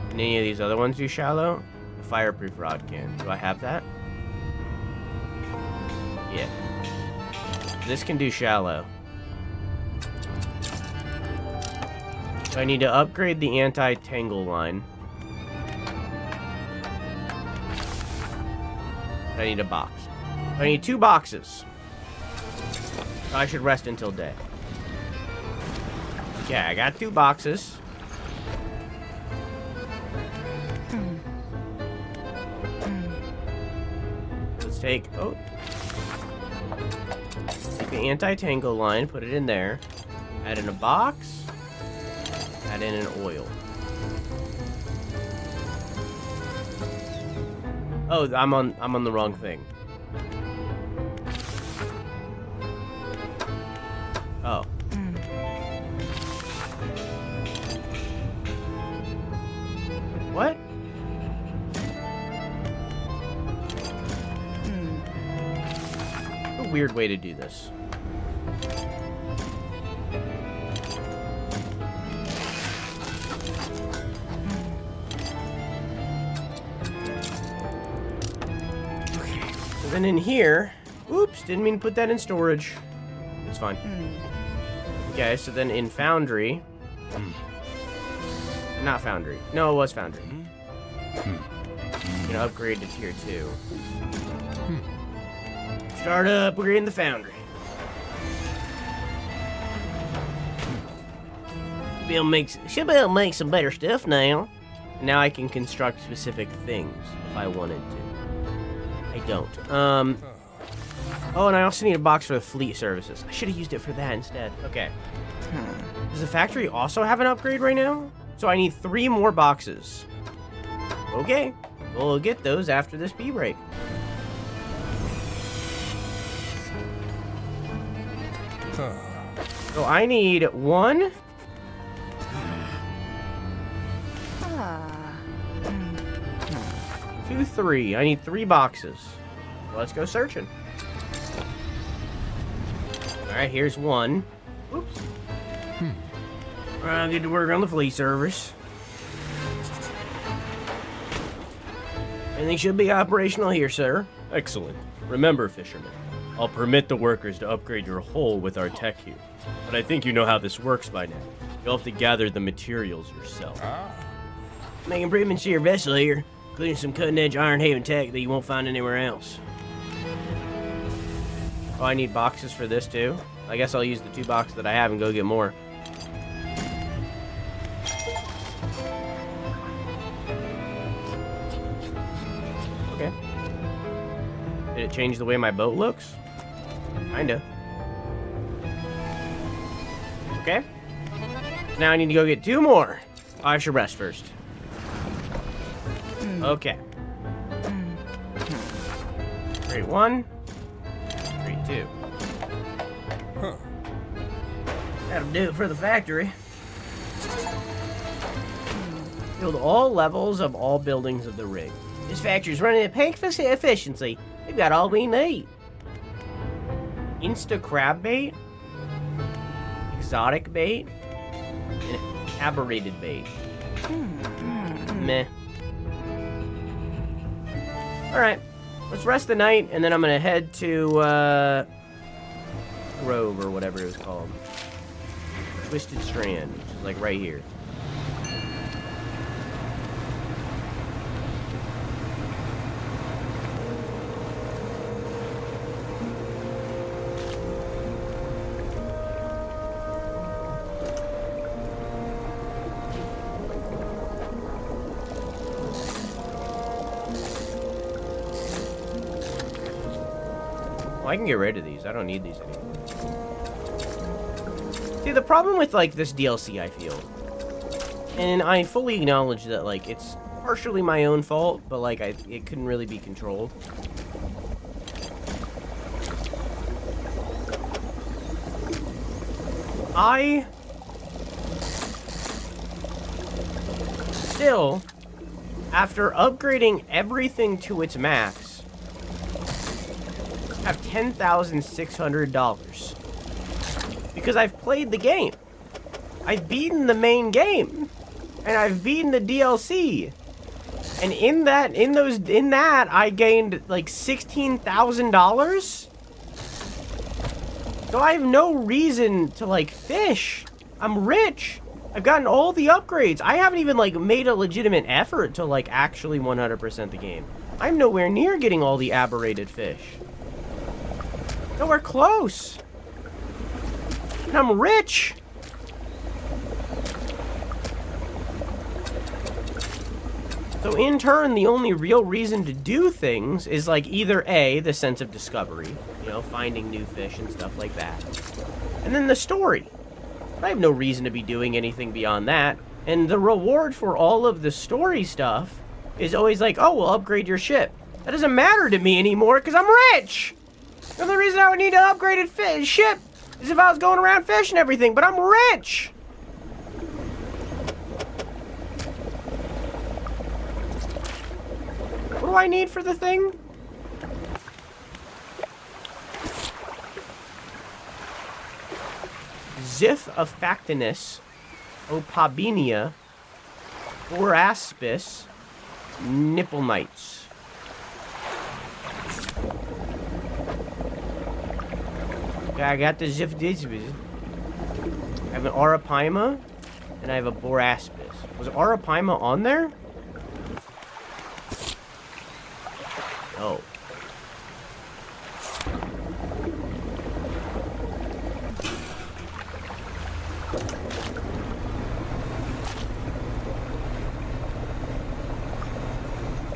Can any of these other ones do shallow? The fireproof rod can. Do I have that? Yeah. This can do shallow. So I need to upgrade the anti-tangle line. I need a box. I need 2 boxes. I should rest until day. Okay, I got 2 boxes. Let's take... Oh. Take the anti-tangle line, put it in there. Add in a box. Add in an oil. Oh, I'm on the wrong thing. Oh. What? A weird way to do this. Then in here, oops, didn't mean to put that in storage. It's fine. Okay, so then in Foundry, not Foundry. No, it was Foundry. Gonna upgrade to tier 2. Start upgrading the Foundry. Should be able to make some better stuff now. Now I can construct specific things if I wanted to. I don't. Oh, and I also need a box for the fleet services. I should have used it for that instead. Okay. Does the factory also have an upgrade right now? So I need 3 more boxes. Okay. We'll get those after this pee break. So I need 1... 2, 3. I need 3 boxes. Let's go searching. Alright, here's 1. Oops. I'll get to work on the fleet service. Everything should be operational here, sir. Excellent. Remember, fisherman, I'll permit the workers to upgrade your hull with our tech here. But I think you know how this works by now. You'll have to gather the materials yourself. Make improvements to your vessel here, including some cutting-edge Iron Haven tech that you won't find anywhere else. Oh, I need boxes for this too? I guess I'll use the 2 boxes that I have and go get more. Okay. Did it change the way my boat looks? Kinda. Okay. Now I need to go get 2 more. I should rest first. Okay. Grade 1. Grade 2. That'll do it for the factory. Build all levels of all buildings of the rig. This factory's running at peak efficiency. We've got all we need. Insta crab bait, exotic bait, and aberrated bait. Meh. Alright, let's rest the night, and then I'm gonna head to, Grove, or whatever it was called. Twisted Strand, which is like right here. I can get rid of these. I don't need these anymore. See, the problem with, like, this DLC, I feel, and I fully acknowledge that, like, it's partially my own fault, but, like, it couldn't really be controlled. I still, after upgrading everything to its max, have $10,600 because I've played the game. I've beaten the main game, and I've beaten the DLC, and in that I gained like $16,000. So I have no reason to like fish. I'm rich. I've gotten all the upgrades. I haven't even like made a legitimate effort to like actually 100% the game. I'm nowhere near getting all the aberrated fish. Nowhere close. And I'm rich. So in turn, the only real reason to do things is like either A, the sense of discovery, you know, finding new fish and stuff like that. And then the story. I have no reason to be doing anything beyond that. And the reward for all of the story stuff is always like, oh, we'll upgrade your ship. That doesn't matter to me anymore because I'm rich. The only reason I would need an upgraded ship is if I was going around fishing and everything, but I'm rich! What do I need for the thing? Ziph Affactinus, Opabinia, Boraspis, Nipple Knights. I got the Ziphdizbiz. I have an Arapaima, and I have a Boraspis. Was Arapaima on there? Oh.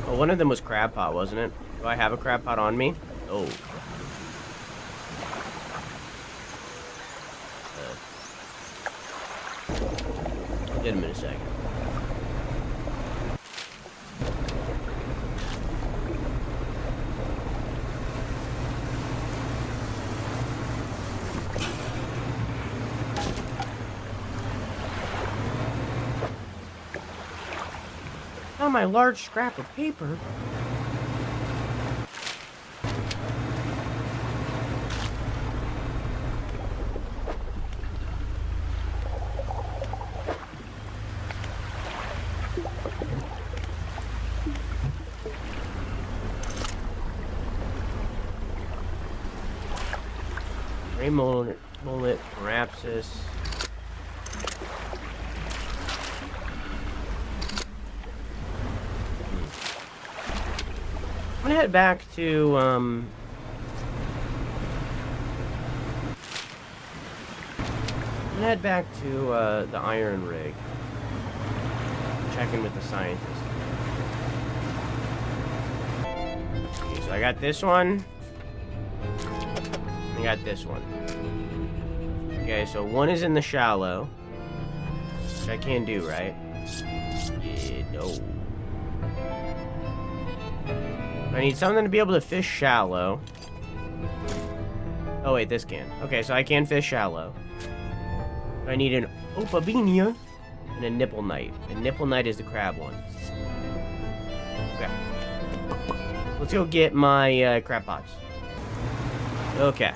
Oh, one of them was crab pot, wasn't it? Do I have a crab pot on me? Oh. Get him in a second. Oh, my large scrap of paper. Gray mullet, Parapsis. I'm gonna head back to, I'm gonna head back to, the iron rig. Check in with the scientist. Okay, so I got this one. I got this one. Okay, so one is in the shallow. Which I can't do, right? Yeah, no. I need something to be able to fish shallow. Oh wait, this can. Okay, so I can fish shallow. I need an opabinia and a nipple knight. A nipple knight is the crab one. Okay. Let's go get my crab pots. Okay.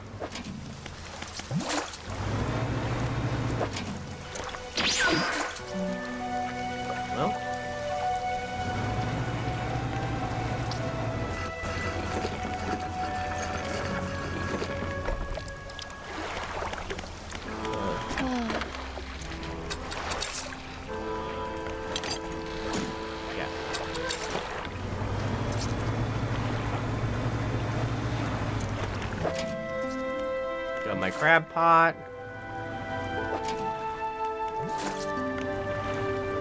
Well. Yeah. Got my crab pot.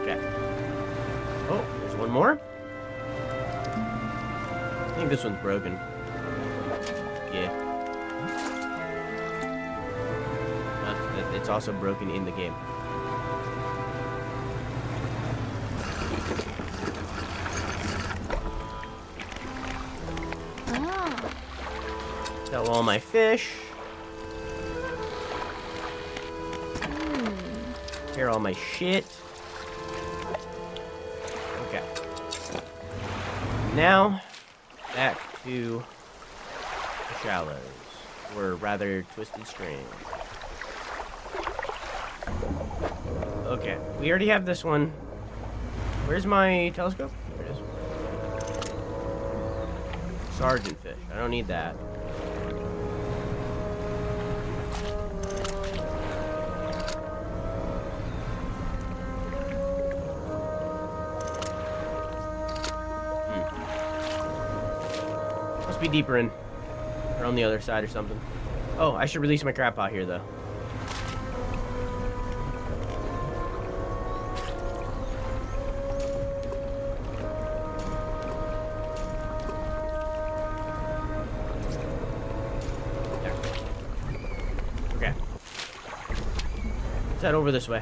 Okay. Oh, there's one more. I think this one's broken. Yeah. It's also broken in the game. Oh. Sell all my fish. Here, all my shit. Okay. Now, back to the shallows, or rather, twisted string. Okay, we already have this one. Where's my telescope? There it is. Sergeant fish. I don't need that. Must be deeper in. Or on the other side or something. Oh, I should release my crab pot here, though. There. Okay. Let's head over this way.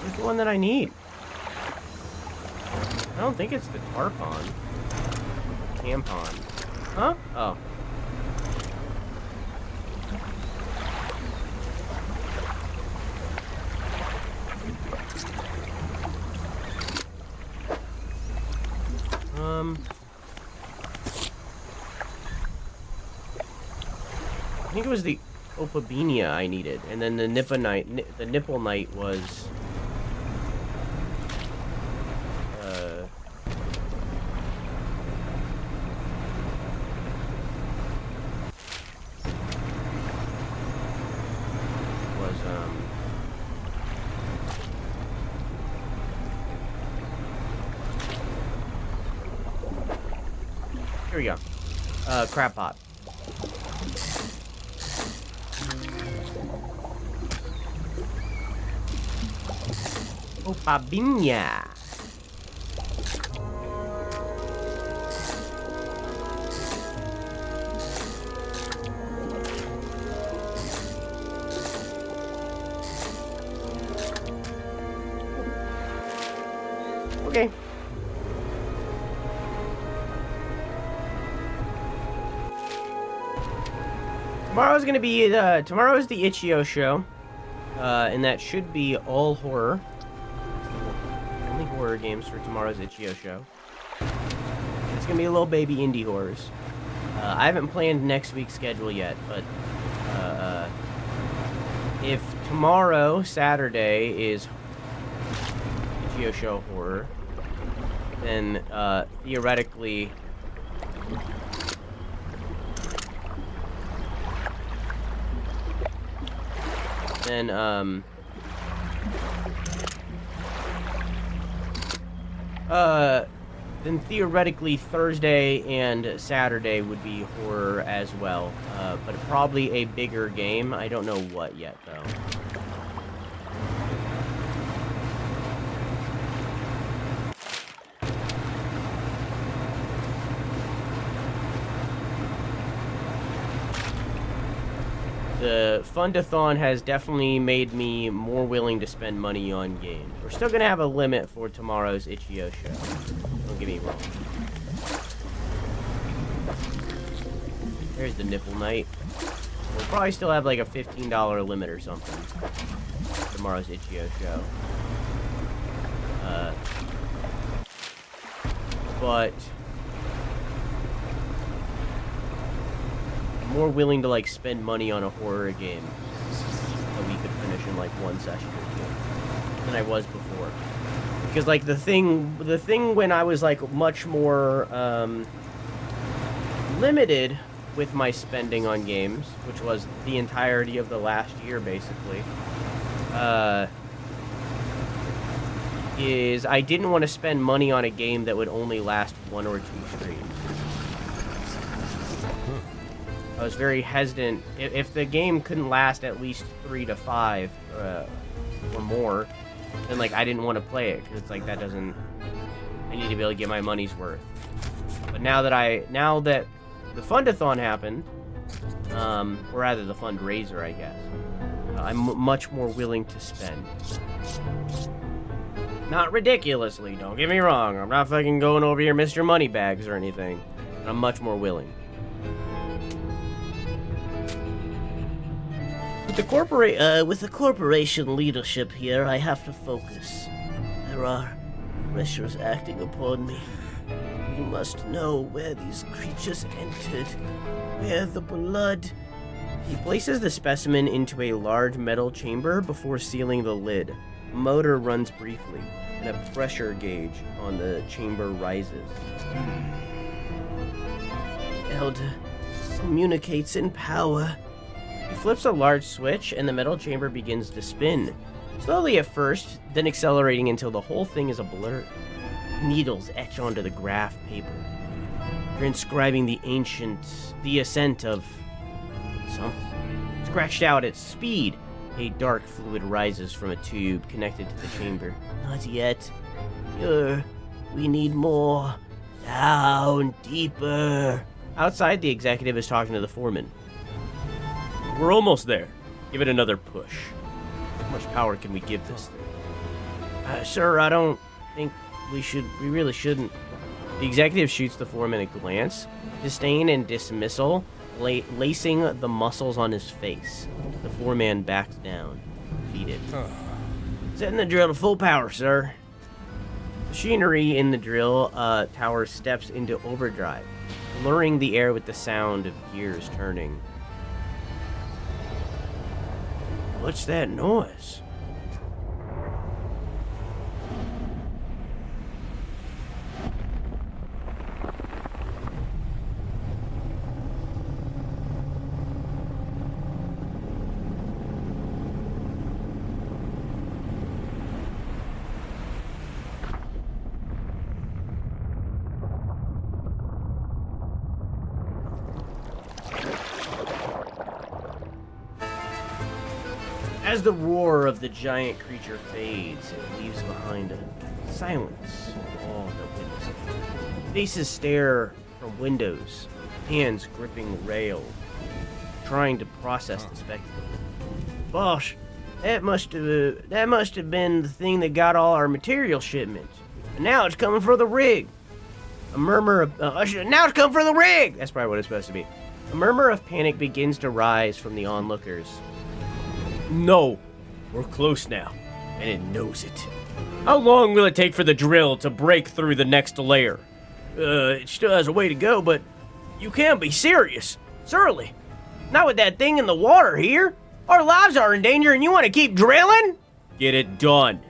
Where's the one that I need? I don't think it's the tarpon. Tampon. Huh? Oh. I think it was the opabinia I needed, and then the nipple knight was here we go. Crab pot. Opabinia. Okay. Tomorrow's gonna be tomorrow is the Itch.io show, and that should be all horror. Only horror games for tomorrow's Itch.io show. It's gonna be a little baby indie horrors. I haven't planned next week's schedule yet, but if tomorrow, Saturday, is Itch.io show horror, then theoretically. Then, then theoretically Thursday and Saturday would be horror as well. But probably a bigger game. I don't know what yet, though. The Fundathon has definitely made me more willing to spend money on games. We're still going to have a limit for tomorrow's Itch.io show. Don't get me wrong. There's the Nipple Night. We'll probably still have like a $15 limit or something. Tomorrow's Itch.io show. But I'm more willing to like spend money on a horror game that we could finish in like one session or two than I was before. Because like the thing when I was like much more limited with my spending on games, which was the entirety of the last year basically, is I didn't want to spend money on a game that would only last 1 or 2 streams. I was very hesitant. If the game couldn't last at least 3 to 5 or more, then like I didn't want to play it because it's like that doesn't. I need to be able to get my money's worth. But now that the Fundathon happened, or rather the fundraiser, I guess, I'm much more willing to spend. Not ridiculously, don't get me wrong. I'm not fucking going over here Mr. Moneybags or anything. But I'm much more willing. With the corporation leadership here, I have to focus. There are pressures acting upon me. We must know where these creatures entered, where the blood... He places the specimen into a large metal chamber before sealing the lid. A motor runs briefly, and a pressure gauge on the chamber rises. Elder communicates in power. He flips a large switch, and the metal chamber begins to spin. Slowly at first, then accelerating until the whole thing is a blur. Needles etch onto the graph paper. They're inscribing the ascent of something. Scratched out at speed, a dark fluid rises from a tube connected to the chamber. Not yet. We need more. Down, deeper. Outside, the executive is talking to the foreman. We're almost there. Give it another push. How much power can we give this thing? Sir, I don't think we really shouldn't. The executive shoots the foreman a glance, disdain and dismissal, lacing the muscles on his face. The foreman backs down, defeated. Setting the drill to full power, sir. Machinery in the drill tower steps into overdrive, blurring the air with the sound of gears turning. What's that noise? As the roar of the giant creature fades, it leaves behind a silence of all that witnesses. Faces stare from windows, hands gripping rail, trying to process the spectacle. Boss, that must have been the thing that got all our material shipments. And now it's coming for the rig. A murmur of now it's coming for the rig. That's probably what it's supposed to be. A murmur of panic begins to rise from the onlookers. No, we're close now, and it knows it. How long will it take for the drill to break through the next layer? It still has a way to go, but you can't be serious. Surely. Not with that thing in the water here. Our lives are in danger and you want to keep drilling? Get it done.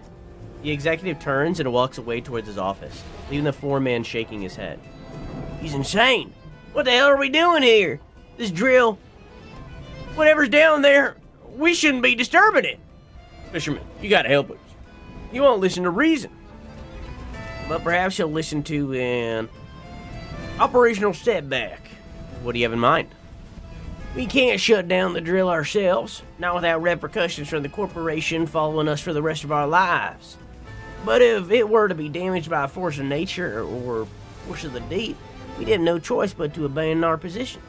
The executive turns and walks away towards his office, leaving the foreman shaking his head. He's insane. What the hell are we doing here? This drill, whatever's down there, we shouldn't be disturbing it. Fisherman, you gotta help us. You won't listen to reason. but perhaps you'll listen to an operational setback. What do you have in mind? We can't shut down the drill ourselves, not without repercussions from the corporation following us for the rest of our lives. But if it were to be damaged by a force of nature or force of the deep, we'd have no choice but to abandon our positions.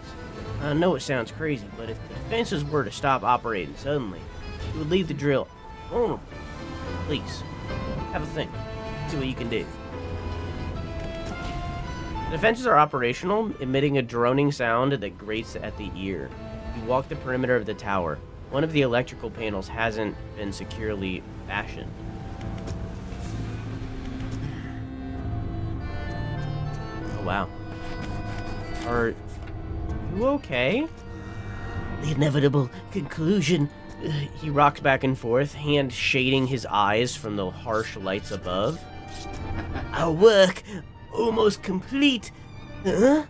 I know it sounds crazy, but if the defenses were to stop operating suddenly, we would leave the drill vulnerable. Please, have a think. See what you can do. The defenses are operational, emitting a droning sound that grates at the ear. You walk the perimeter of the tower. One of the electrical panels hasn't been securely fastened. Oh, wow. Are you okay? The inevitable conclusion. He rocks back and forth, hand shading his eyes from the harsh lights above. Our work almost complete. Huh?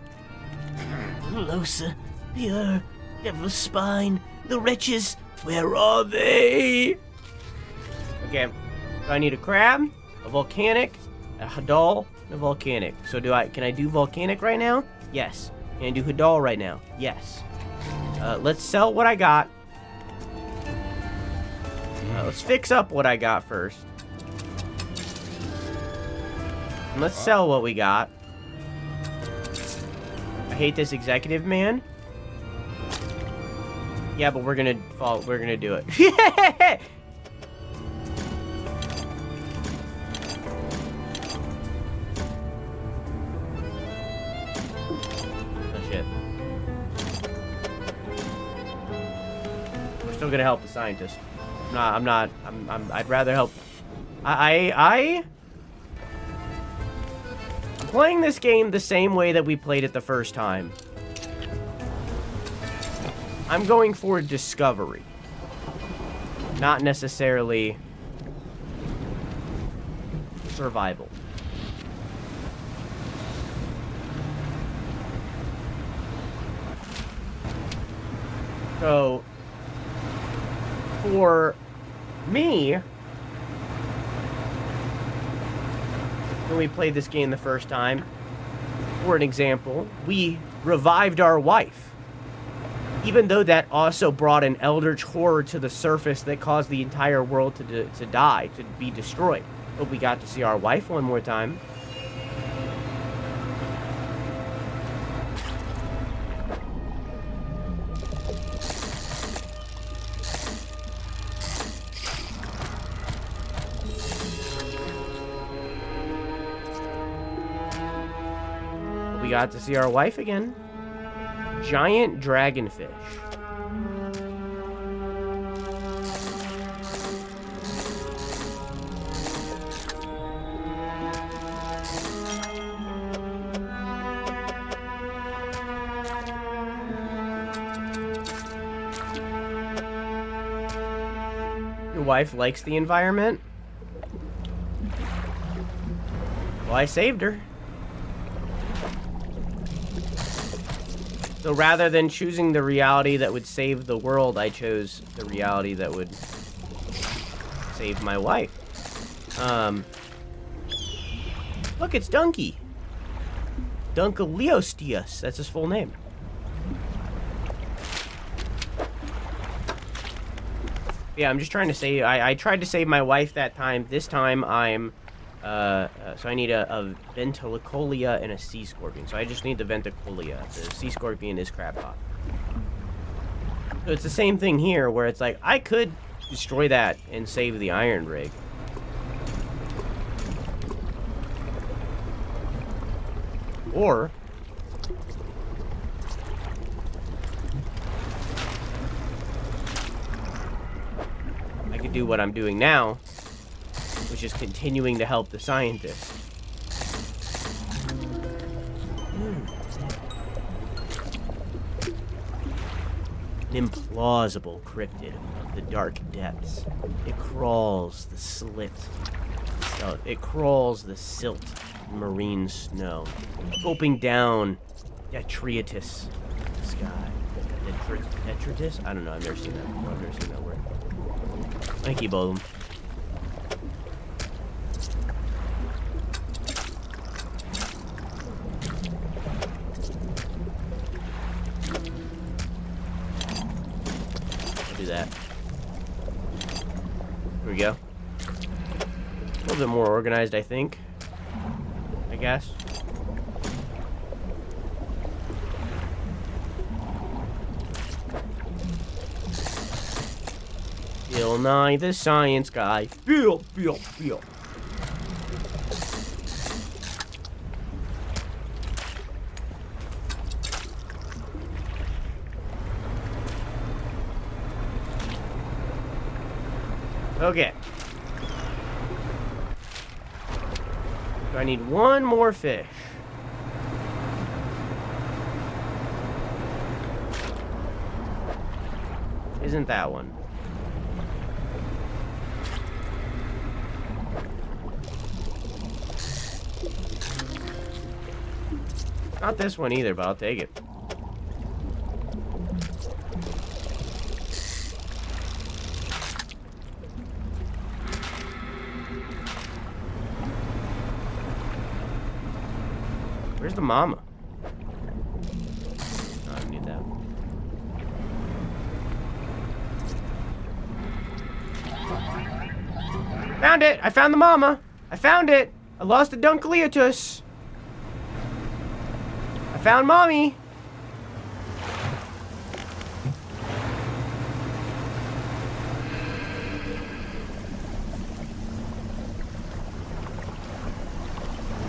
Losa, Pure, Devil's Spine, the wretches, where are they? Okay, so I need a crab, a volcanic, a hadal, and a volcanic. So can I do volcanic right now? Yes. Can I do hadal right now? Yes. Let's sell what I got. Let's fix up what I got first. And let's sell what we got. I hate this executive man. Yeah, but we're gonna do it. Oh shit. We're still gonna help the scientist. I'd rather help. I'm playing this game the same way that we played it the first time. I'm going for discovery. Not necessarily survival. So, for me, when we played this game the first time, for an example, we revived our wife. Even though that also brought an eldritch horror to the surface that caused the entire world to die, to be destroyed. But we got to see our wife one more time. We got to see our wife again. Giant dragonfish. Your wife likes the environment? Well, I saved her. So rather than choosing the reality that would save the world, I chose the reality that would save my wife. Look, it's Dunky. Dunkleosteus. That's his full name. Yeah, I'm just trying to save. I tried to save my wife that time. This time I'm so I need a Venticolia and a sea scorpion. So I just need the Venticolia. The sea scorpion is crabpot. So it's the same thing here, where it's like I could destroy that and save the iron rig. Or I could do what I'm doing now, which is continuing to help the scientist. An implausible cryptid of the dark depths. It crawls the slit. It crawls the silt marine snow, scoping down detritus sky. Detritus? I don't know. I've never seen that before. I've never seen that word. Thank you, Bolum. do that. Here we go. A little bit more organized, I think. I guess. Bill Nye, the science guy. Bill. Okay. So I need one more fish. Isn't that one? Not this one either, but I'll take it. Where's the mama? Oh, I don't need that. Found it! I found the mama! I found it! I lost the Dunkleotus! I found mommy!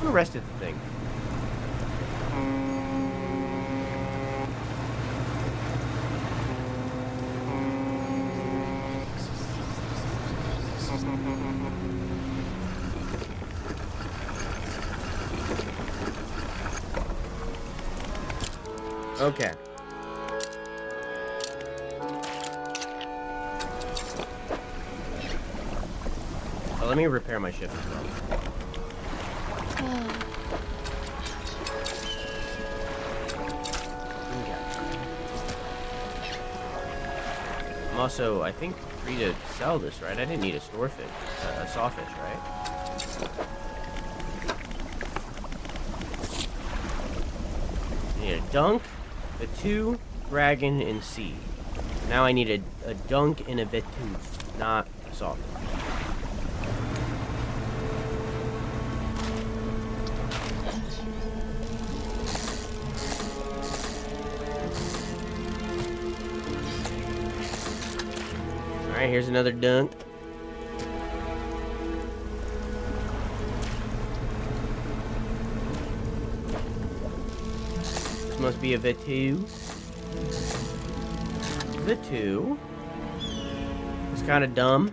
Who arrested the thing? Okay. Well, let me repair my ship as well. Okay. I'm also, I think, free to sell this, right? I didn't need a storefish, a sawfish, right? I need a dunk, a 2, dragon, and sea. Now I need a dunk and a vetooth, not a sawfish. Alright, here's another dunk. This must be a V2. V2. It's kind of dumb.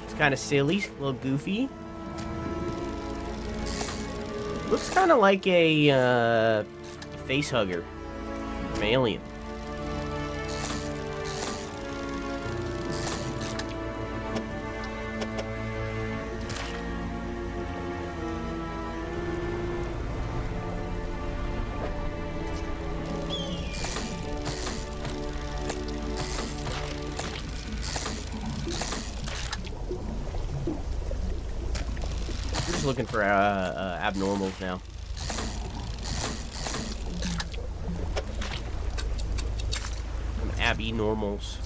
It's kind of silly, a little goofy. Looks kind of like a face hugger from Alien. Looking for abnormals now. Some Abby normals.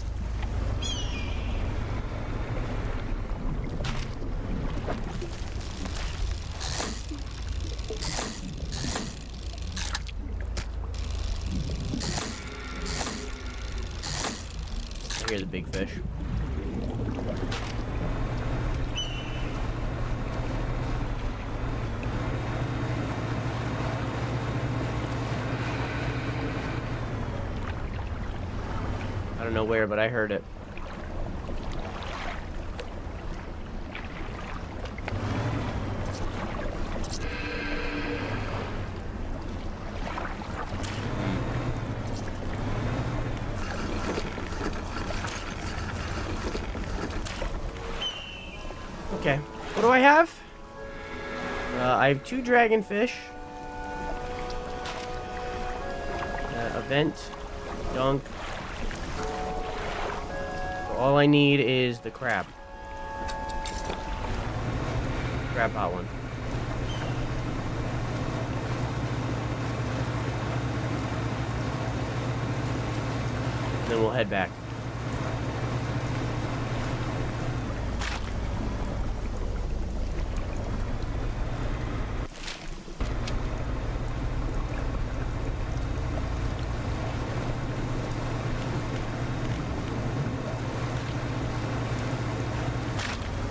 I hear the big fish. I don't know where, but I heard it. Okay, what do I have? I have 2 dragonfish. Event, dunk. All I need is the crab. Crab pot one. Then we'll head back.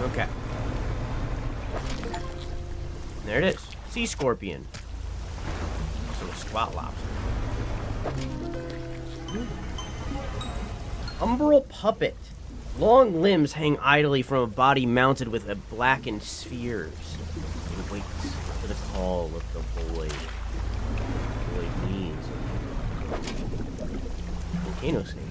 Okay. There it is. Sea scorpion. Also a squat lobster. Umbral puppet. Long limbs hang idly from a body mounted with a blackened spheres. It waits for the call of the void. The void means volcano snake.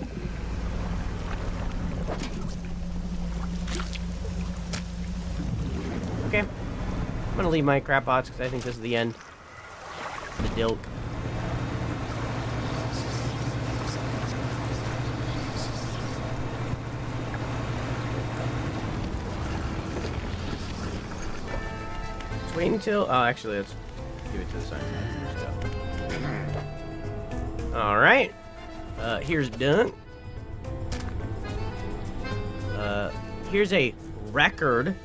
Okay. I'm gonna leave my crap bots because I think this is the end. The dilk. Wait until. Oh, actually, let's give it to the scientist. All right. Here's Dunk. Here's a record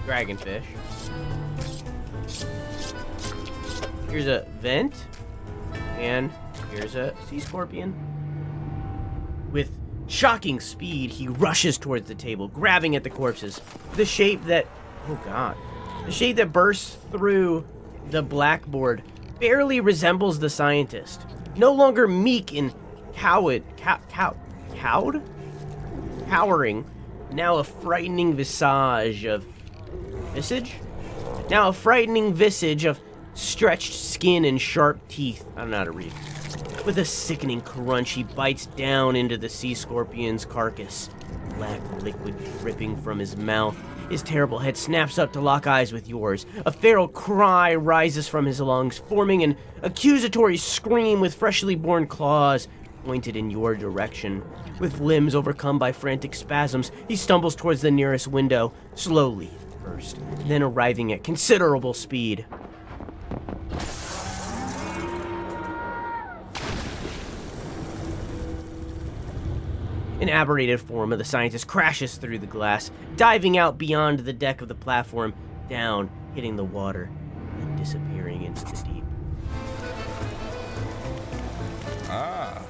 dragonfish. Here's a vent, and here's a sea scorpion. With shocking speed, he rushes towards the table, grabbing at the corpses. The shape that. Oh God. The shade that bursts through the blackboard barely resembles the scientist. No longer meek and cowering, now a frightening visage of stretched skin and sharp teeth. I don't know how to read. With a sickening crunch, he bites down into the sea scorpion's carcass. Black liquid dripping from his mouth. His terrible head snaps up to lock eyes with yours. A feral cry rises from his lungs, forming an accusatory scream with freshly born claws pointed in your direction. With limbs overcome by frantic spasms, he stumbles towards the nearest window, slowly first, then arriving at considerable speed. An aberrated form of the scientist crashes through the glass, diving out beyond the deck of the platform, down, hitting the water, and disappearing into the deep. Are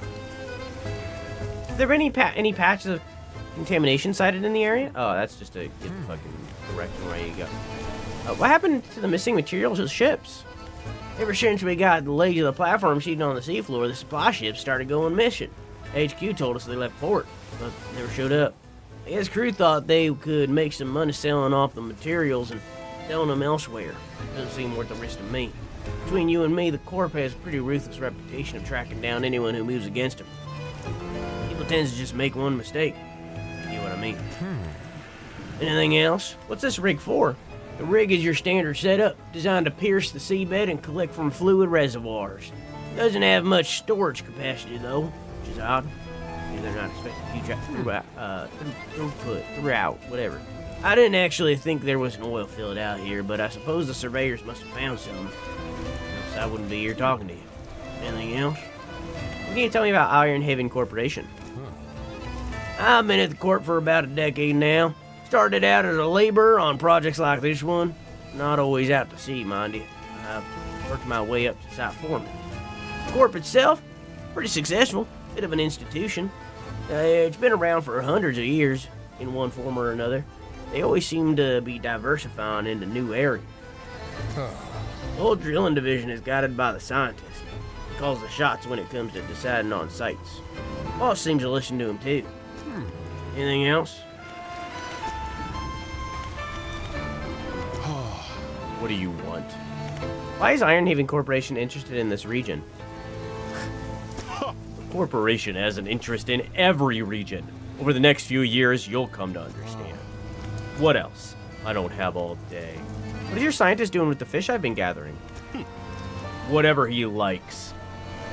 there any patches of contamination sighted in the area? Oh, that's just to get the fucking direction where you go. What happened to the missing materials of the ships? Ever since we got the legs of the platform sheeted on the seafloor, the supply ships started going missing. HQ told us they left port, but never showed up. I guess crew thought they could make some money selling off the materials and selling them elsewhere. Doesn't seem worth the risk to me. Between you and me, the Corp has a pretty ruthless reputation of tracking down anyone who moves against them. People tend to just make one mistake. You know what I mean? Anything else? What's this rig for? The rig is your standard setup, designed to pierce the seabed and collect from fluid reservoirs. Doesn't have much storage capacity, though, which is odd. They're not expecting huge throughout, whatever. I didn't actually think there was an oil field out here, but I suppose the surveyors must have found some. Else I wouldn't be here talking to you. Anything else? What can you tell me about Iron Haven Corporation? I've been at the Corp for about a decade now. Started out as a laborer on projects like this one. Not always out to sea, mind you. I've worked my way up to site foreman. The Corp itself, pretty successful. Bit of an institution. It's been around for hundreds of years, in one form or another. They always seem to be diversifying into new areas. The whole drilling division is guided by the scientist. He calls the shots when it comes to deciding on sites. Boss seems to listen to him too. Anything else? What do you want? Why is Iron Haven Corporation interested in this region? The corporation has an interest in every region. Over the next few years, you'll come to understand. What else? I don't have all day. What is your scientist doing with the fish I've been gathering? Whatever he likes.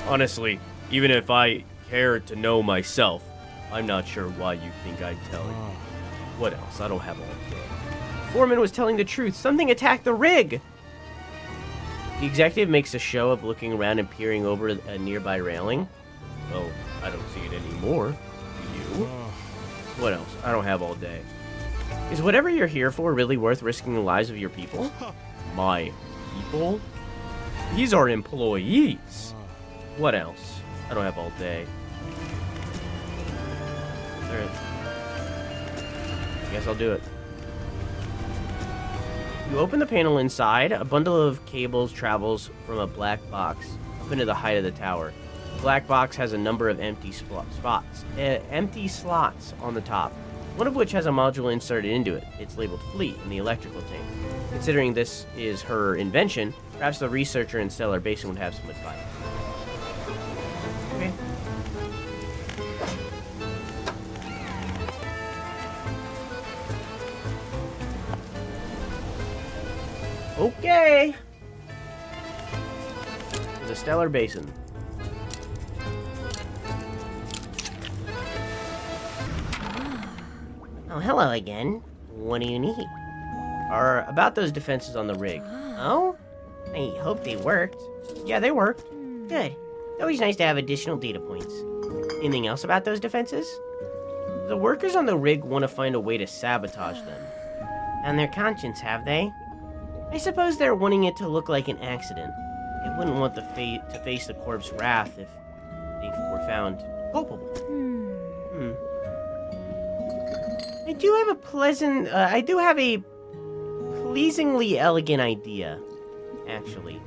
Honestly, even if I cared to know myself, I'm not sure why you think I'd tell you. What else? I don't have all day. Foreman was telling the truth. Something attacked the rig. The executive makes a show of looking around and peering over a nearby railing. Well, I don't see it anymore. Do you? What else? I don't have all day. Is whatever you're here for really worth risking the lives of your people? My people? These are employees. What else? I don't have all day. I guess I'll do it. You open the panel inside. A bundle of cables travels from a black box up into the height of the tower. The black box has a number of empty slots on the top, one of which has a module inserted into it. It's labeled Fleet in the electrical tank. Considering this is her invention, perhaps the researcher in Stellar Basin would have some advice. Okay. Okay. The Stellar Basin. Oh, hello again. What do you need? Are about those defenses on the rig. Oh? I hope they worked. Yeah, they worked. Good. It's always nice to have additional data points. Anything else about those defenses? The workers on the rig want to find a way to sabotage them. On their conscience, have they? I suppose they're wanting it to look like an accident. They wouldn't want to face the corp's wrath if they were found culpable. I do have a pleasingly elegant idea, actually.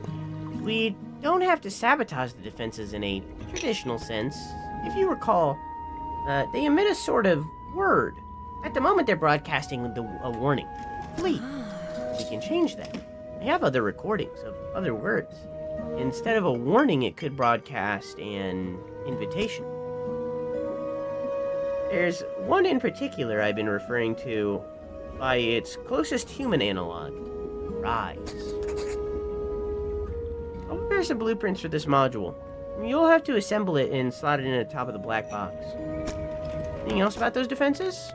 We don't have to sabotage the defenses in a traditional sense. If you recall, they emit a sort of word. At the moment, they're broadcasting a warning. Flee. We can change that. I have other recordings of other words. Instead of a warning, it could broadcast an invitation. There's one in particular I've been referring to by its closest human analog, Rise. I'll prepare some blueprints for this module. You'll have to assemble it and slot it in the top of the black box. Anything else about those defenses?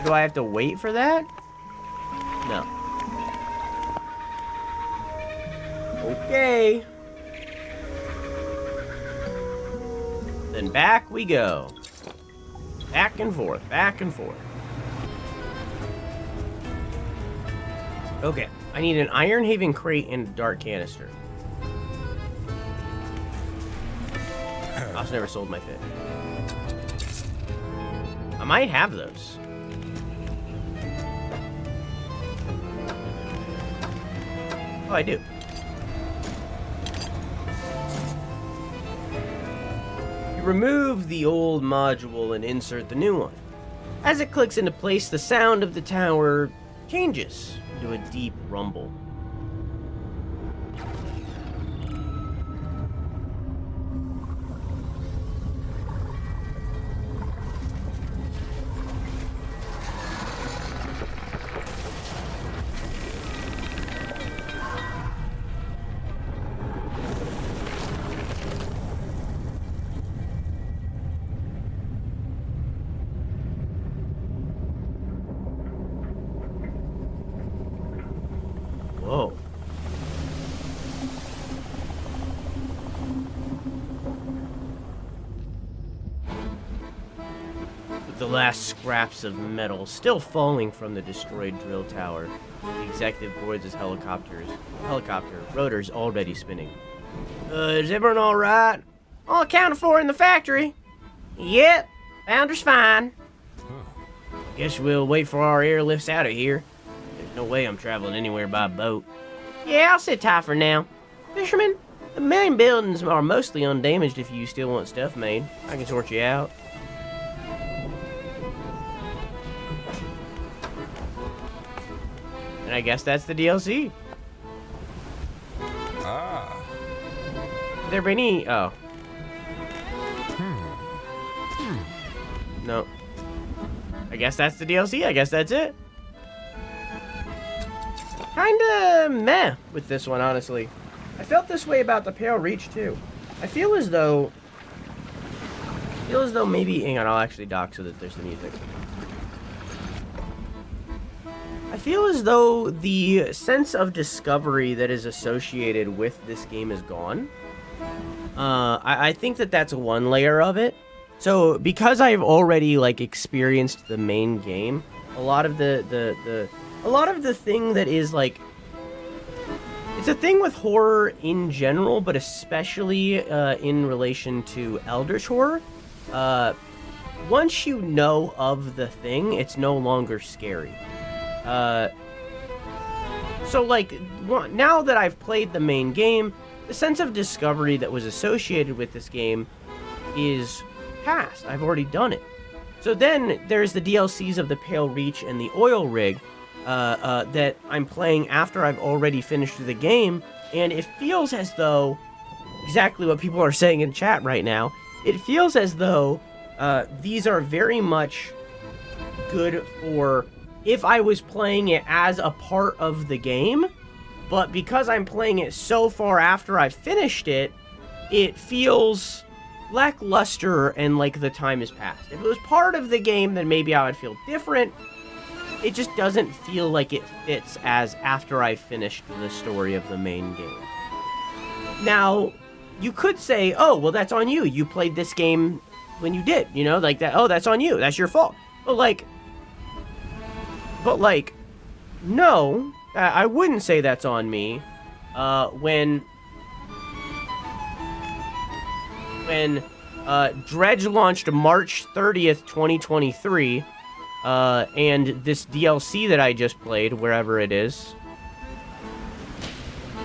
Do I have to wait for that? No. Okay. Then back we go. Back and forth, back and forth. Okay, I need an Iron Haven crate and a dart canister. I also never sold my fit. I might have those. Oh, I do. You remove the old module and insert the new one. As it clicks into place, the sound of the tower changes into a deep rumble. Whoa. With the last scraps of metal still falling from the destroyed drill tower, the executive boards his helicopter rotors already spinning. Is everyone alright? All accounted for in the factory. Yep, founder's fine. Guess we'll wait for our airlifts out of here. There's no way I'm traveling anywhere by boat. Yeah, I'll sit tight for now. Fisherman, the main buildings are mostly undamaged if you still want stuff made. I can sort you out. And I guess that's the DLC. There be any... Oh. No. I guess that's the DLC. I guess that's it. Kinda meh with this one, honestly. I felt this way about the Pale Reach, too. I feel as though maybe... Hang on, I'll actually dock so that there's the music. I feel as though the sense of discovery that is associated with this game is gone. I think that that's one layer of it. So, because I've already, like, experienced the main game, a lot of the thing that is, like... It's a thing with horror in general, but especially in relation to Eldritch horror. once you know of the thing, it's no longer scary. So, like, now that I've played the main game, the sense of discovery that was associated with this game is past. I've already done it. So then there's the DLCs of the Pale Reach and the Oil Rig that I'm playing after I've already finished the game, and it feels as though, exactly what people are saying in chat right now, it feels as though these are very much good for if I was playing it as a part of the game, but because I'm playing it so far after I've finished it, it feels lackluster and like the time has passed. If it was part of the game, then maybe I would feel different. It just doesn't feel like it fits as after I finished the story of the main game. Now, you could say, oh, well, that's on you. You played this game when you did, you know, like that. Oh, that's on you. That's your fault. But like, no, I wouldn't say that's on me. When Dredge launched March 30th, 2023, and this DLC that I just played, wherever it is,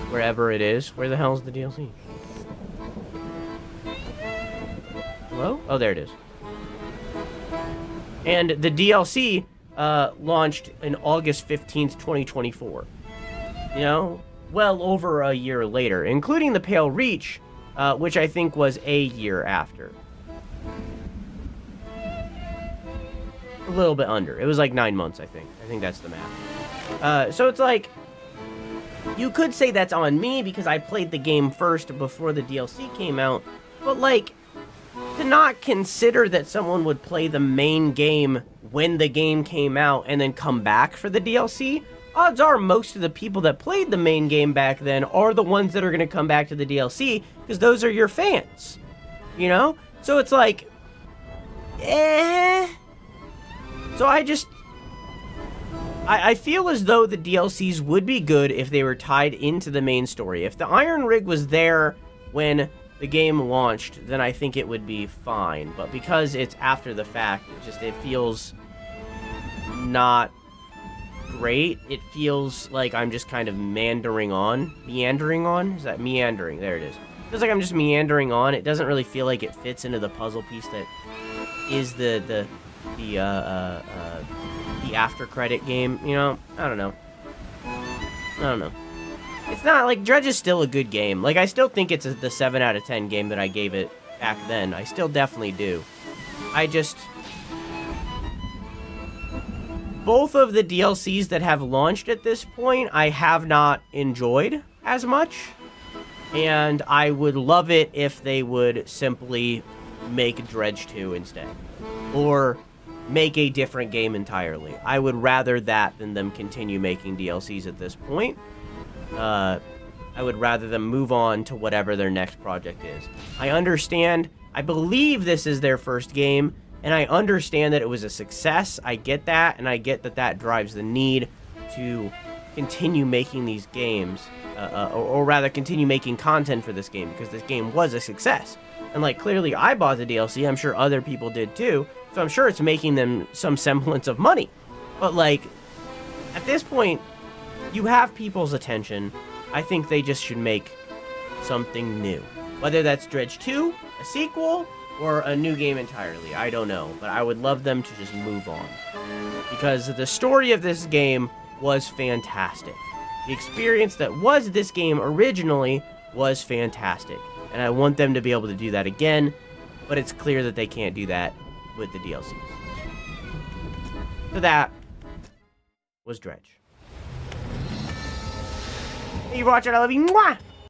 where the hell is the DLC? Hello? Oh, there it is. And the DLC launched in August 15th, 2024. You know, well over a year later, including the Pale Reach, which I think was a year after. A little bit under. It was like 9 months, I think. I think that's the math. So it's like, you could say that's on me because I played the game first before the DLC came out, but like, to not consider that someone would play the main game when the game came out and then come back for the DLC, odds are most of the people that played the main game back then are the ones that are going to come back to the DLC because those are your fans, you know? So it's like, So I feel as though the DLCs would be good if they were tied into the main story. If the Iron Rig was there when the game launched, then I think it would be fine. But because it's after the fact, it feels not great. It feels like I'm just kind of meandering on. Is that meandering? There it is. It feels like I'm just meandering on. It doesn't really feel like it fits into the puzzle piece that is the after credit game. You know, I don't know. It's not, like, Dredge is still a good game. Like, I still think it's the 7 out of 10 game that I gave it back then. I still definitely do. Both of the DLCs that have launched at this point, I have not enjoyed as much. And I would love it if they would simply make Dredge 2 instead. Or make a different game entirely. I would rather that than them continue making DLCs at this point. I would rather them move on to whatever their next project is. I understand. I believe this is their first game, and I understand that it was a success. I get that, and I get that that drives the need to continue making these games, or rather continue making content for this game, because this game was a success. And, like, clearly I bought the DLC. I'm sure other people did too, so I'm sure it's making them some semblance of money. But, like, at this point, you have people's attention. I think they just should make something new. Whether that's Dredge 2, a sequel, or a new game entirely. I don't know. But I would love them to just move on. Because the story of this game was fantastic. The experience that was this game originally was fantastic. And I want them to be able to do that again. But it's clear that they can't do that with the DLCs. So that was Dredge. Thank you for watching. I love you. Mwah!